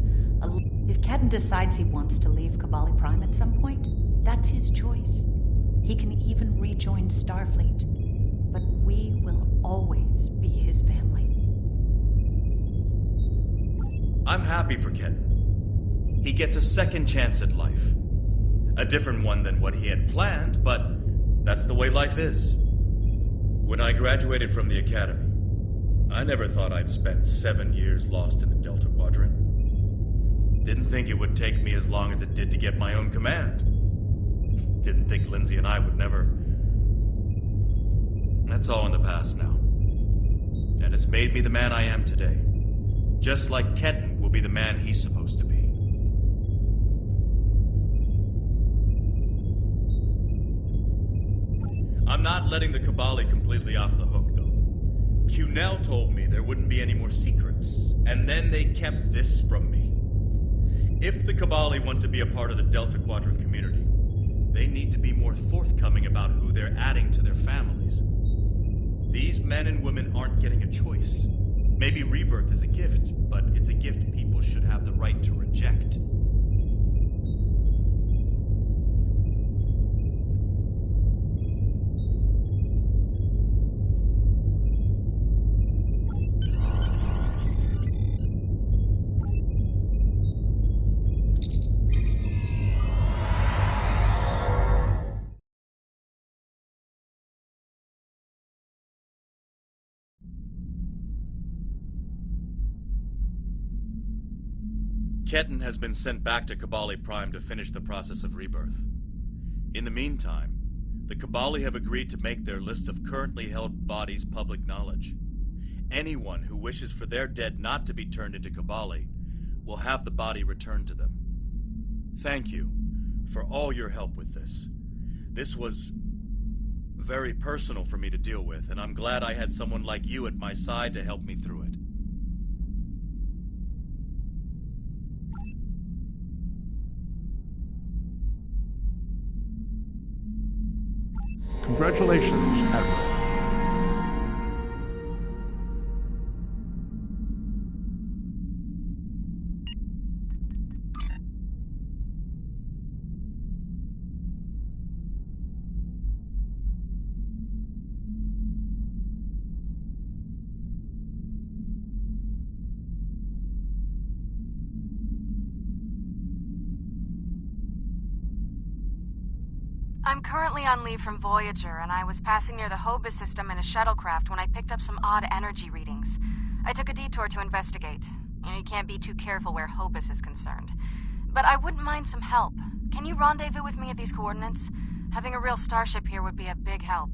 If Ketan decides he wants to leave Kabali Prime at some point, that's his choice. He can even rejoin Starfleet. But we will always be his family. I'm happy for Ketan. He gets a second chance at life. A different one than what he had planned, but that's the way life is. When I graduated from the academy, I never thought I'd spend 7 years lost in the Delta Quadrant. Didn't think it would take me as long as it did to get my own command. Didn't think Lindsay and I would never... That's all in the past now. And it's made me the man I am today. Just like Ketan will be the man he's supposed to be. I'm not letting the Kabali completely off the hook, though. Cunell told me there wouldn't be any more secrets, and then they kept this from me. If the Kabali want to be a part of the Delta Quadrant community, they need to be more forthcoming about who they're adding to their families. These men and women aren't getting a choice. Maybe rebirth is a gift, but it's a gift people should have the right to reject. Ketan has been sent back to Kabali Prime to finish the process of rebirth. In the meantime, the Kabali have agreed to make their list of currently held bodies public knowledge. Anyone who wishes for their dead not to be turned into Kabali will have the body returned to them. Thank you for all your help with this. This was very personal for me to deal with, and I'm glad I had someone like you at my side to help me through it. Congratulations, Admiral. I'm currently on leave from Voyager, and I was passing near the Hobus system in a shuttlecraft when I picked up some odd energy readings. I took a detour to investigate. You can't be too careful where Hobus is concerned. But I wouldn't mind some help. Can you rendezvous with me at these coordinates? Having a real starship here would be a big help.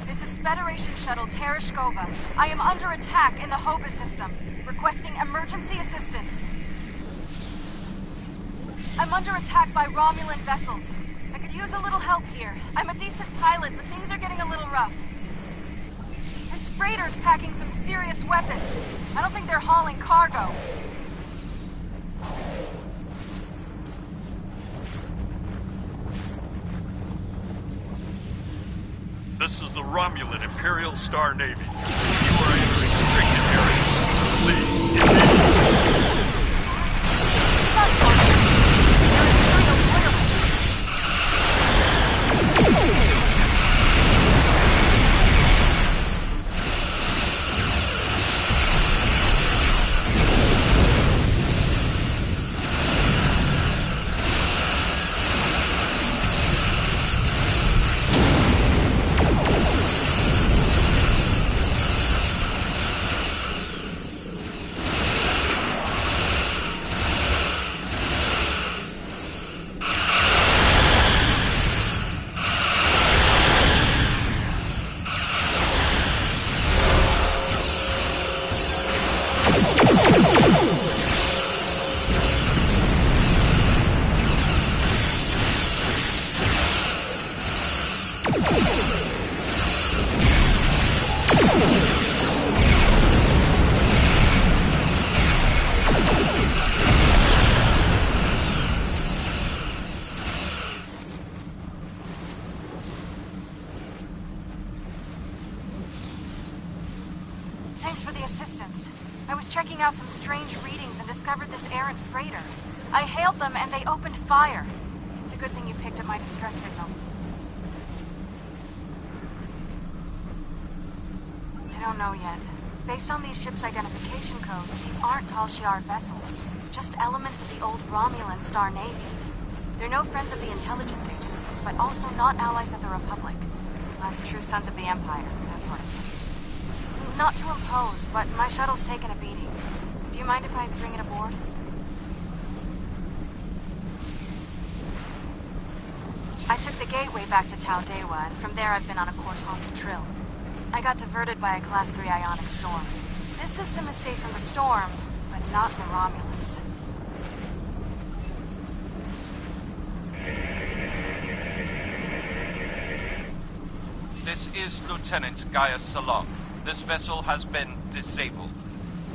This is Federation Shuttle Tereshkova. I am under attack in the Hobus system. Requesting emergency assistance. I'm under attack by Romulan vessels. I could use a little help here. I'm a decent pilot, but things are getting a little rough. This freighter's packing some serious weapons. I don't think they're hauling cargo. This is the Romulan Imperial Star Navy. You are in a restricted area. Leave. Thanks for the assistance. I was checking out some strange readings and discovered this errant freighter. I hailed them and they opened fire. It's a good thing you picked up my distress signal. I don't know yet. Based on these ships' identification codes, these aren't Tal Shiar vessels, just elements of the old Romulan Star Navy. They're no friends of the intelligence agencies, but also not allies of the Republic. Last true sons of the Empire, that sort of thing. Not to impose, but my shuttle's taken a beating. Do you mind if I bring it aboard? I took the gateway back to Tau Dewa, and from there I've been on a course home to Trill. I got diverted by a Class 3 ionic storm. This system is safe from the storm, but not the Romulans. This is Lieutenant Gaius Salom. This vessel has been disabled.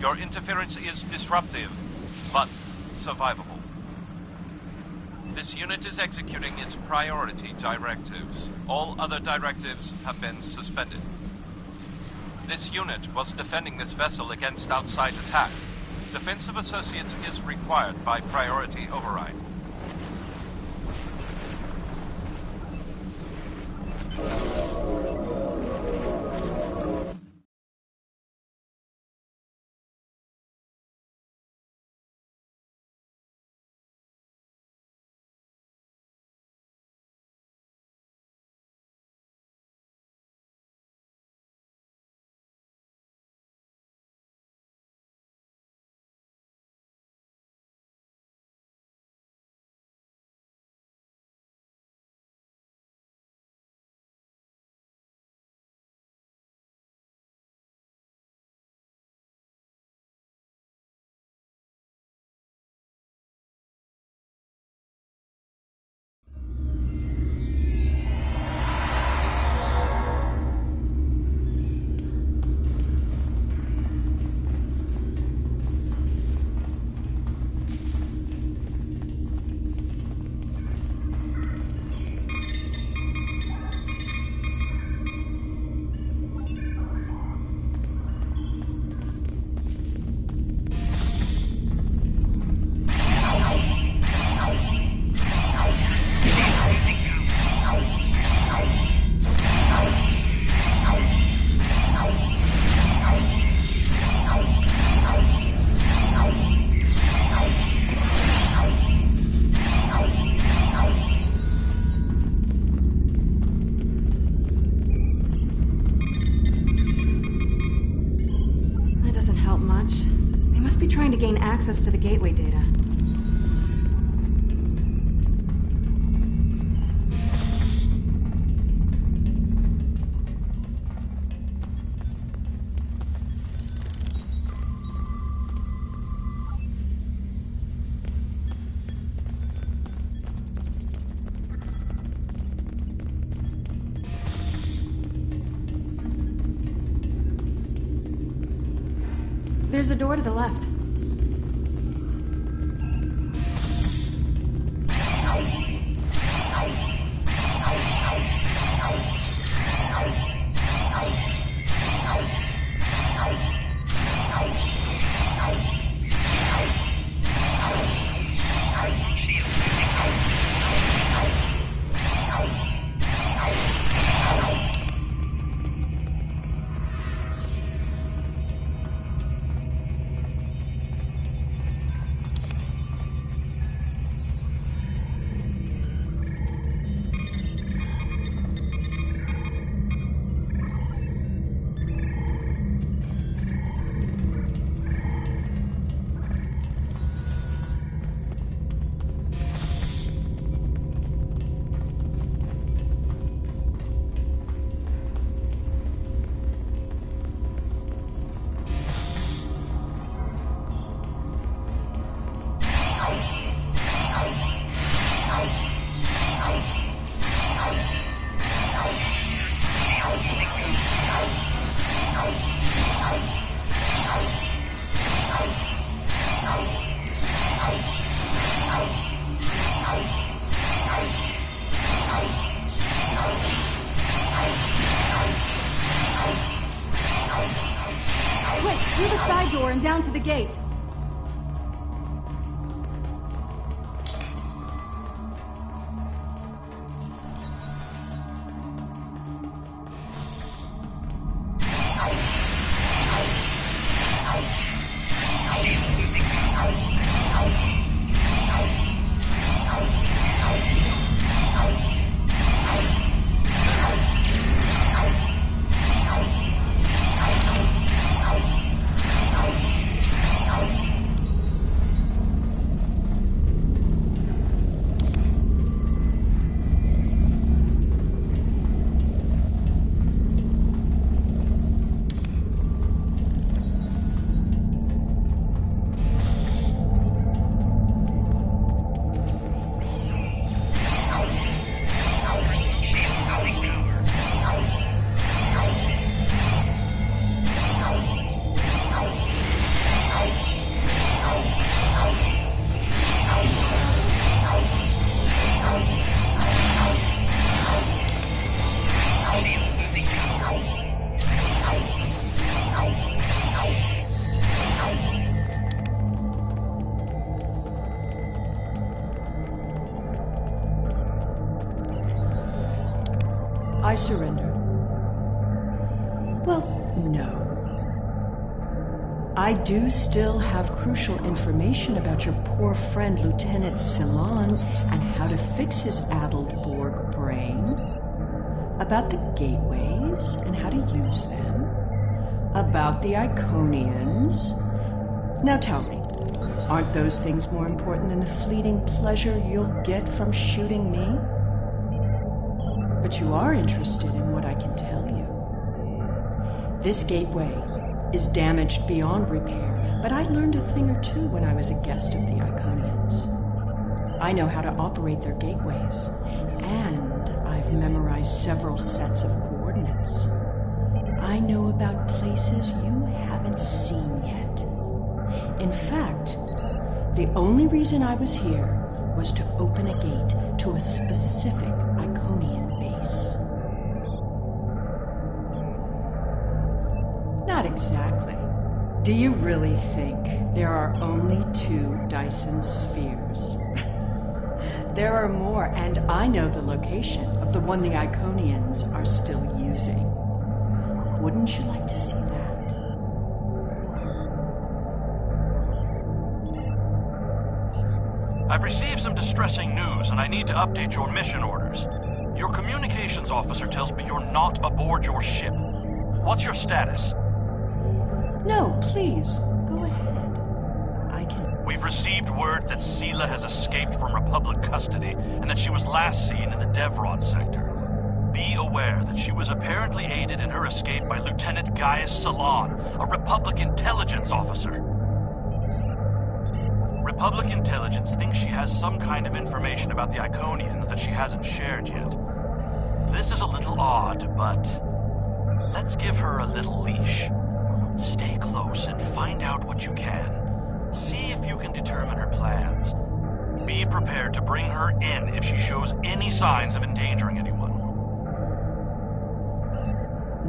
Your interference is disruptive, but survivable. This unit is executing its priority directives. All other directives have been suspended. This unit was defending this vessel against outside attack. Defense of associates is required by priority override. Trying to gain access to the gateway data. There's a door to the left. Through the side door and down to the gate. I surrendered. Well, no. I do still have crucial information about your poor friend Lieutenant Ceylon and how to fix his addled Borg brain, about the gateways and how to use them, about the Iconians. Now tell me, aren't those things more important than the fleeting pleasure you'll get from shooting me? But you are interested in what I can tell you. This gateway is damaged beyond repair, but I learned a thing or two when I was a guest of the Iconians. I know how to operate their gateways, and I've memorized several sets of coordinates. I know about places you haven't seen yet. In fact, the only reason I was here was to open a gate to a specific Iconian base. Not exactly. Do you really think there are only 2 Dyson spheres? There are more, and I know the location of the one the Iconians are still using. Wouldn't you like to see that? I've received some distressing news, and I need to update your mission orders. Your communications officer tells me you're not aboard your ship. What's your status? No, please, go ahead. I can... We've received word that Sela has escaped from Republic custody, and that she was last seen in the Devron sector. Be aware that she was apparently aided in her escape by Lieutenant Gaius Ceylon, a Republic intelligence officer. Republic intelligence thinks she has some kind of information about the Iconians that she hasn't shared yet. This is a little odd, but let's give her a little leash. Stay close and find out what you can. See if you can determine her plans. Be prepared to bring her in if she shows any signs of endangering anyone.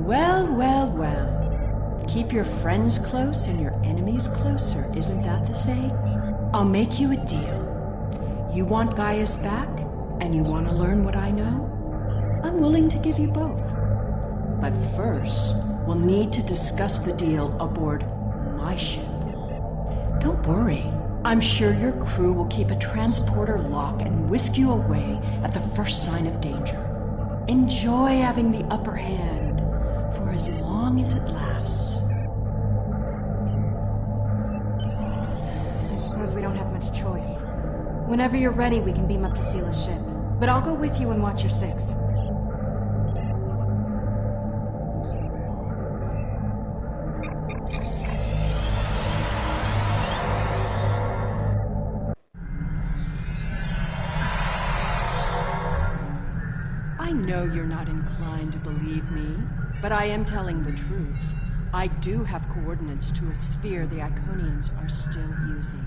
Well, well, well. Keep your friends close and your enemies closer, isn't that the saying? I'll make you a deal. You want Gaius back, and you want to learn what I know? I'm willing to give you both. But first, we'll need to discuss the deal aboard my ship. Don't worry. I'm sure your crew will keep a transporter lock and whisk you away at the first sign of danger. Enjoy having the upper hand for as long as it lasts. I suppose we don't have much choice. Whenever you're ready, we can beam up to Sela's ship. But I'll go with you and watch your six. I know you're not inclined to believe me, but I am telling the truth. I do have coordinates to a sphere the Iconians are still using.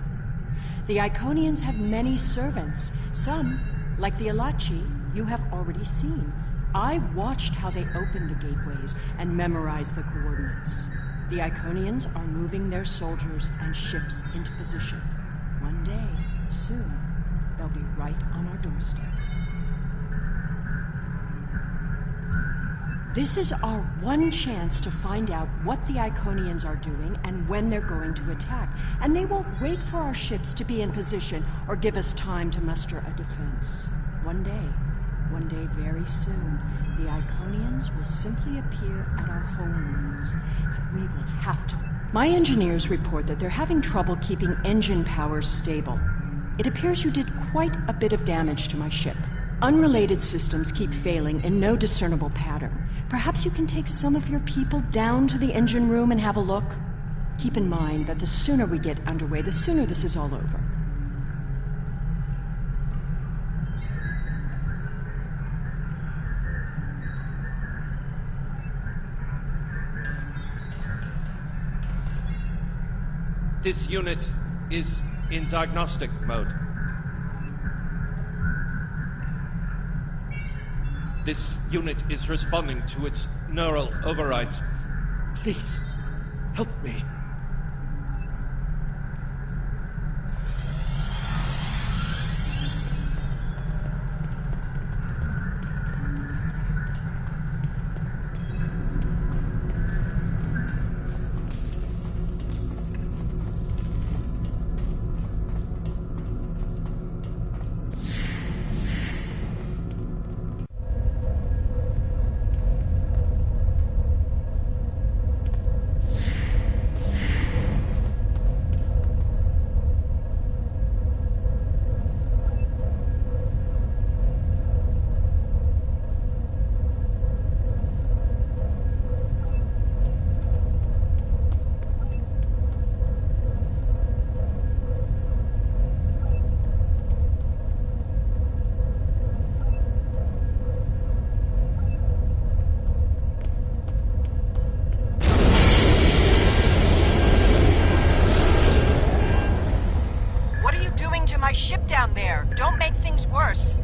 The Iconians have many servants. Some, like the Alachi, you have already seen. I watched how they opened the gateways and memorized the coordinates. The Iconians are moving their soldiers and ships into position. One day, soon, they'll be right on our doorstep. This is our one chance to find out what the Iconians are doing and when they're going to attack. And they won't wait for our ships to be in position or give us time to muster a defense. One day very soon, the Iconians will simply appear at our homeworlds, and we will have to... My engineers report that they're having trouble keeping engine power stable. It appears you did quite a bit of damage to my ship. Unrelated systems keep failing in no discernible pattern. Perhaps you can take some of your people down to the engine room and have a look? Keep in mind that the sooner we get underway, the sooner this is all over. This unit is in diagnostic mode. This unit is responding to its neural overrides. Please, help me. My ship down there. Don't make things worse.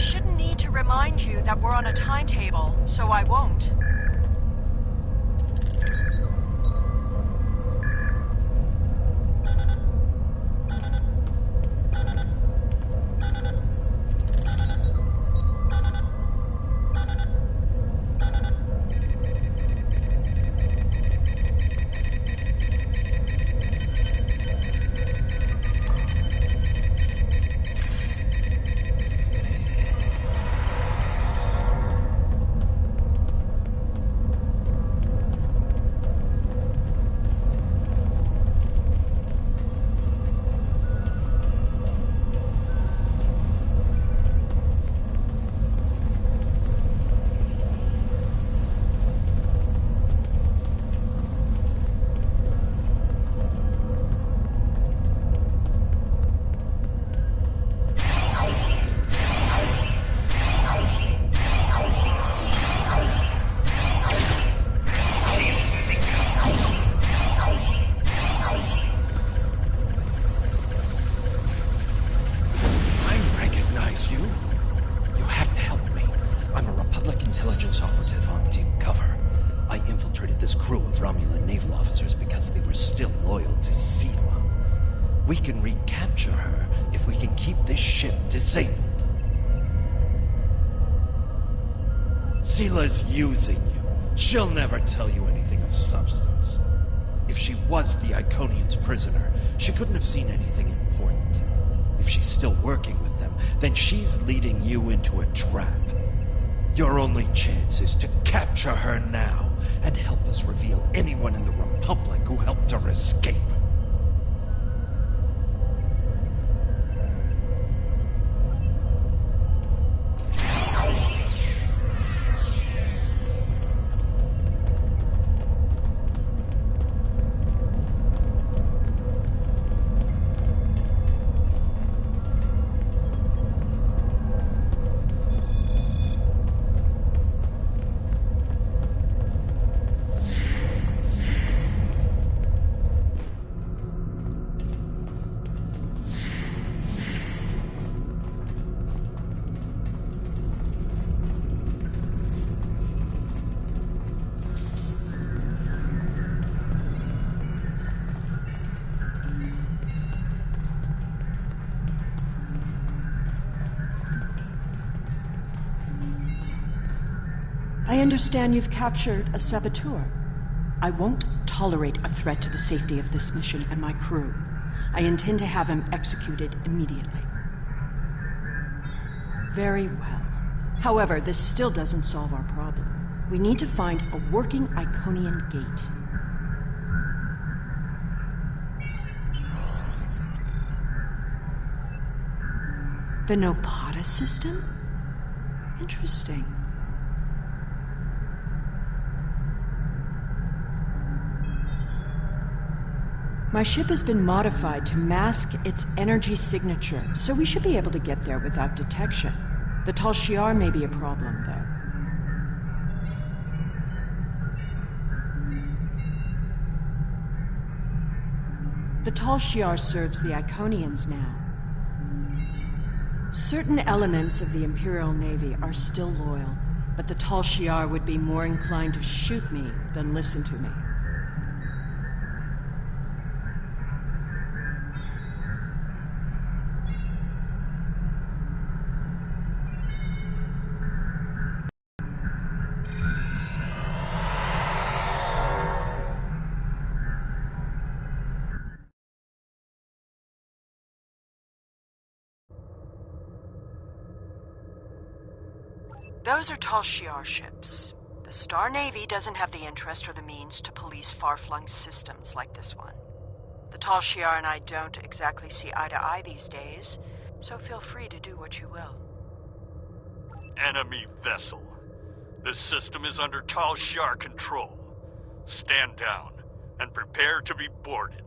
shouldn't need to remind you that we're on a timetable, so I won't. We can recapture her if we can keep this ship disabled. Seela's using you. She'll never tell you anything of substance. If she was the Iconian's prisoner, she couldn't have seen anything important. If she's still working with them, then she's leading you into a trap. Your only chance is to capture her now and help us reveal anyone in the Republic who helped her escape. I understand you've captured a saboteur. I won't tolerate a threat to the safety of this mission and my crew. I intend to have him executed immediately. Very well. However, this still doesn't solve our problem. We need to find a working Iconian gate. The Nopata system? Interesting. My ship has been modified to mask its energy signature, so we should be able to get there without detection. The Tal Shiar may be a problem, though. The Tal Shiar serves the Iconians now. Certain elements of the Imperial Navy are still loyal, but the Tal Shiar would be more inclined to shoot me than listen to me. Those are Tal Shiar ships. The Star Navy doesn't have the interest or the means to police far-flung systems like this one. The Tal Shiar and I don't exactly see eye to eye these days, so feel free to do what you will. Enemy vessel. This system is under Tal Shiar control. Stand down and prepare to be boarded.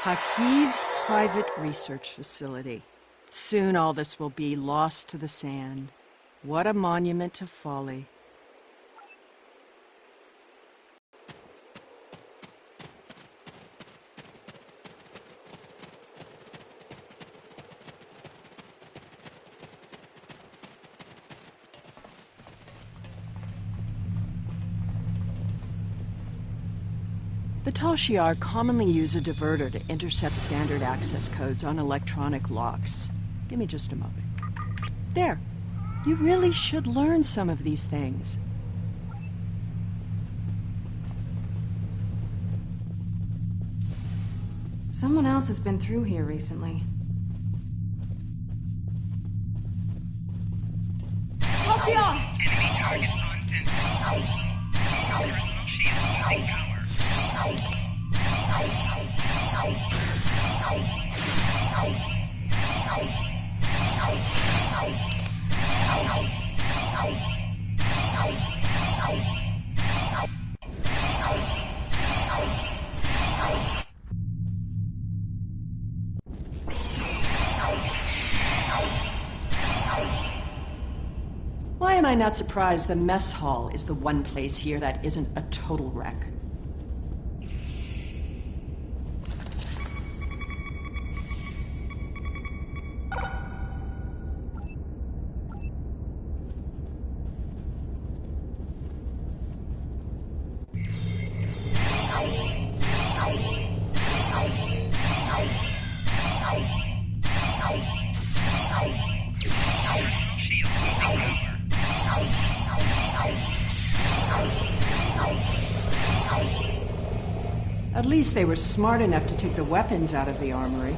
Hakiv's private research facility. Soon all this will be lost to the sand. What a monument to folly. The Tashiar commonly use a diverter to intercept standard access codes on electronic locks. Give me just a moment. There. You really should learn some of these things. Someone else has been through here recently. Tashiar! Enemy target on 10. Personal shield losing power. Why am I not surprised the mess hall is the one place here that isn't a total wreck? At least they were smart enough to take the weapons out of the armory.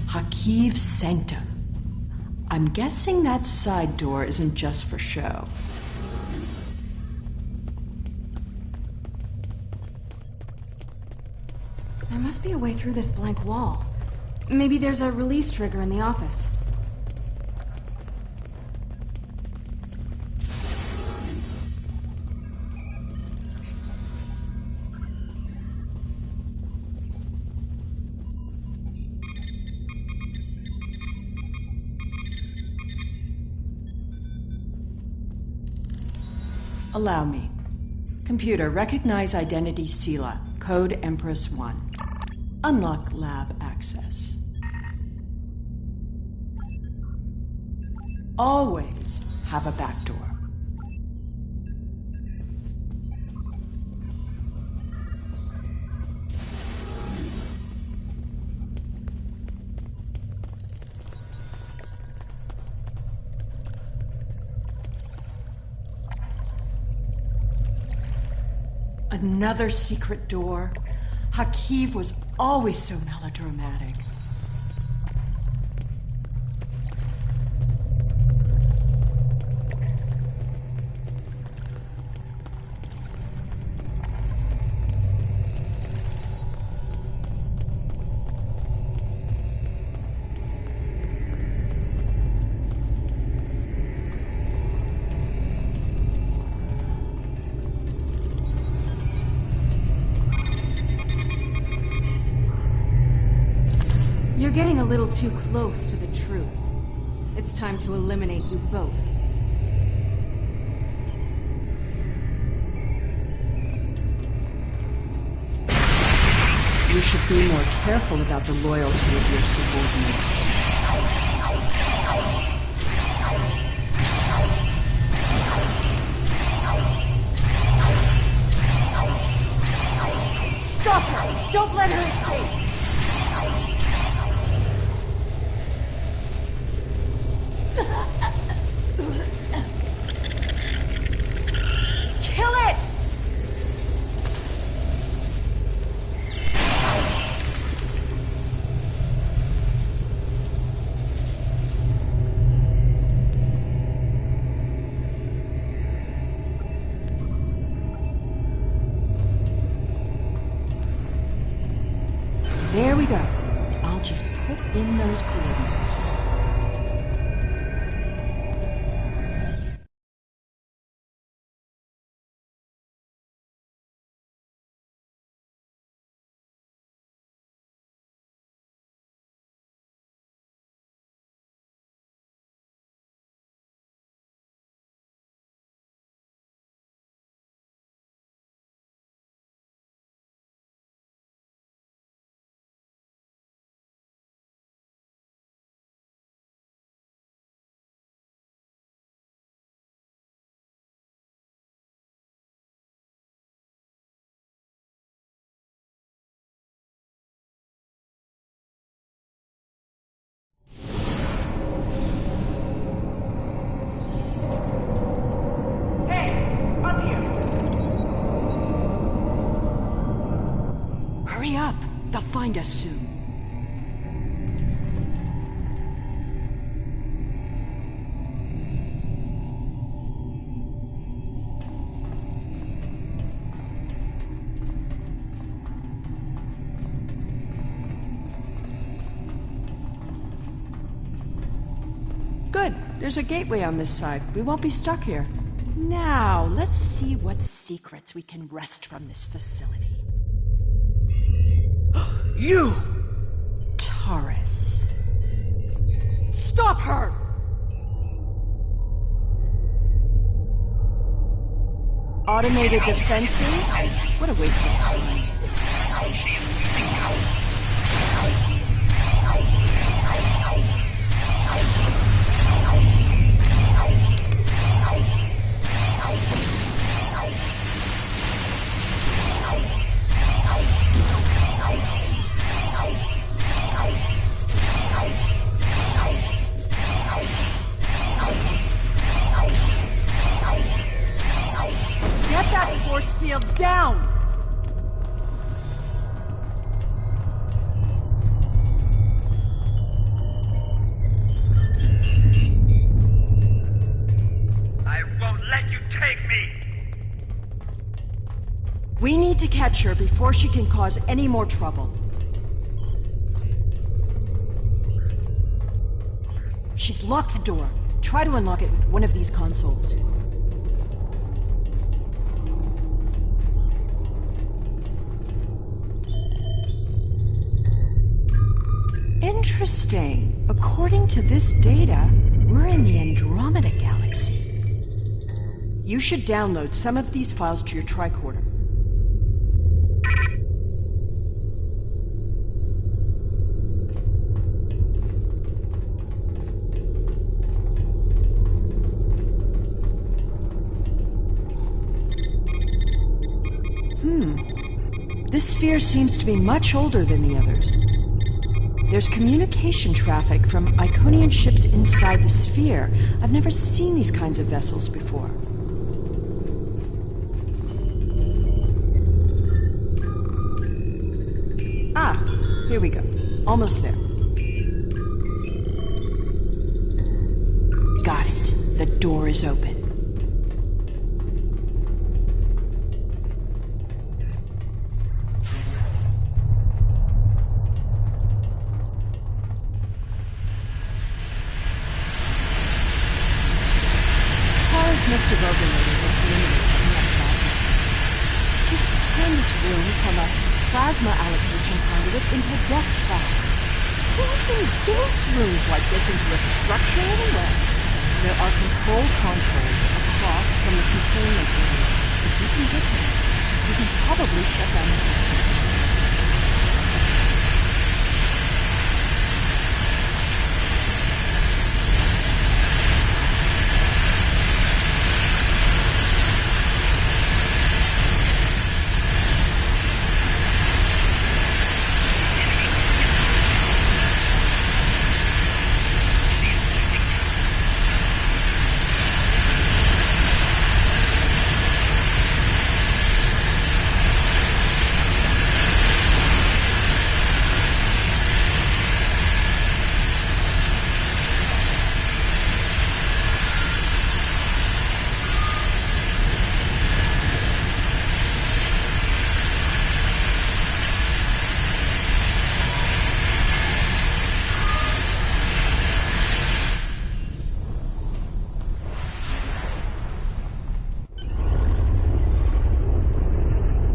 Hakiv's sanctum. I'm guessing that side door isn't just for show. There must be a way through this blank wall. Maybe there's a release trigger in the office. Allow me. Computer, recognize identity Sela, code Empress 1. Unlock lab access. Always have a back door. Another secret door. Hakiv was always so melodramatic. You're getting a little too close to the truth. It's time to eliminate you both. You should be more careful about the loyalty of your subordinates. They'll find us soon. Good. There's a gateway on this side. We won't be stuck here. Now, let's see what secrets we can wrest from this facility. You! Taurus. Stop her! Automated defenses? What a waste of time. Get that force field down! I won't let you take me! We need to catch her before she can cause any more trouble. She's locked the door. Try to unlock it with one of these consoles. Interesting. According to this data, we're in the Andromeda Galaxy. You should download some of these files to your tricorder. This sphere seems to be much older than the others. There's communication traffic from Iconian ships inside the sphere. I've never seen these kinds of vessels before. Ah, here we go. Almost there. Got it. The door is open. Must have overloaded the perimeters in that plasma. Just turn this room from a plasma allocation conduit into a death trap. Who even builds rooms like this into a structure anyway? There are control consoles across from the containment area. If we can get to them, we can probably shut down the system.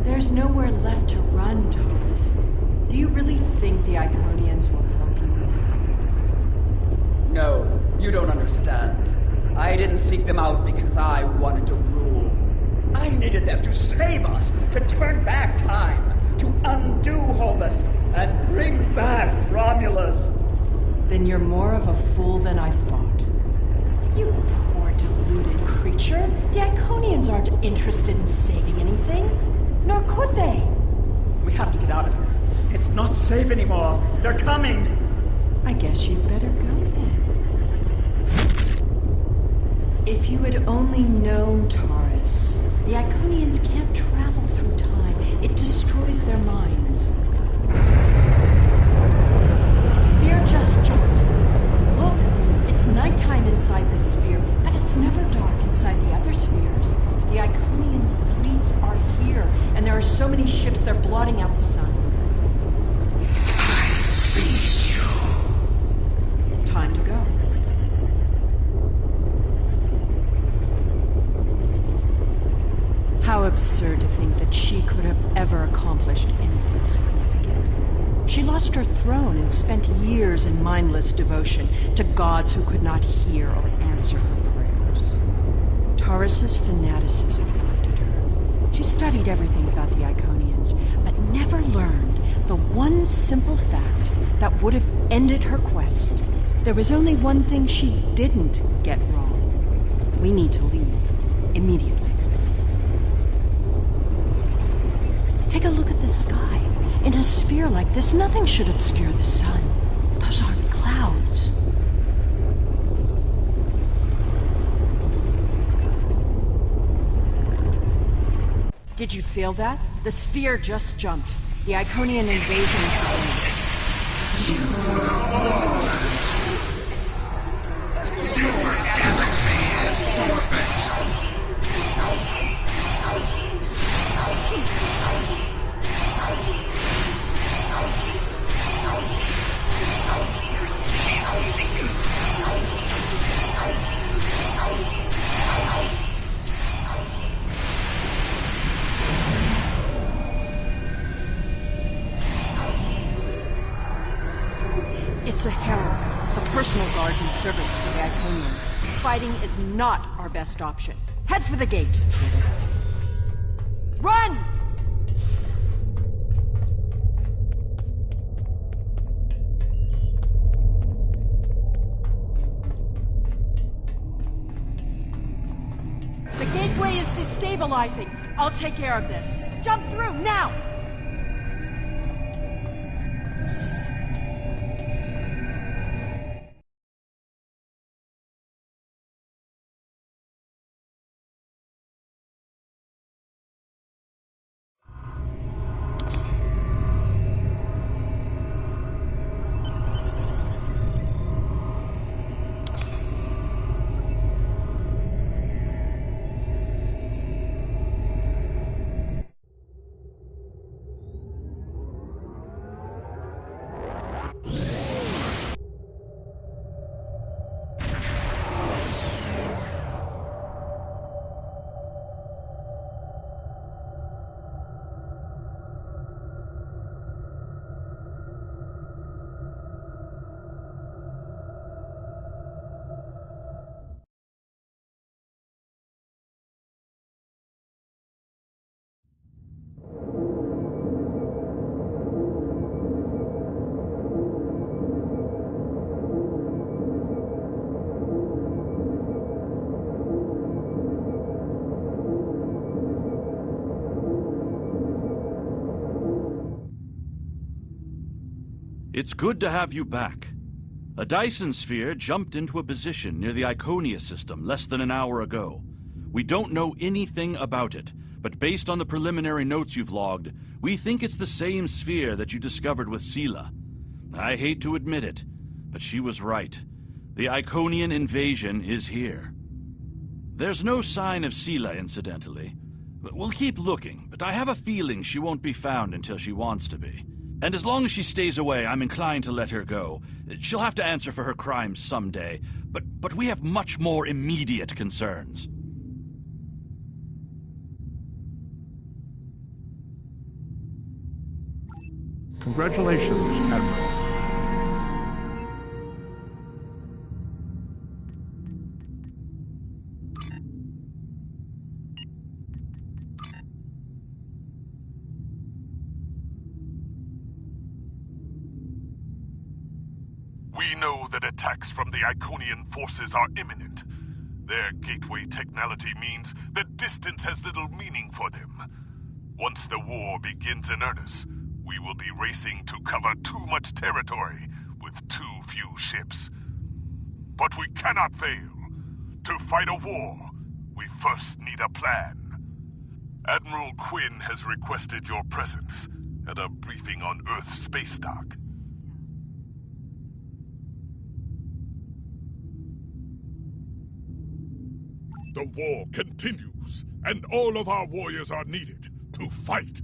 There's nowhere left to run, Taurus. Do you really think the Iconians will help you now? No, you don't understand. I didn't seek them out because I wanted to rule. I needed them to save us, to turn back time, to undo Hobus, and bring back Romulus. Then you're more of a fool than I thought. You poor deluded creature. The Iconians aren't interested in saving anything. Nor could they. We have to get out of here. It's not safe anymore. They're coming. I guess you'd better go then. If you had only known, Taurus, the Iconians can't travel through time. It destroys their minds. sphere just jumped. Look, it's nighttime inside the sphere, but it's never dark inside the other spheres. The Iconian fleets are here, and there are so many ships they're blotting out the sun. I see you. Time to go. How absurd to think that she could have ever accomplished anything significant. She lost her throne and spent years in mindless devotion to gods who could not hear or answer her prayers. Taurus's fanaticism haunted her. She studied everything about the Iconians, but never learned the one simple fact that would have ended her quest. There was only one thing she didn't get wrong. We need to leave immediately. Take a look at the sky. In a sphere like this, nothing should obscure the sun. Those aren't clouds. Did you feel that? The sphere just jumped. The Iconian invasion is beginning. Your galaxy is orbit. It's a herald, the personal guards and servants for the Iconians. Fighting is not our best option. Head for the gate. Run! The gateway is destabilizing. I'll take care of this. Jump through, now! It's good to have you back. A Dyson sphere jumped into a position near the Iconia system less than an hour ago. We don't know anything about it, but based on the preliminary notes you've logged, we think it's the same sphere that you discovered with Sela. I hate to admit it, but she was right. The Iconian invasion is here. There's no sign of Sela, incidentally. We'll keep looking, but I have a feeling she won't be found until she wants to be. And as long as she stays away, I'm inclined to let her go. She'll have to answer for her crimes someday, but we have much more immediate concerns. Congratulations, Admiral. We know that attacks from the Iconian forces are imminent. Their gateway technology means that distance has little meaning for them. Once the war begins in earnest, we will be racing to cover too much territory with too few ships. But we cannot fail. To fight a war, we first need a plan. Admiral Quinn has requested your presence at a briefing on Earth space dock. The war continues, and all of our warriors are needed to fight.